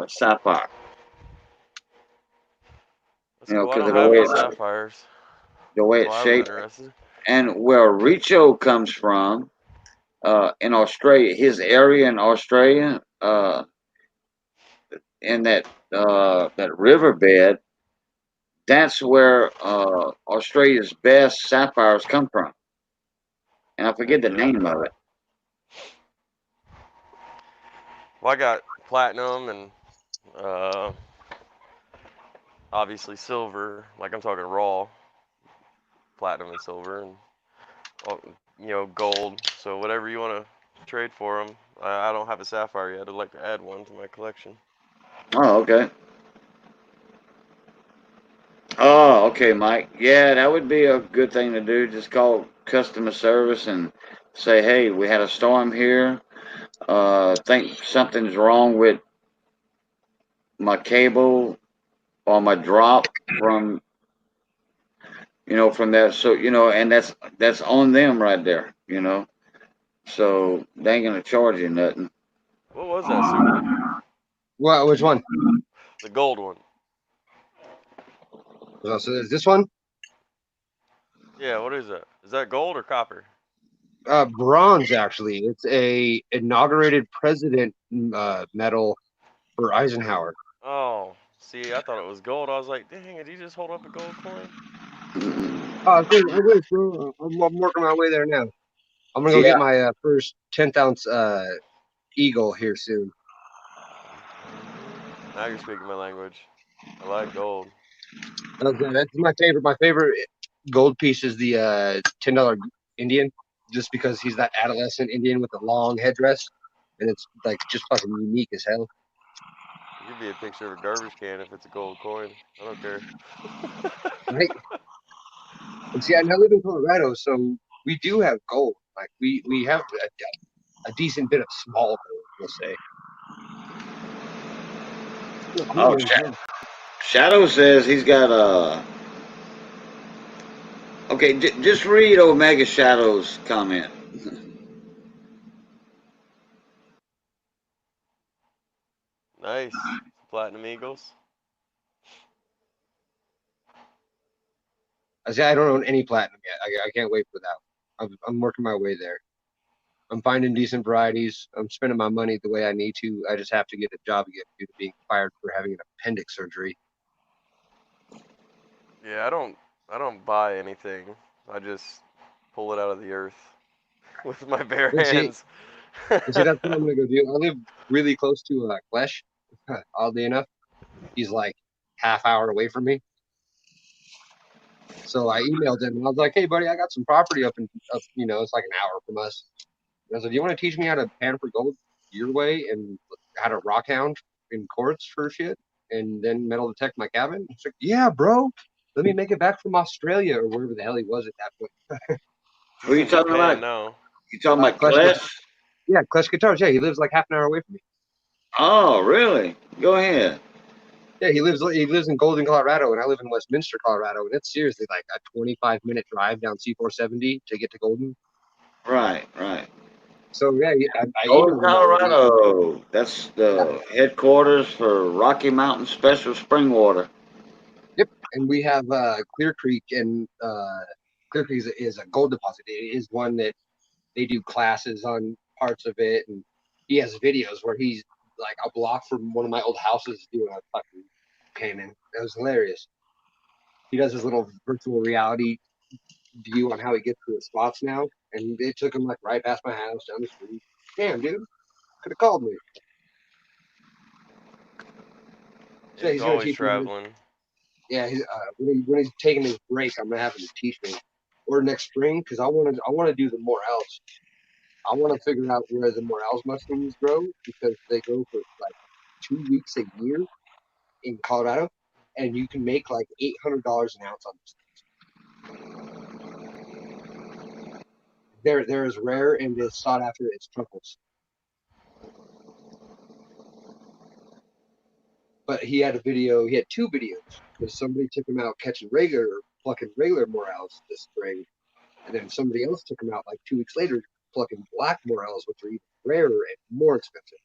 sapphire. That's cool. I Because don't of the have way any it's sapphires. That's it's why I was shaped, interested. and where Richo comes from, in Australia, his area in Australia, in that riverbed, that's where Australia's best sapphires come from, and I forget Heck the yeah. name of it. Well, I got platinum and uh, obviously silver. Like I'm talking raw platinum and silver, and gold. So whatever you want to trade for them. I don't have a sapphire yet. I'd like to add one to my collection. Oh, okay. Oh, okay, Mike. Yeah, that would be a good thing to do. Just call customer service and say, "Hey, we had a storm here. Think something's wrong with my cable or my drop from from that." So and that's on them right there. So they ain't gonna charge you nothing. What was that, Super? What? Which one? The gold one. So is this one? Yeah, what is that? Is that gold or copper? Bronze, actually. It's a inaugurated president medal for Eisenhower. Oh, see, I thought it was gold. I was like, dang, did he just hold up a gold coin? Oh, I wish, bro. I'm working my way there now. I'm gonna go Yeah. get my first 10th ounce eagle here soon. Now you're speaking my language. I like gold. That's my favorite. My favorite gold piece is the $10 Indian, just because he's that adolescent Indian with the long headdress, and it's like just fucking unique as hell. It could be a picture of a garbage can if it's a gold coin. I don't care. Right? And see, I live in Colorado, so we do have gold. Like we have a decent bit of small gold, we'll say. Yeah, Oh, Shadow says he's got a. Okay, just read Omega Shadow's comment. Nice. Platinum Eagles. I say I don't own any platinum yet. I can't wait for that. I'm working my way there. I'm finding decent varieties. I'm spending my money the way I need to. I just have to get a job again due to being fired for having an appendix surgery. Yeah, I don't buy anything. I just pull it out of the earth with my bare And see, hands. that's what I'm gonna go do. I live really close to Klesh. Oddly enough, he's like half hour away from me. So I emailed him and I was like, "Hey, buddy, I got some property up. It's like an hour from us. I was like, do you want to teach me how to pan for gold your way and how to rock hound in quartz for shit and then metal detect my cabin?" He's like, "Yeah, bro. Let me make it back from Australia or wherever the hell he was at that point." Who are He's you in talking Japan about? now. You talking about Clash, Clash? yeah, Clash Guitars. Yeah, he lives like half an hour away from me. Oh, really? Go ahead. Yeah, he lives in Golden, Colorado, and I live in Westminster, Colorado, and it's seriously like a 25-minute drive down C-470 to get to Golden. Right, right. So yeah, I Golden, emailed him already. Colorado. That's Yeah, the headquarters for Rocky Mountain Special Spring Water. yep. And we have Clear Creek, and Clear Creek is a gold deposit. It is one that they do classes on parts of it, and he has videos where he's like a block from one of my old houses doing a fucking cannon. That was hilarious. He does his little virtual reality view on how he gets to his spots now, and it took him like right past my house down the street. Damn, dude, could have called me. Yeah, So he's he's gonna always teach me. traveling. Yeah, when he's taking his break, I'm gonna have him teach me, or next spring, because I want to do the Morels. I want to figure out where the Morels mushrooms grow because they grow for like 2 weeks a year in Colorado, and you can make like $800 an ounce on this. they're as rare and as sought after as truffles. But he had two videos, because somebody took him out plucking regular morels this spring, and then somebody else took him out like 2 weeks later plucking black morels, which are even rarer and more expensive.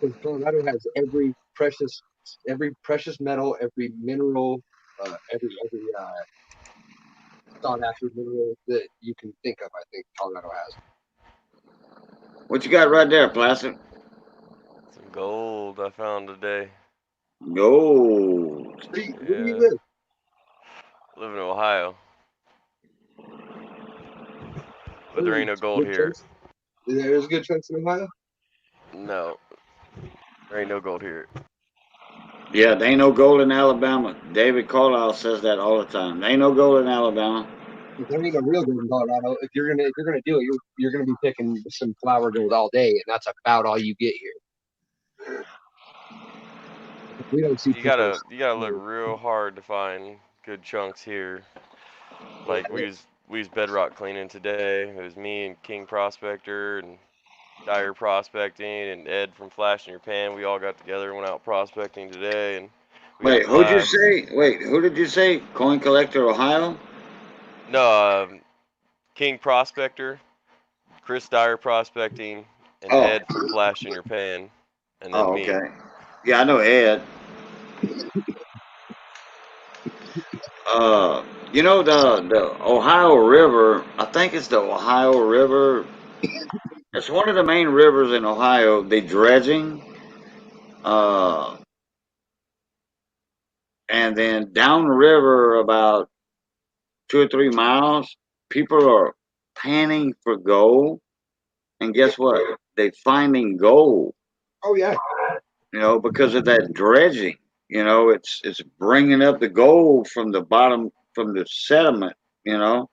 Because Colorado has every precious metal, every mineral, every sought after mineral that you can think of. I think Colorado has. What you got right there, Plastic? Some gold I found today. Gold. Where do Yeah. you live? I live in Ohio. But there ain't no gold here. There's good chunks in Ohio. No. There ain't no gold here. Yeah, there ain't no gold in Alabama. David Carlisle says that all the time. There ain't no gold in Alabama. There ain't no real gold in Colorado. If you're gonna do it, you're gonna be picking some flower gold all day, and that's about all you get here. We don't see You gotta look real hard to find good chunks here. Like we was bedrock cleaning today. It was me and King Prospector and Dire Prospecting and Ed from Flash in Your Pan. We all got together and went out prospecting today, and we Wait, got who'd you blacks. say? Wait, who did you say? Coin Collector Ohio? No, King Prospector, Chris Dyer Prospecting, and Oh, Ed from Flash in Your Pan, and then oh, me. okay. Yeah, I know Ed. You know the Ohio River. I think it's the Ohio River. It's one of the main rivers in Ohio. They dredging. Uh, and then downriver about 2 or 3 miles, people are panning for gold. And guess what? They finding gold. Oh yeah. You know, because of that dredging. You know, it's bringing up the gold from the bottom from the sediment. You know,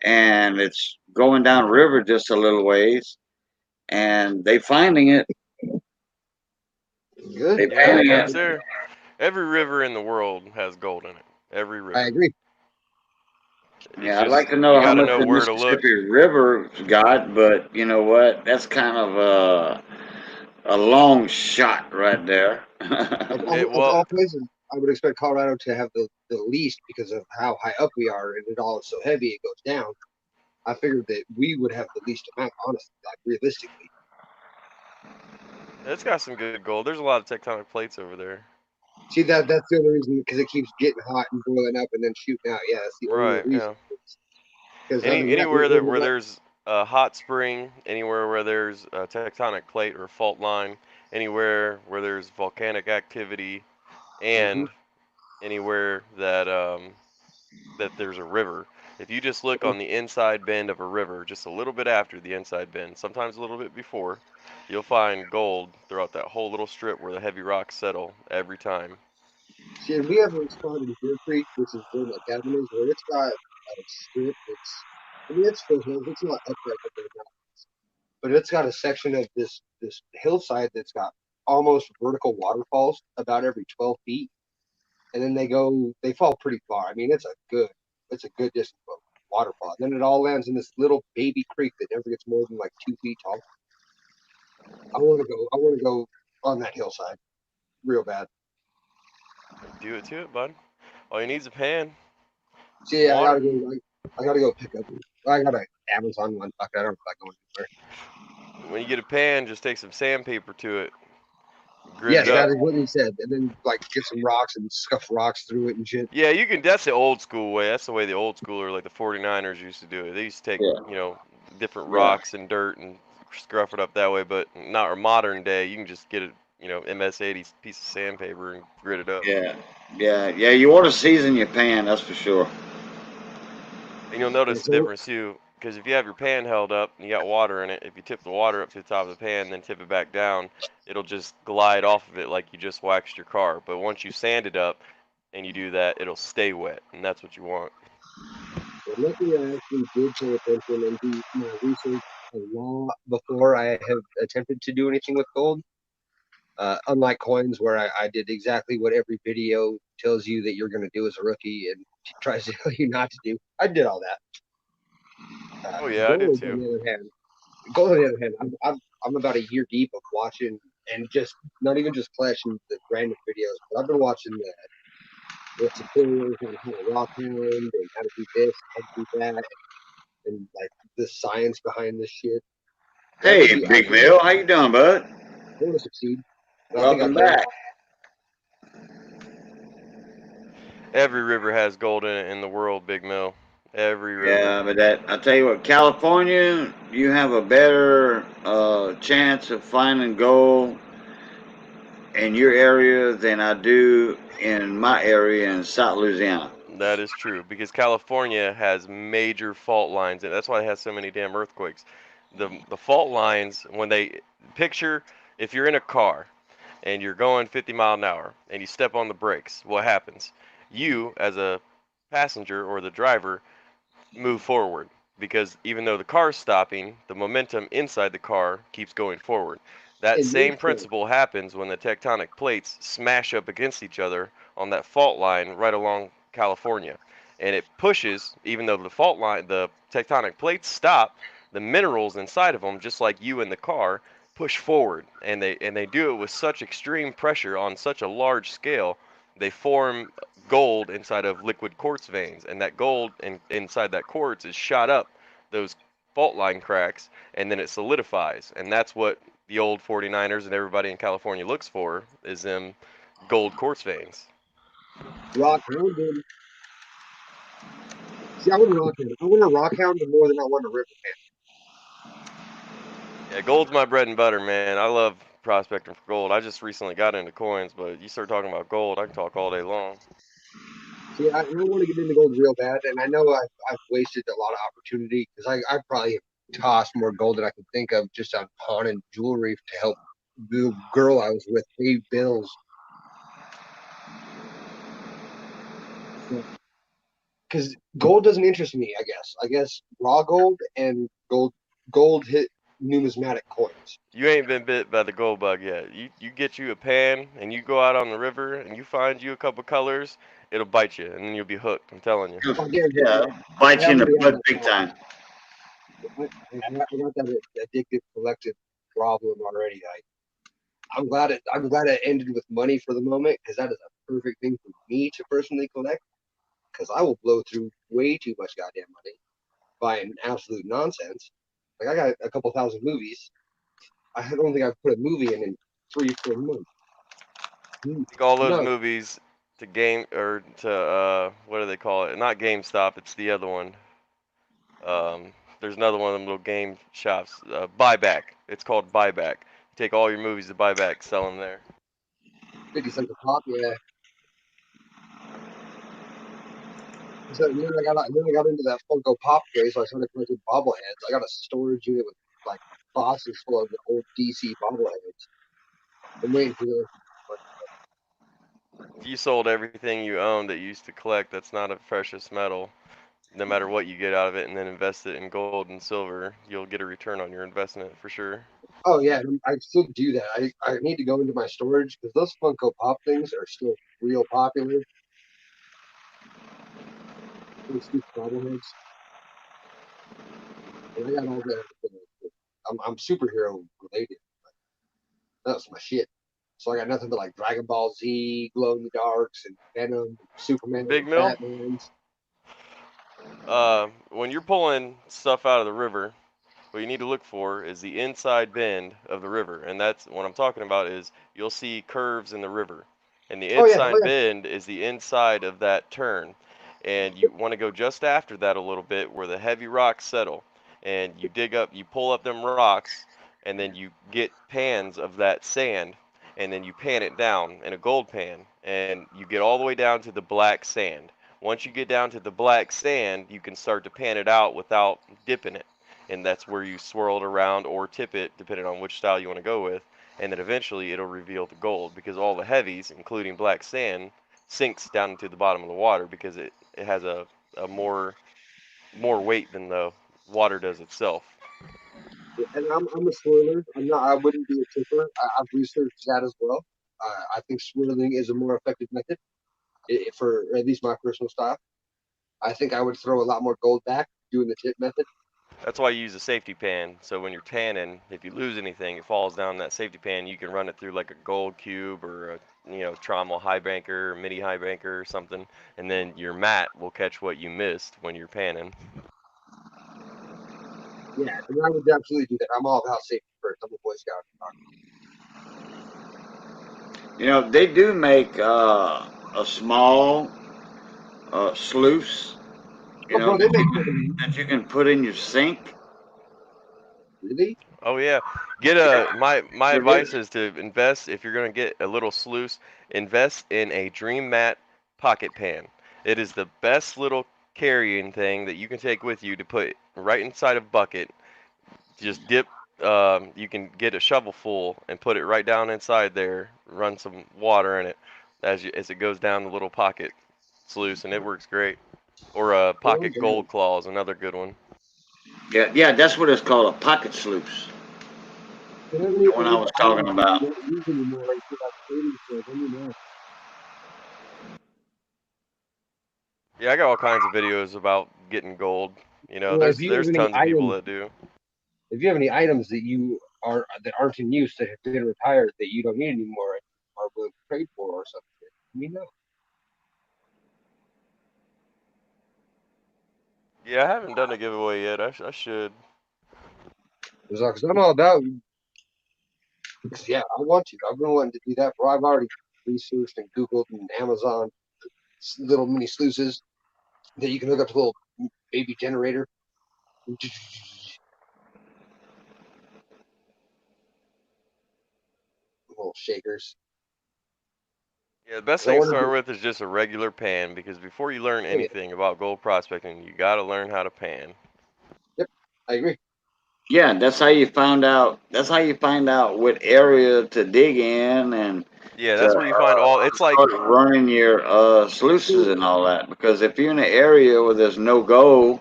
and it's going down river just a little ways, and they finding it. Good. They Yeah, panning it's it. there. Every river in the world has gold in it. Every river. I agree. It's Yeah, I'd just like to you know how got to much know the where to look. Mississippi River got, but you know what? That's kind of a long shot right there. Of all places, I would expect Colorado to have the least because of how high up we are, and it all is so heavy it goes down. I figured that we would have the least amount, honestly, like realistically. It's got some good gold. There's a lot of tectonic plates over there. See, that's the other reason, because it keeps getting hot and boiling up and then shooting out. Yeah, that's the only Right. reason. Yeah. Because I mean, yeah, Anywhere that where there's a hot spring, anywhere where there's a tectonic plate or fault line, anywhere where there's volcanic activity, and anywhere that there's a river. If you just look on the inside bend of a river, just a little bit after the inside bend, sometimes a little bit before, you'll find gold throughout that whole little strip where the heavy rocks settle every time. See, and we have a spot in Deer Creek, which is where my cabin is, where it's got a strip that's, I mean, it's foothills. It's not upright up there now, but it's got a section of this hillside that's got almost vertical waterfalls about every 12 feet, and then they fall pretty far. I mean, it's a good distance of waterfall. And then it all lands in this little baby creek that never gets more than like 2 feet tall. I want to go on that hillside real bad. Do it to it, bud. All you need is a pan, See, some water. I gotta go pick up. I got an Amazon one. Fuck, I don't feel like going anywhere. When you get a pan, just take some sandpaper to it, grit Yes, it up. that is what he said. And then like get some rocks and scuff rocks through it and shit. Yeah, you can. That's the old school way. That's the way the old schooler, like the 49ers, used to do it. They used to take, Yeah, different yeah, rocks and dirt and scruff it up that way. But not our modern day. You can just get a, MS-80 piece of sandpaper and grit it up. yeah, yeah. You want to season your pan, that's for sure. And you'll Yeah, notice the so difference too, because if you have your pan held up and you got water in it, if you tip the water up to the top of the pan, then tip it back down, it'll just glide off of it like you just waxed your car. But once you sand it up and you do that, it'll stay wet, and that's what you want. luckily I actually did pay attention and do my research a lot before I have attempted to do anything with gold. Unlike coins, where I did exactly what every video tells you that you're going to do as a rookie and tries to tell you not to do. I did all that. Oh yeah, I do Gold, on too. the other hand, gold on the other hand, I'm about a year deep of watching and just not even just collecting the random videos, but I've been watching the tutorials on how to rock hound and how to do this, how to do that, and like the science behind this shit. Hey, Big Bill, how you doing, bud? I want to succeed. And I think I Welcome can. back. Every river has gold in it in the world, Big Mill. Every river. Yeah, but I tell you what, California, you have a better chance of finding gold in your area than I do in my area in South Louisiana. That is true because California has major fault lines, and that's why it has so many damn earthquakes. The fault lines when they picture if you're in a car and you're going 50 mile an hour and you step on the brakes, what happens? You as a passenger or the driver move forward because even though the car's stopping, the momentum inside the car keeps going forward. That In this same case, principle happens when the tectonic plates smash up against each other on that fault line right along California. And it pushes, even though the fault line, the tectonic plates stop, the minerals inside of them, just like you in the car, push forward. And they do it with such extreme pressure on such a large scale, they form gold inside of liquid quartz veins, and that gold inside that quartz is shot up those fault line cracks, and then it solidifies, and that's what the old 49ers and everybody in California looks for is them gold quartz veins. rock hound. See, I want a rock hound. I want a rock hound more than I want a river. Yeah, gold's my bread and butter, man. I love prospecting for gold. I just recently got into coins, but you start talking about gold, I can talk all day long. See, I want to get into gold real bad, and I know I've wasted a lot of opportunity because I probably tossed more gold than I can think of just on pawn and jewelry to help the girl I was with pay bills. Because gold doesn't interest me. I guess raw gold and gold hit numismatic coins. You ain't been bit by the gold bug yet. You get you a pan and you go out on the river and you find you a couple colors, it'll bite you and then you'll be hooked. I'm telling you. I guarantee Yeah, I bite you in the already got butt that big problem. time. I got that addictive collective problem already. I'm glad it ended with money for the moment because that is a perfect thing for me to personally collect because I will blow through way too much goddamn money buying absolute nonsense. Like I got a couple thousand movies. I don't think I've put a movie in 3 4 months. Take all those No, movies to game or to what do they call it? Not GameStop, it's the other one. There's another one of them little game shops. Buyback. It's called Buyback. You take all your movies to Buyback, sell them there. 50 cents a pop. Yeah. So then I got into that Funko Pop craze. So I started collecting bobbleheads. I got a storage unit with like boxes full of the old DC bobbleheads. I'm waiting for those. If you sold everything you owned that you used to collect, that's not a precious metal. No matter what you get out of it, and then invest it in gold and silver, you'll get a return on your investment for sure. Oh yeah, I still do that. I need to go into my storage because those Funko Pop things are still real popular. Those stupid bobbleheads. And I got all I'm superhero related. That's my shit. So I got nothing but like Dragon Ball Z, Glow in the Darks, and Venom, Superman, Big Mill, Batman's. when you're pulling stuff out of the river, what you need to look for is the inside bend of the river, and that's what I'm talking about. Is you'll see curves in the river, and the Oh inside yeah. bend is the inside of that turn, and you want to go just after that a little bit where the heavy rocks settle, and you pull up them rocks, and then you get pans of that sand, and then you pan it down in a gold pan, and you get all the way down to the black sand. Once you get down to the black sand, you can start to pan it out without dipping it, and that's where you swirl it around or tip it depending on which style you want to go with, and then eventually it'll reveal the gold because all the heavies including black sand sinks down into the bottom of the water because it has a more weight than the water does itself. And I'm a swirler. I wouldn't be a tipper. I've researched that as well. I think swirling is a more effective method for at least my personal style. I think I would throw a lot more gold back doing the tip method. That's why you use a safety pan. So when you're tanning, if you lose anything, it falls down that safety pan. You can run it through like a gold cube or a trommel high banker or mini high banker or something, and then your mat will catch what you missed when you're panning. Yeah, and I would absolutely do that. I'm all about safety first. I'm a Boy Scout. They do make a small sluice, Oh, bro, they make that you can put in your sink. really? Oh yeah, my advice is to invest if you're gonna get a little sluice, invest in a Dream Mat pocket pan. It is the best little carrying thing that you can take with you to put right inside a bucket. Just dip. You can get a shovel full and put it right down inside there. Run some water in it as it goes down the little pocket sluice, and it works great. Or a Oh, pocket damn. gold claw is another good one. Yeah, that's what it's called, a pocket sluice. So The one I was talking items that you about. don't use anymore, like you got trading for, let me know. Yeah, I got all kinds of videos about getting gold. Well, There's tons of people that do. if you have any items that aren't in use that have been retired that you don't need anymore and are willing to trade for or something, let me know. Yeah, I haven't done a giveaway yet. I should. Because I'm all about, yeah, I want to. I've been wanting to do that, bro. I've already researched and Googled and Amazon little mini sluices that you can hook up to a little baby generator. Little shakers. Yeah, the best And I thing to wanted start to, with is just a regular pan because before you learn oh yeah, anything about gold prospecting, you got to learn how to pan. yep, I agree. Yeah, that's how you find out. That's how you find out what area to dig in and Yeah, to that's where you find all. It's like, start running your sluices and all that. Because if you're in an area where there's no gold,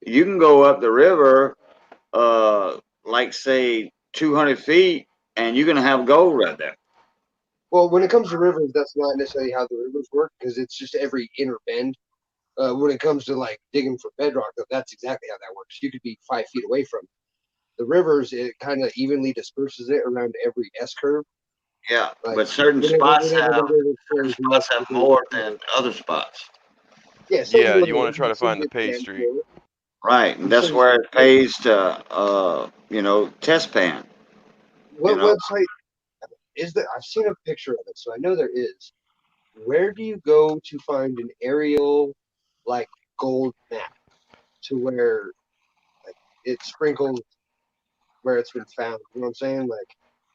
you can go up the river, like say 200 feet, and you're gonna have gold right there. Well, when it comes to rivers, that's not necessarily how the rivers work because it's just every inner bend. When it comes to like digging for bedrock, though, that's exactly how that works. You could be 5 feet away from it. The rivers. It kind of evenly disperses it around every S curve. Yeah, Like but certain whenever spots the have river certain flows spots left, have it goes more than forward. other spots. Yeah, some yeah, go you to want to try to some find the get pay sand streak. floor, Right, and and that's some where get it pays to, test pan. You what know, website is there? I've seen a picture of it, so I know there is. Where do you go to find an aerial like gold map to where like it sprinkles where it's been found? You know what I'm saying? Like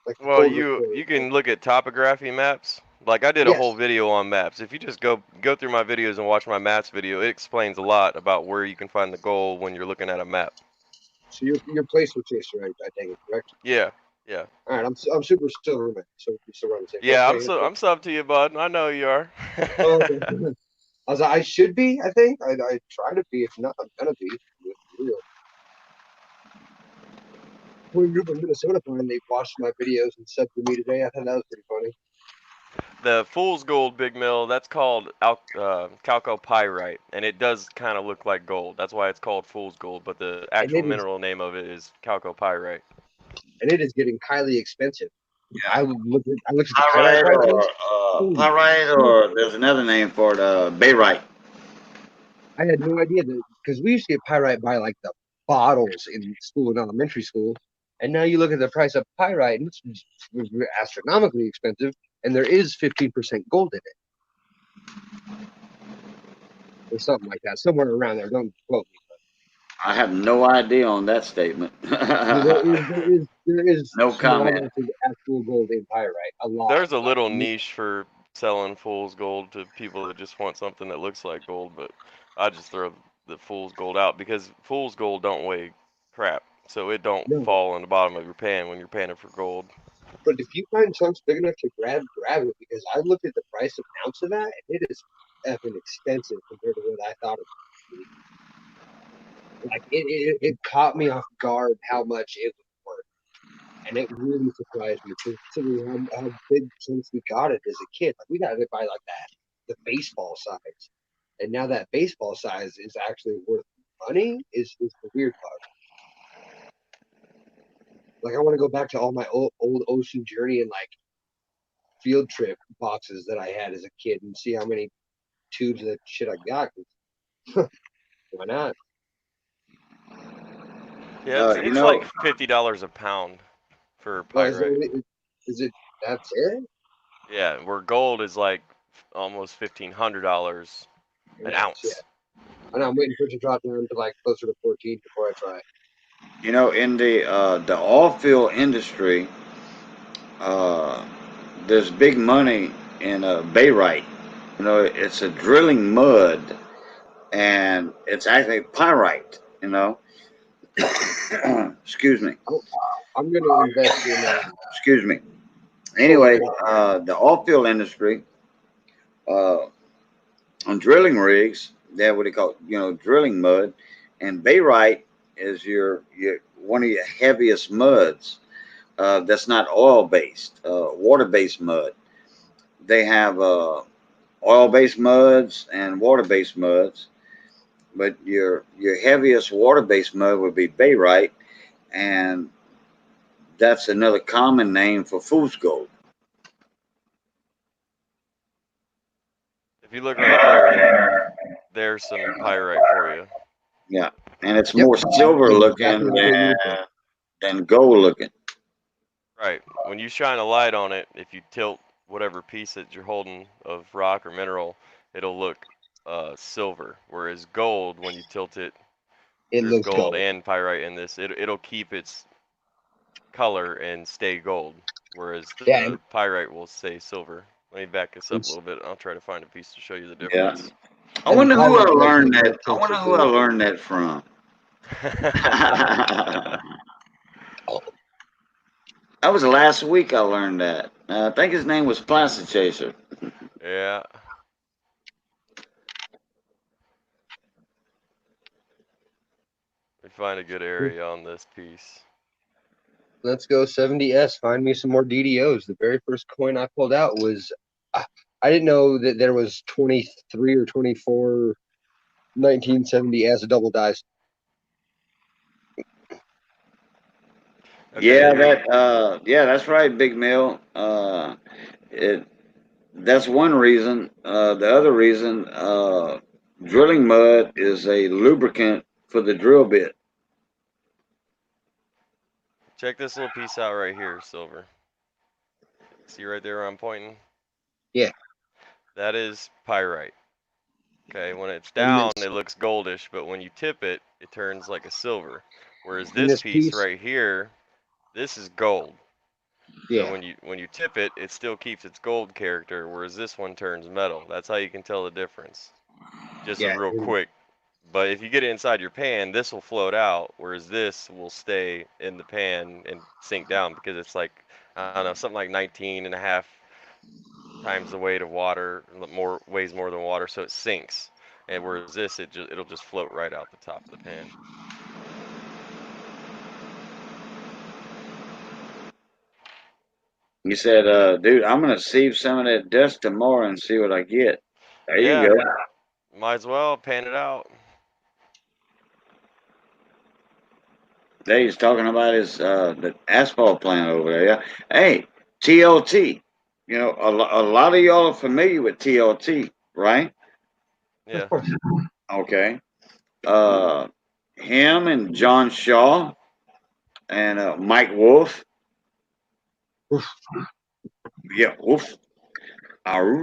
the Well, gold you report. Like, can look at topography maps. Like I did a whole yes. video on maps. If you just go through my videos and watch my maps video, it explains a lot about where you can find the gold when you're looking at a map. So you're placer chaser, I take it, correct? Yeah, yeah, All right, I'm super silverman, so we still run the same yeah. okay. I'm sub to you, bud. I know you are. Oh, okay. I was like, I should be, I think. I try to be. If not, I'm gonna be. For real. When group of Minnesota fan, they watched my videos and said to me today. I thought that was pretty funny. The fool's gold big mill, that's called chalcopyrite, and it does kind of look like gold. That's why it's called fool's gold, but the And actual it is mineral name of it is chalcopyrite. getting highly expensive. yeah, I looked at the pyrite pyrite or prices. Holy pyrite, shit. or there's another name for it, barite. I had no idea that because we used to get pyrite by like the bottles in school in elementary school, and now you look at the price of pyrite and it's astronomically expensive, and there is 15% gold in it or something like that, somewhere around there. Don't quote me. I have no idea on that statement. But there is No small comment. amounts of actual gold in pyrite, a lot. There's a little niche for selling fool's gold to people that just want something that looks like gold, but I just throw the fool's gold out because fool's gold don't weigh crap, so it don't No, fall in the bottom of your pan when you're panning for gold. but if you find chunks big enough to grab it, because I looked at the price of an ounce of that, and it is effing expensive compared to what I thought it would be. Like it caught me off guard how much it was worth, and it really surprised me considering how big chunks we got it as a kid. Like we got it by like that the baseball size, and now that baseball size is actually worth money is the weird part. Like I want to go back to all my old Ocean Journey and like field trip boxes that I had as a kid and see how many tubes of that shit I got. Why not? Yeah, it's, You it's know, like $50 a pound for Oh, is, pyrite. is it that's it? Yeah, where gold is like almost $1,500 an Yeah. ounce. I know I'm waiting for it to drop down to like closer to 14 before I try. in the oil field industry, uh, there's big money in barite. It's a drilling mud, and it's actually pyrite. Excuse me. I'm going to invest in Excuse me. solar Anyway, energy. the oil field industry, uh, on drilling rigs, they have what they call, drilling mud, and barite is your one of your heaviest muds. That's not oil based, water based mud. They have oil based muds and water based muds, but your heaviest water based mud would be barite, and that's another common name for fool's gold. If you look right there's some pyrite for you. Yeah, and it's Yep. more silver Exactly looking what they use it. than gold looking. Right. When you shine a light on it, if you tilt whatever piece that you're holding of rock or mineral, it'll look silver. Whereas gold, when you tilt it, It there's looks gold gold. and pyrite in this. It'll keep its color and stay gold. Whereas Yeah, the pyrite will stay silver. Let me back this up a and, little bit. I'll try to find a piece to show you the Yeah. difference. I and wonder who I pyrite does have learned more that. I tints wonder of who I gold. learned that from. That was last week I learned that. I think his name was Plastic Chaser. Yeah. Let me find a good area on this piece. Let's go 70S. Find me some more DDOs. The very first coin I pulled out was I didn't know that there was 23 or 24 1970S double dice. Okay, Yeah, here. that's right, Big Mill. It That's one reason. The other reason, drilling mud is a lubricant for the drill bit. Check this little piece out right here, silver. See right there where I'm pointing? Yeah. That is pyrite. Okay, when it's And down, this it looks goldish, but when you tip it, it turns like a silver. Whereas and this this piece piece, right here, this is gold. So yeah. when you tip it, it still keeps its gold character, whereas this one turns metal. That's how you can tell the difference. Just a Yeah. real quick. But if you get it inside your pan, this will float out, whereas this will stay in the pan and sink down because it's like, I don't know, something like 19 and a half times the weight of water, weighs more than water, so it sinks. And whereas this, it'll just float right out the top of the pan. You said, dude, I'm gonna sieve some of that dust tomorrow and see what I get. There you Yeah, go. might as well pan it out. He's talking about his the asphalt plant over there. Yeah. Hey, TLT. A lot of y'all are familiar with TLT, right? Yeah. Okay. Uh, Him and John Shaw and Mike Wolf. Yeah, Wolf.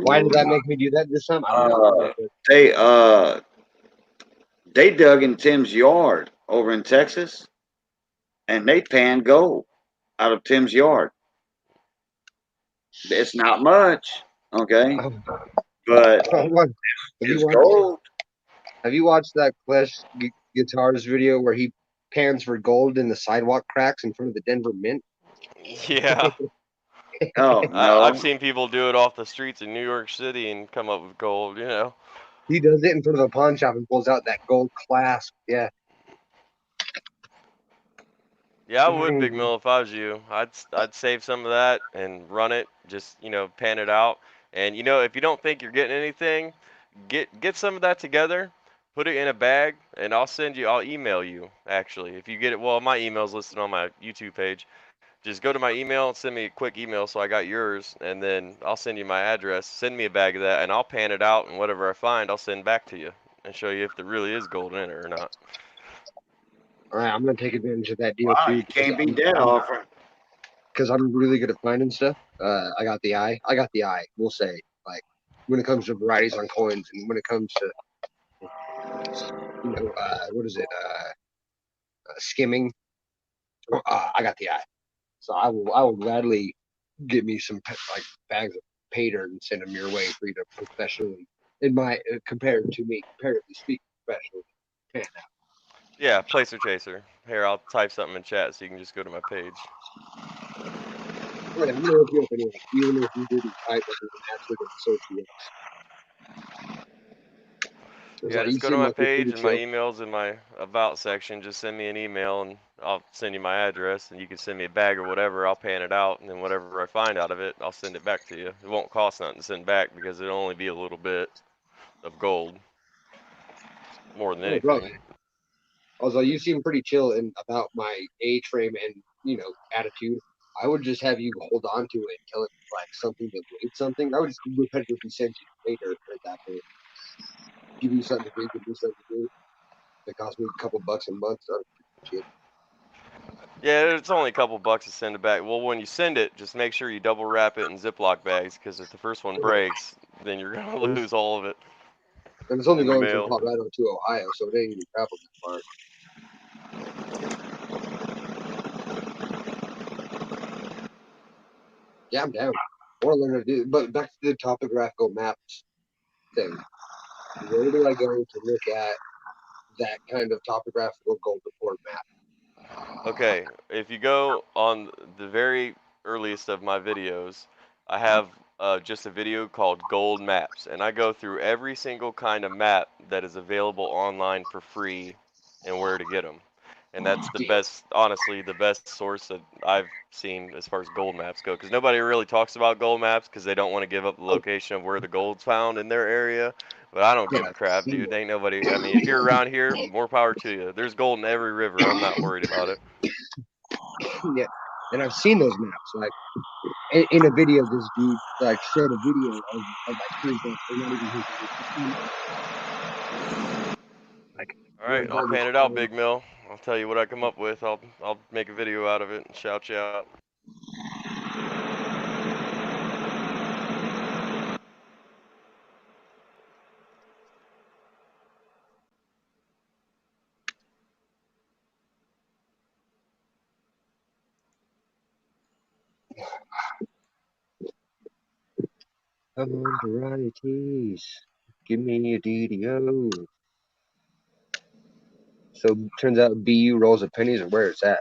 Why did Aroo. that make me do that this time? I don't Uh, know. they uh they dug in Tim's yard over in Texas, and they panned gold out of Tim's yard. It's not much, okay, but What? Have you it's watched? gold. Have you watched that Clash Guitars video where he pans for gold in the sidewalk cracks in front of the Denver Mint? Yeah. Oh I've no, seen people do it off the streets in New York City and come up with gold. He does it in front of a pawn shop and pulls out that gold clasp. Yeah. Yeah, I would, Big Mill, if I was you. I'd save some of that and run it, just, pan it out. And if you don't think you're getting anything, get some of that together, put it in a bag, and I'll email you actually. If you get it, well, my email's listed on my YouTube page. just go to my email and send me a quick email so I got yours, and then I'll send you my address. Send me a bag of that, and I'll pan it out, and whatever I find, I'll send back to you and show you if there really is gold in it or not. All right, I'm gonna take advantage of that deal Wow, too. you can't beat that offer. Because I'm really good at finding stuff. I got the eye. We'll say, like, when it comes to varieties on coins, and when it comes to, what is it? Skimming. I got the eye. So I will gladly get me some like bags of pay dirt and send them your way for you to professionally, comparatively speaking, professionally pan out. Yeah, Placer Chaser. Here, I'll type something in chat so you can just go to my page. All right, I'm gonna look you up anyway, even if you didn't type it and actually gonna search you up. Yeah, Like, you just go to seem my like you're page pretty and my chill. emails in my about section. Just send me an email and I'll send you my address, and you can send me a bag or whatever. I'll pan it out, and then whatever I find out of it, I'll send it back to you. It won't cost nothing to send back because it'll only be a little bit of gold, more than Oh, bro. anything. Although you seem pretty chill and about my age frame and attitude, I would just have you hold on to it until it's like something that weighs something. I would just repetitively send you later at that point. Give you something to do, give me something to do. It costs me a couple bucks a month. So shit. Yeah, it's only a couple bucks to send it back. Well, when you send it, just make sure you double wrap it in Ziploc bags, because if the first one breaks, then you're gonna lose all of it And it's only in the going from mail. Colorado to Ohio, so it ain't even traveled that far. Yeah, I'm down. I want to learn how to do it. But back to the topographical maps thing. Where do I go to look at that kind of topographical gold report map? Okay, if you go on the very earliest of my videos, I have just a video called Gold Maps, and I go through every single kind of map that is available online for free and where to get them. And that's the Deal. best, honestly, the best source that I've seen as far as gold maps go. Because nobody really talks about gold maps because they don't want to give up the Oh, location of where the gold's found in their area. But I don't yeah, give a I've crap, seen dude. Ain't nobody. I mean, if you're around here, more power to you. There's gold in every river. I'm not worried about it. yeah, and I've seen those maps. Like in a video, this dude like showed a video of like for example, not even his like All right, one I'll time pan it out, Big Mill. I'll tell you what I come up with. I'll make a video out of it and shout you out. come on varieties. Give me a DDO. So turns out BU rolls of pennies, and where it's at?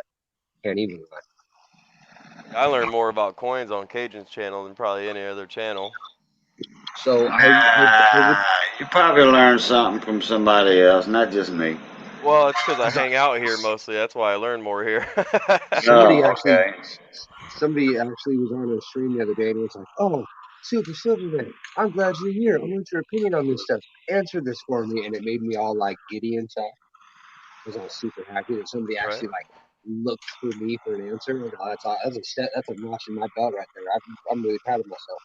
Can't even lie. I learned more about coins on Cajun's channel than probably any other channel. So I would. Nah, you probably learned something from somebody else, not just me. Well, it's because I hang out here mostly. That's why I learn more here. Somebody Oh, actually, okay. somebody actually was on a stream the other day and was like, "Oh, Super Silverman, I'm glad you're here. I want your opinion on this stuff. Answer this for me." And it made me all like giddy inside. I was all super happy that somebody Right. actually like looked for me for an answer. And that's a step, that's a notch in my belt right there. I'm really proud of myself.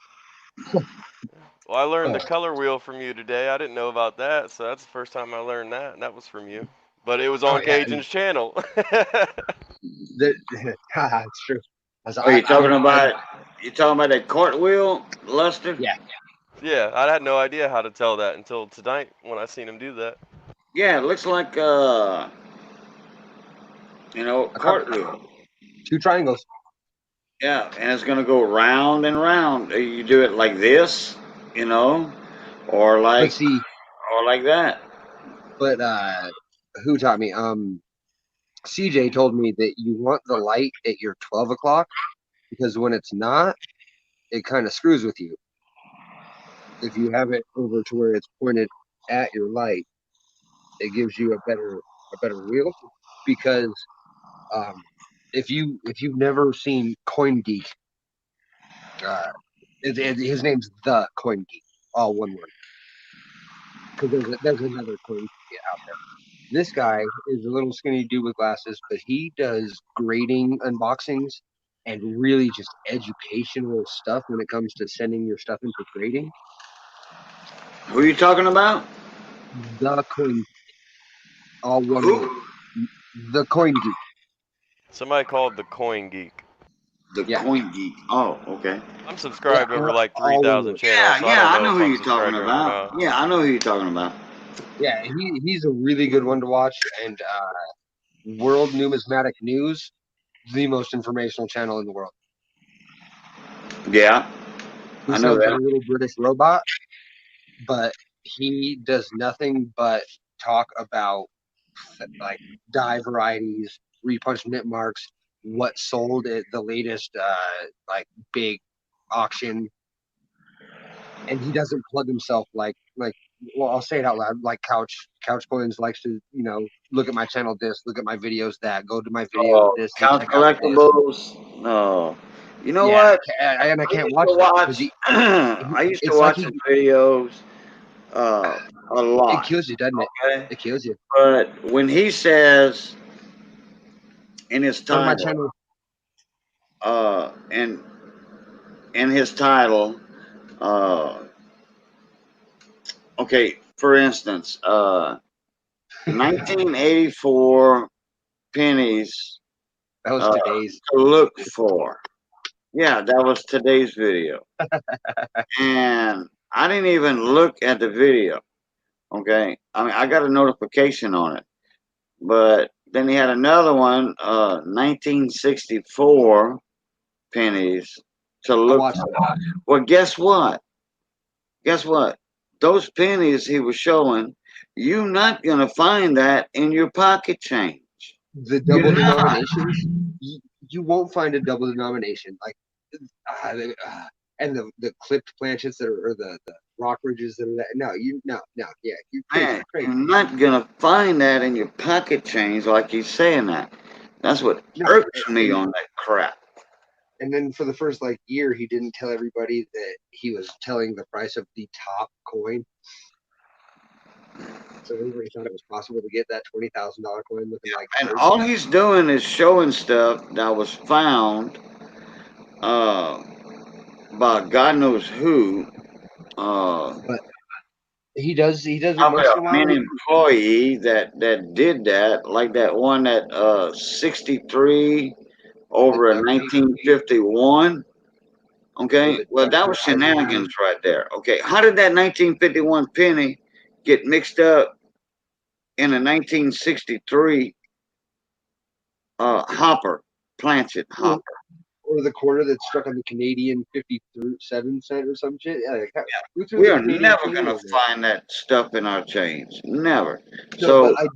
Well, I learned the Uh, color wheel from you today. I didn't know about that, so that's the first time I learned that, and that was from you. But it was oh on yeah, and Cajun's channel. the, it's true. I, Oh, you talking I about that cartwheel, Luster? yeah. Yeah, I had no idea how to tell that until tonight when I seen him do that. Yeah, it looks like I caught cartwheel. two triangles. Yeah, and it's gonna go round and round. You do it like this, or But see, like that. but who taught me? CJ told me that you want the light at your 12 o'clock because when it's not, it kind of screws with you. If you have it over to where it's pointed at your light, it gives you a better wheel because um, if you've never seen CoinGeek, uh, his name's the CoinGeek, all one word. Because there's another CoinGeek out there. This guy is a little skinny dude with glasses, but he does grading unboxings and really just educational stuff when it comes to sending your stuff in for grading. Who are you talking about? The Coin, all one word. Who? The Coin Geek. Somebody called the Coin Geek. The Yeah. Coin Geek. Oh, okay. I'm subscribed to over like All one 3,000 word. channels, so I Yeah, don't I know know if who I'm you're talking subscribed to him or about. not. Yeah, I know who you're talking about. Yeah, he's a really good one to watch. And World Numismatic News, the most informational channel in the world. Yeah, He I know sounds like a that. little British robot, but he does nothing but talk about like dye varieties, repunchment marks, what sold at the latest like big auction, and he doesn't plug himself like well, I'll say it out loud, like Couch Coins likes to, look at my channel this, look at my videos that, go to my videos Oh, this and Couch check out this. Collectibles. No, you know Yeah, what? and I I can't used watch to that because watch. I used to it's like watch his videos a it lot. kills you, doesn't it? Okay, It kills you. but when he says in his Go to my title, channel. and in his title, uh, okay, for instance, 1984 pennies That was today's. to look for. Yeah, that was today's video. And I didn't even look at the video. Okay. I mean, I got a notification on it. But then he had another one, 1964 pennies to I look watched for. that. Well, guess what? Guess what? Those pennies he was showing, you're not going to find that in your pocket change. The You're double not. denominations, you won't find a double denomination like and the clipped planchets that are, or the rock ridges that are that. No, yeah, you're crazy, Man, you're crazy. you're not going to find that in your pocket change like he's saying that. That's what No, irks me and on that crap. and then for the first like year, he didn't tell everybody that he was telling the price of the top coin. So everybody thought it was possible to get that $20,000 coin looking like And dirt. all he's doing is showing stuff that was found uh, by God knows who. But he does it Probably once a in a while. main employee that did that, like that one at 63 over a duct tape 1951. or Okay, the well duct that tape was ivory. shenanigans right there. Okay, how did that 1951 penny get mixed up in a 1963 hopper, planchet Or, hopper? or the quarter that struck on the Canadian 57 cent or some shit. Yeah, like, who threw We the are Canadian never penny gonna in there? find that stuff in our chains. Never. No, but So,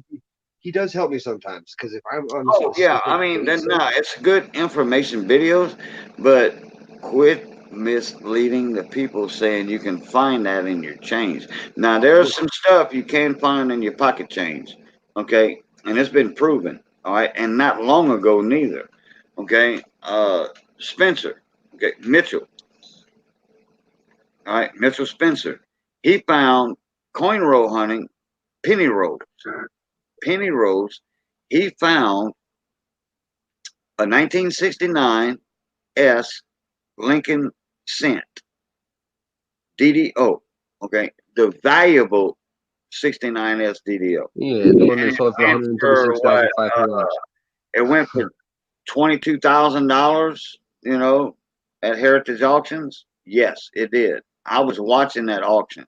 he does help me sometimes because if I'm on a oh yeah, specific I mean, date then no, certain, it's good information videos, but quit misleading the people saying you can find that in your change. Now, there's some stuff you can find in your pocket change, okay, and it's been proven, all right, and not long ago neither, okay. Spencer, okay, Mitchell, all right, Mitchell Spencer, he found coin roll hunting penny rolls. Penny rolls. He found a 1969 S Lincoln Cent DDO. Okay, the valuable 69S DDO. yeah, the one And that it sold for went for what? 136,500. It went for $22,000. You know, at Heritage Auctions. Yes, it did. I was watching that auction.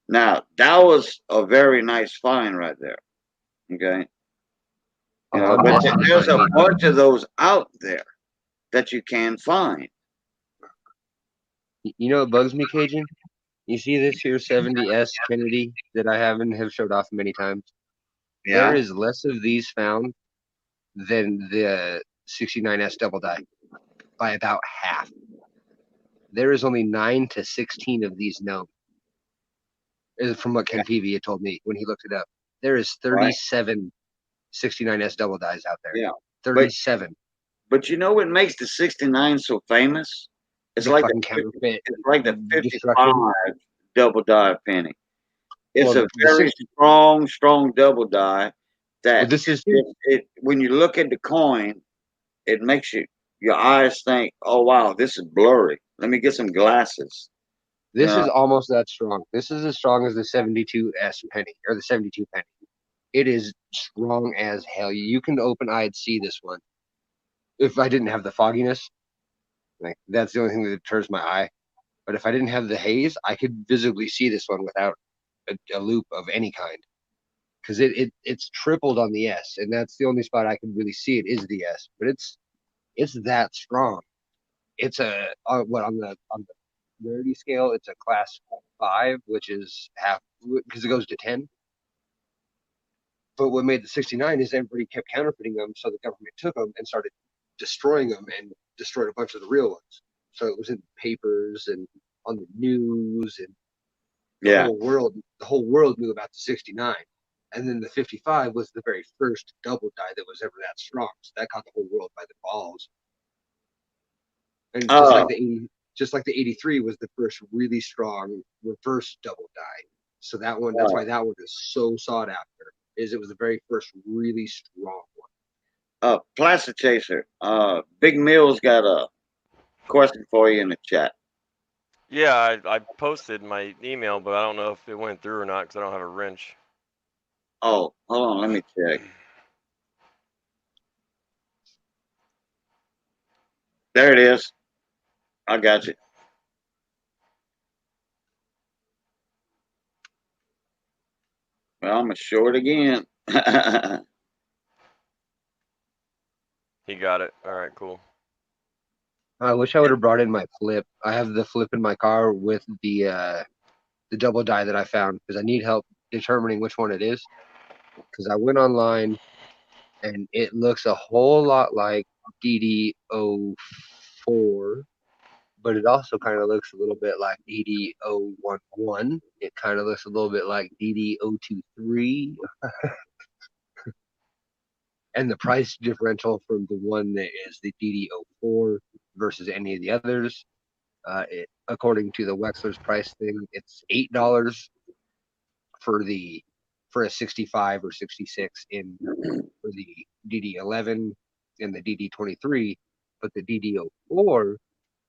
Now that was a very nice find right there. Okay. You Oh, know, I'm but destined to there's find a me. bunch of those out there that you can find. You know what bugs me, Cajun? You see this here 70S Kennedy that I haven't have showed off many times. There Yeah. is less of these found than the 69S double die by about half. There is only 9 to 16 of these known. From what Ken Peavy had told me when he looked it up. There is Right. 37 69S double dies out there. Yeah. 37. But you know what makes the 69 so famous? It's The like fucking counterfeit it's like the 55 destruction. double die penny. It's Well, a the very strong double die, that Well, this is it when you look at the coin, it makes your eyes think, "Oh wow, this is blurry. Let me get some glasses." You this know? is almost that strong. This is as strong as the 72s penny or the 72 penny. It is strong as hell. You can open eyed see this one. If I didn't have the fogginess, like that's the only thing that deters my eye. But if I didn't have the haze, I could visibly see this one without a loop of any kind. Because it's tripled on the S, and that's the only spot I can really see it is the S. But it's that strong. It's a what on the rarity scale, it's a class 5, which is half because it goes to 10. But what made the 69 is everybody kept counterfeiting them, so the government took them and started destroying them and destroyed a bunch of the real ones. So it was in papers and on the news, and Yeah. the whole world knew about the 69. And then the 55 was the very first double die that was ever that strong. So that caught the whole world by the balls. And Oh, just like the 83 was the first really strong reverse double die. So that one, that's right. why that one is so sought after. Is it was the very first really strong one. Plastic Chaser. Big Mill's got a question for you in the chat. Yeah, I posted my email, but I don't know if it went through or not because I don't have a wrench. Oh, hold on, let me check. There it is. I got you. Well, I'm gonna show it again. He got it. All right, cool. I wish I would have brought in my flip. I have the flip in my car with the double die that I found because I need help determining which one it is. Because I went online and it looks a whole lot like DD04, but it also kind of looks a little bit like DD011. It kind of looks a little bit like DD023. And the price differential from the one that is the DD04 versus any of the others, according to the Wexler's price thing, it's $8 for a 65 or 66 for the DD11 and the DD23, but the DD04,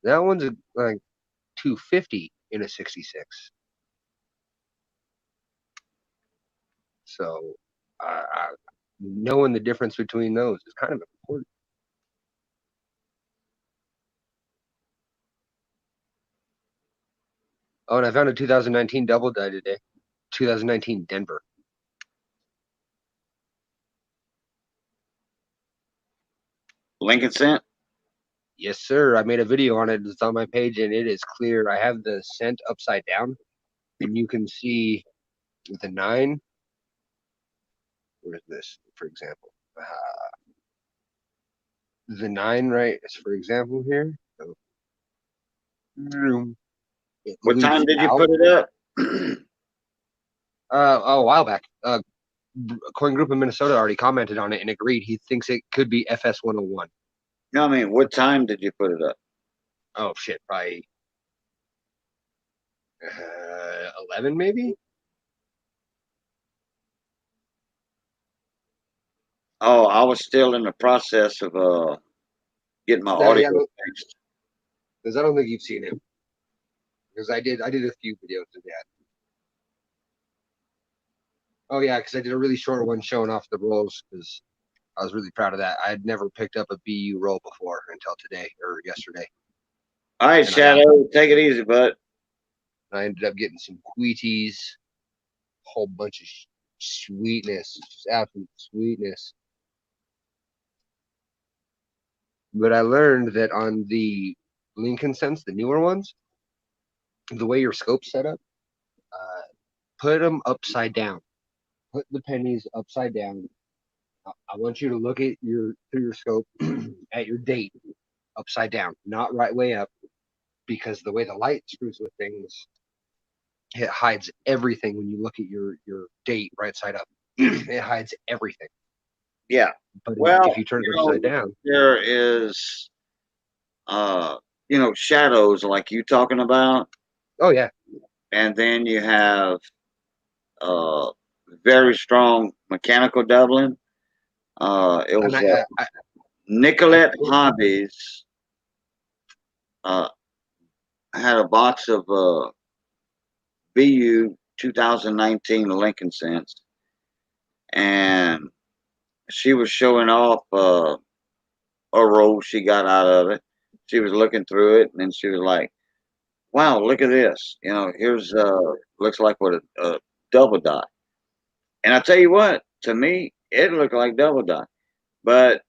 that one's like $250 in a 66. So knowing the difference between those is kind of important. Oh, and I found a 2019 double die today. 2019 Denver. Lincoln Cent. Yes, sir. I made a video on it. It's on my page, and it is clear. I have the cent upside down, and you can see the 9. Where is this, for example? The 9, right? Is for example here. So, it What time loops did you out. put it up? A while back. Coin Group in Minnesota already commented on it and agreed. He thinks it could be FS 101. No, I mean, what time did you put it up? Oh shit, probably 11 maybe. Oh, I was still in the process of getting my audio fixed. Because I don't think you've seen him. Because I did a few videos of that. Oh yeah, because I did a really short one showing off the rolls because I was really proud of that. I had never picked up a BU roll before until today or yesterday. All right, Shadow, take it easy, bud. I ended up getting some Queeties, a whole bunch of sweetness, just absolute sweetness. But I learned that on the Lincoln Cents, the newer ones, the way your scope's set up, put them upside down. Put the pennies upside down. I want you to look at through your scope at your date upside down, not right way up, because the way the light screws with things, it hides everything when you look at your date right side up. It hides everything. Yeah. But well, if you turn it upside down, there is, shadows like you talking about. Oh yeah. And then you have very strong mechanical doubling. It was And Nicolette Hobbies. Had a box of BU 2019 Lincoln Cents, and she was showing off a roll she got out of it. She was looking through it, and then she was like, "Wow, look at this! You know, here's looks like what a double die." And I tell you what, to me, it looked like double die, but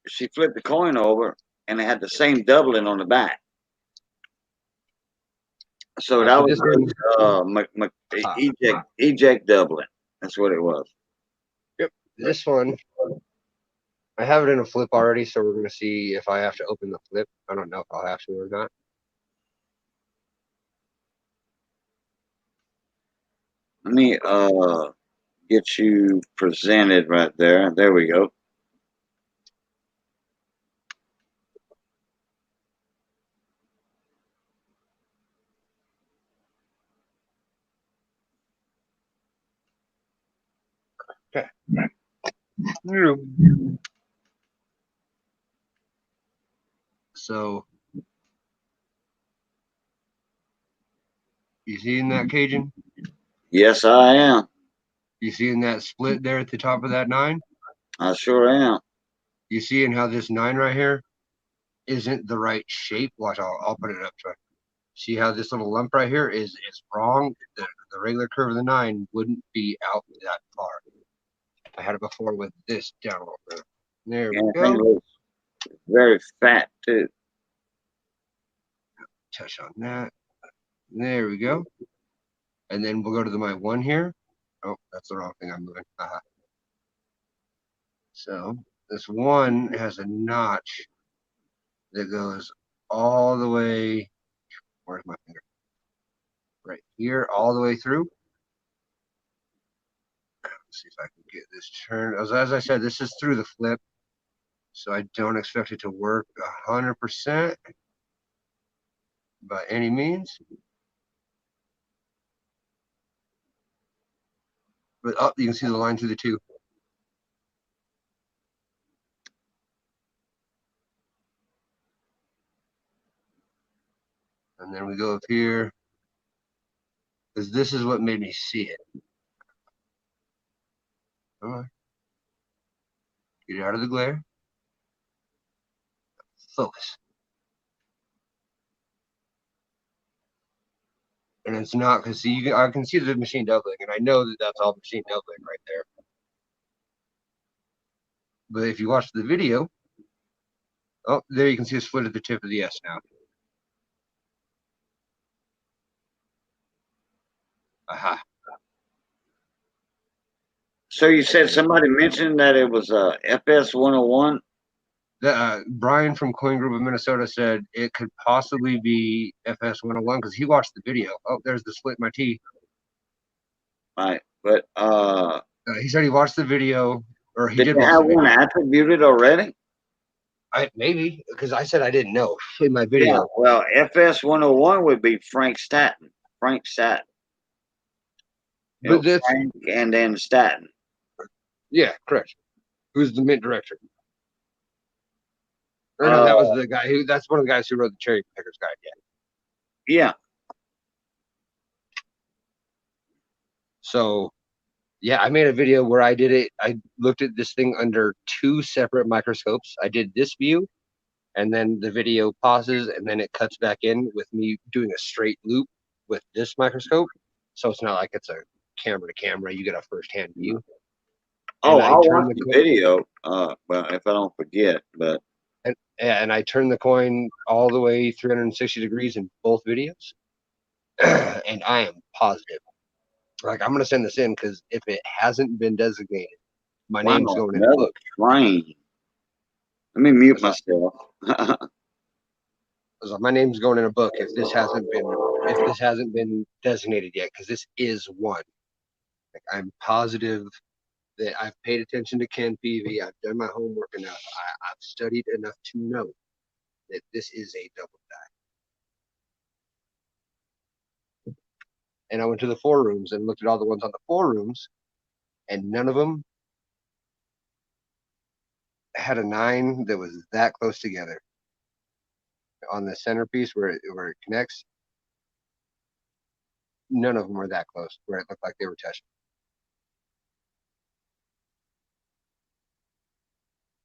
she flipped the coin over, and it had the same doubling on the back. So that was this one, eject doubling. That's what it was. yep, this one, I have it in a flip already, so we're going to see if I have to open the flip. I don't know if I'll have to or not. Let me get you presented right there. There we go. Okay. So, you seeing that, Cajun? Yes, I am. You seeing that split there at the top of that 9? I sure am. You seeing how this 9 right here isn't the right shape? Watch, I'll put it up. Try. See how this little lump right here is wrong? The regular curve of the 9 wouldn't be out that far. I had it before with this down a little bit. There we go. Looks very fat too. Touch on that. There we go. And then we'll go to my 1 here. Oh, that's the wrong thing I'm moving. So this 1 has a notch that goes all the way. Where's my finger? Right here, all the way through. Let's see if I can get this turned. As I said, this is through the flip, so I don't expect it to work 100% by any means. But up, you can see the line through the 2. And then we go up here, because this is what made me see it. All right. Get out of the glare. Focus. And it's not, because see, I can see the machine doubling, and I know that that's all machine doubling right there. But if you watch the video, oh, there you can see a split at the tip of the S now. Aha. So you said somebody mentioned that it was FS 101? Brian from Coin Group of Minnesota said it could possibly be FS 101 because he watched the video. Oh, there's the split in my T. Right, but he said he watched the video, or he did did you watch have the video. one attributed already? Maybe because I said I didn't know in my video. Yeah, well, FS 101 would be Frank Staten. Frank Staten. But that's Frank and then Staten. Yeah, correct. Who's the mint director? Or no, that was the guy who. That's one of the guys who wrote the Cherry Pickers Guide. Yeah. So, yeah, I made a video where I did it. I looked at this thing under 2 separate microscopes. I did this view, and then the video pauses, and then it cuts back in with me doing a straight loop with this microscope. So it's not like it's a camera to camera. You get a first-hand view. Oh, I'll watch the video, well, if I don't forget, but. And I turned the coin all the way 360 degrees in both videos. And I am positive. Like, I'm going to send this in because if it hasn't been designated, my name's going in the book. Train. Let me mute myself. My name's going in a book if this hasn't been designated yet, because this is one. Like, I'm positive that I've paid attention to Ken Peavy. I've done my homework enough. I've studied enough to know that this is a double die. And I went to the 4 rooms and looked at all the ones on the 4 rooms, and none of them had a 9 that was that close together on the centerpiece where it connects. None of them were that close where it looked like they were touching.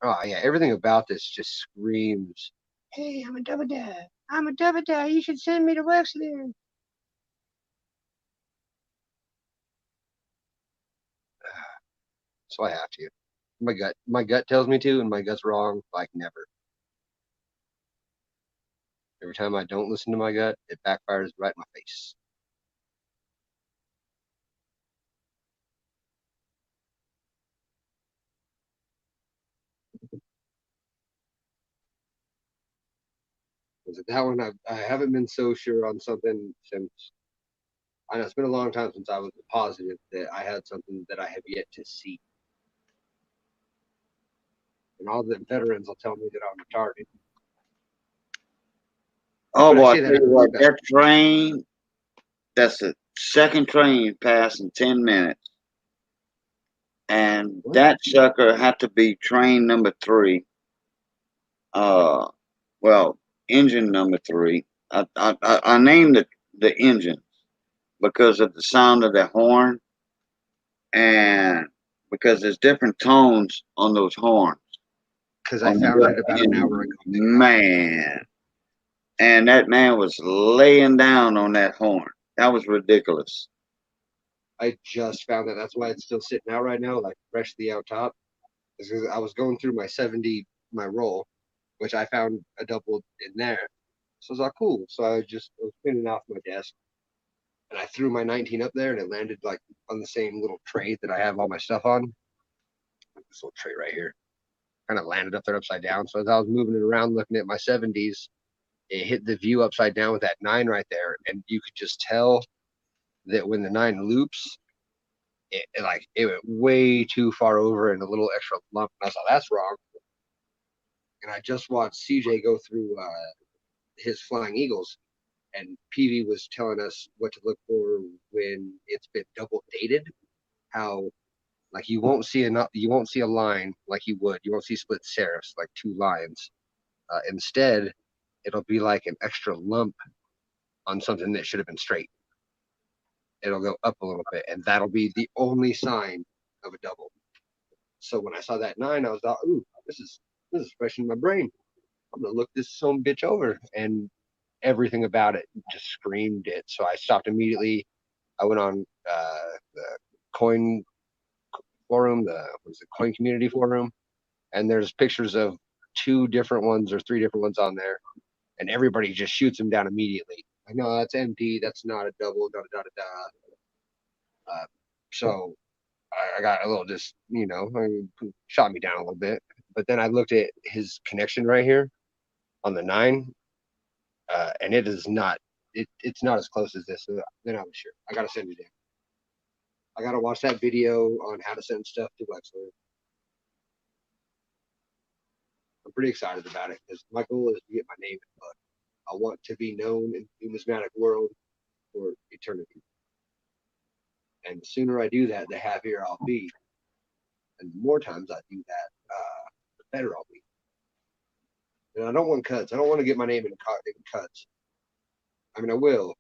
Oh yeah, everything about this just screams, "Hey, I'm a double dad. I'm a double dad. You should send me to Wexler." So I have to. My gut tells me to, and my gut's wrong like never. Every time I don't listen to my gut, it backfires right in my face. Was it that one? I haven't been so sure on something since. I know it's been a long time since I was positive that I had something that I have yet to see. And all the veterans will tell me that I'm retarded. Oh But I boy, I say tell that out you of what, respect. that train, that's the second train passed in 10 minutes. And What? that sucker had to be train number 3. Uh, well, engine number 3. I named it the engine because of the sound of the horn and because there's different tones on those horns. Because I found it about an hour ago. Man. And that man was laying down on that horn. That was ridiculous. I just found that. That's why it's still sitting out right now, like freshly out top. Because I was going through my 70, my roll, which I found a double in there. So I was like, cool. So I was cleaning off my desk, and I threw my 19 up there, and it landed like on the same little tray that I have all my stuff on. This little tray right here kind of landed up there upside down. So as I was moving it around, looking at my 70s, it hit the view upside down with that 9 right there, and you could just tell that when the 9 loops, it went way too far over and a little extra lump. And I was like, that's wrong. And I just watched CJ go through his Flying Eagles, and PV was telling us what to look for when it's been double dated. How like you won't see a line like you would. You won't see split serifs like 2 lines. Instead, it'll be like an extra lump on something that should have been straight. It'll go up a little bit, and that'll be the only sign of a double. So when I saw that 9, I was like, "Ooh, this is fresh in my brain. I'm gonna look this some bitch over." And everything about it just screamed it. So I stopped immediately. I went on the coin forum, the coin community forum, and there's pictures of 2 different ones or 3 different ones on there, and everybody just shoots them down immediately. Like, no, that's empty. That's not a double. Da da da da. So I got a little just shot me down a little bit. But then I looked at his connection right here on the 9, and it is not. It's not as close as this. So then I was sure. I gotta send it in. I gotta watch that video on how to send stuff to Wexler. I'm pretty excited about it because my goal is to get my name in the book. I want to be known in the numismatic world for eternity. And the sooner I do that, the happier I'll be. And the more times I do that, the better I'll be. And I don't want cuts. I don't want to get my name in cuts. I mean, I will,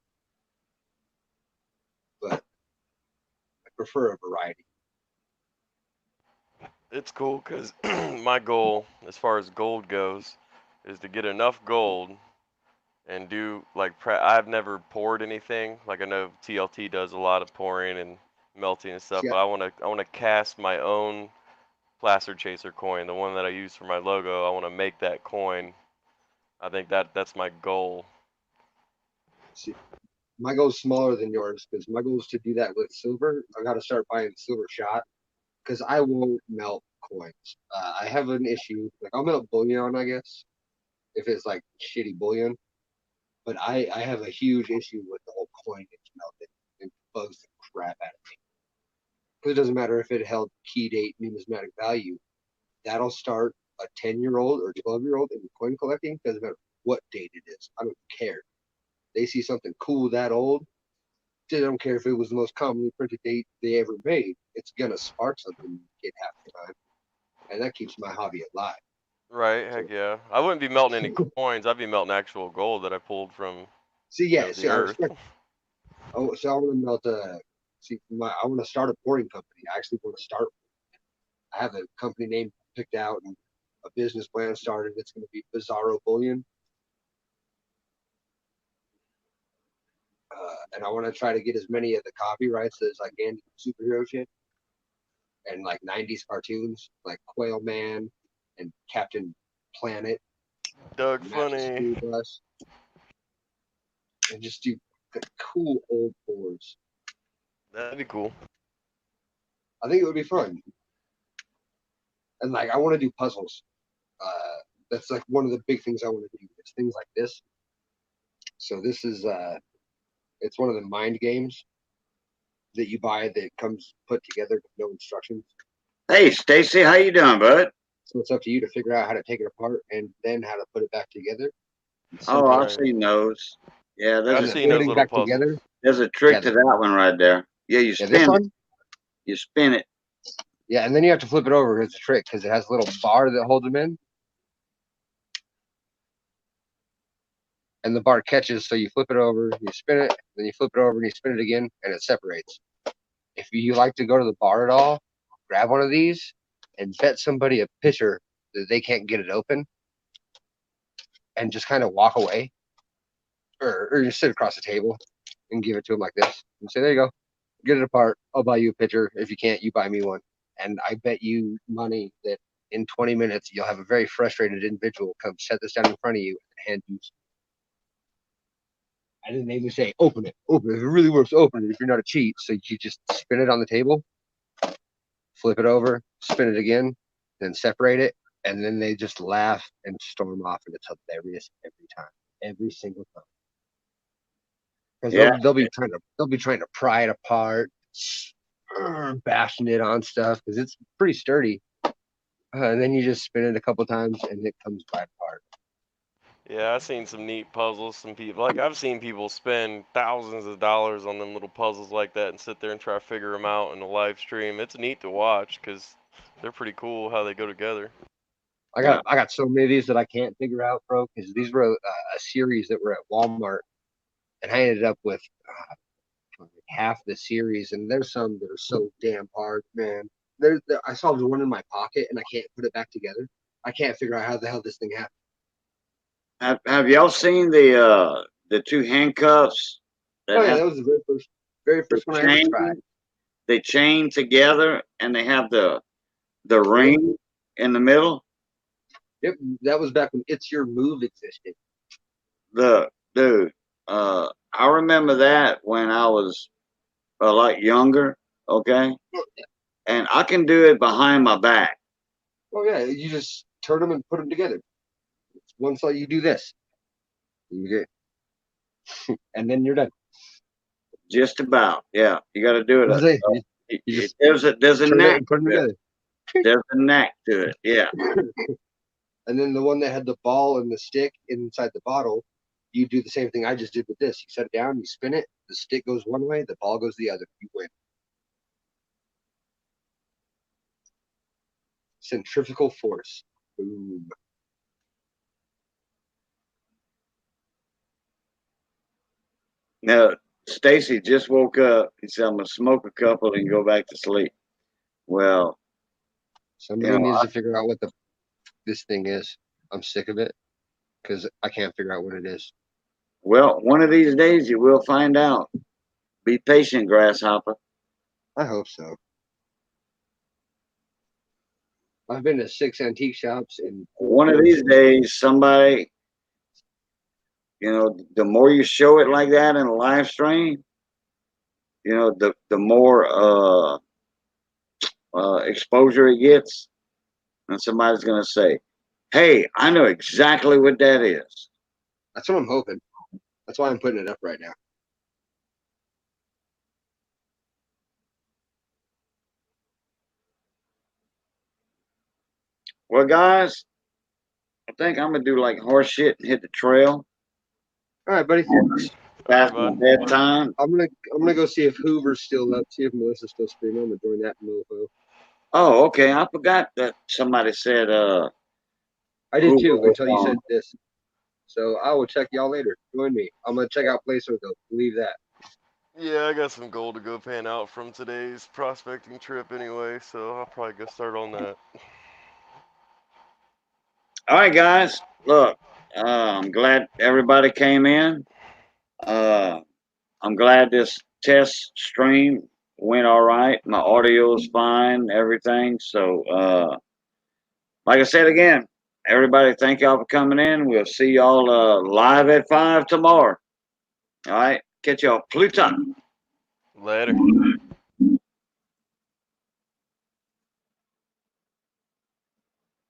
but I prefer a variety. It's cool because my goal, as far as gold goes, is to get enough gold and do like I've never poured anything. Like I know TLT does a lot of pouring and melting and stuff, See, but I want to cast my own placer chaser coin, the one that I use for my logo. I want to make that coin. I think that's my goal. see, my goal is smaller than yours because my goal is to do that with silver. I got to start buying silver shot because I won't melt coins. I have an issue. Like I'll melt bullion, I guess, if it's like shitty bullion. But I have a huge issue with the whole coin gets melted. It bugs the crap out of me. Because it doesn't matter if it held key date numismatic value. That'll start a 10-year-old or 12-year-old in coin collecting. Doesn't matter what date it is. I don't care. They see something cool that old. They don't care if it was the most commonly printed date they ever made. It's gonna spark something. Get half the time. and that keeps my hobby alive. Right, heck yeah. I wouldn't be melting any coins. I'd be melting actual gold that I pulled from See, the I earth. respect. Oh, so I want to melt. I want to start a boarding company. I actually want to start. I have a company name picked out and a business plan started. It's going to be Bizarro Bullion. And I want to try to get as many of the copyrights as I can to superhero shit and like 90s cartoons like Quail Man and Captain Planet, Doug Master Funny. School Bus, and just do the cool old boards. That'd be cool. I think it would be fun. And like, I want to do puzzles. That's like one of the big things I want to do. It's things like this. So this is it's one of the mind games that you buy that comes put together with no instructions. Hey, Stacy, how you doing, bud? So it's up to you to figure out how to take it apart and then how to put it back together. Oh, Right. I've seen those. Yeah, I've there's seen those putting little back puzzles. together. a trick Yeah, to that one right there. Yeah, you Yeah, spin this it. one. You spin it. Yeah, and then you have to flip it over. It's a trick because it has a little bar that holds them in. And the bar catches, so you flip it over, you spin it, then you flip it over and you spin it again, and it separates. If you like to go to the bar at all, grab one of these and bet somebody a pitcher that they can't get it open and just kind of walk away. Or just sit across the table and give it to them like this and say, there you go, get it apart. I'll buy you a pitcher. If you can't, you buy me one. And I bet you money that in 20 minutes, you'll have a very frustrated individual come set this down in front of you and hand you. And then they would say, open it. If it really works, open it if you're not a cheat. So you just spin it on the table, flip it over, spin it again, then separate it. And then they just laugh and storm off, and it's hilarious every time, every single time. Because Yeah. they'll be trying to pry it apart, bashing it on stuff because it's pretty sturdy. And then you just spin it a couple times, and it comes right apart. Yeah, I've seen some neat puzzles. Some people, like I've seen people spend thousands of dollars on them little puzzles like that and sit there and try to figure them out in a live stream. It's neat to watch because they're pretty cool how they go together. I got so many of these that I can't figure out, bro, because these were a series that were at Walmart, and I ended up with half the series, and there's some that are so damn hard, man. I saw the one in my pocket, and I can't put it back together. I can't figure out how the hell this thing happened. Have y'all seen the two handcuffs? Oh yeah, that was the very first one I ever tried. They chain together and they have the ring in the middle. Yep, that was back when It's Your Move existed. Dude, I remember that when I was a lot younger. Okay, and I can do it behind my back. Oh yeah, you just turn them and put them together. Once you do this, you get, and then you're done. Just about, yeah. You got to do it. There's a neck. Put them together. There's a neck to it, yeah. And then the one that had the ball and the stick inside the bottle, you do the same thing I just did with this. You set it down, you spin it, the stick goes one way, the ball goes the other. You win. Centrifugal force. Boom. Now, Stacy just woke up. He said, I'm going to smoke a couple and go back to sleep. Well, somebody needs to figure out what this thing is. I'm sick of it because I can't figure out what it is. Well, one of these days you will find out. Be patient, grasshopper. I hope so. I've been to 6 antique shops, and one of these days, somebody, the more you show it like that in a live stream, the more exposure it gets, and somebody's gonna say, "Hey, I know exactly what that is." That's what I'm hoping. That's why I'm putting it up right now. Well, guys, I think I'm gonna do like horse shit and hit the trail. All right, buddy. Past my bedtime. I'm gonna go see if Hoover's still up. See if Melissa's still screaming. I'm gonna join that mofo. Oh, okay. I forgot that somebody said I did who too was until you said this. So I will check y'all later. Join me. I'm gonna check out Placer though. Believe that. Yeah, I got some gold to go pan out from today's prospecting trip anyway, so I'll probably go start on that. All right, guys. Look, I'm glad everybody came in. Uh, I'm glad this test stream went all right. My audio's fine, everything. So, like I said again, everybody, thank y'all for coming in. We'll see y'all live at 5 tomorrow. All right. Catch y'all. Pluton. Later.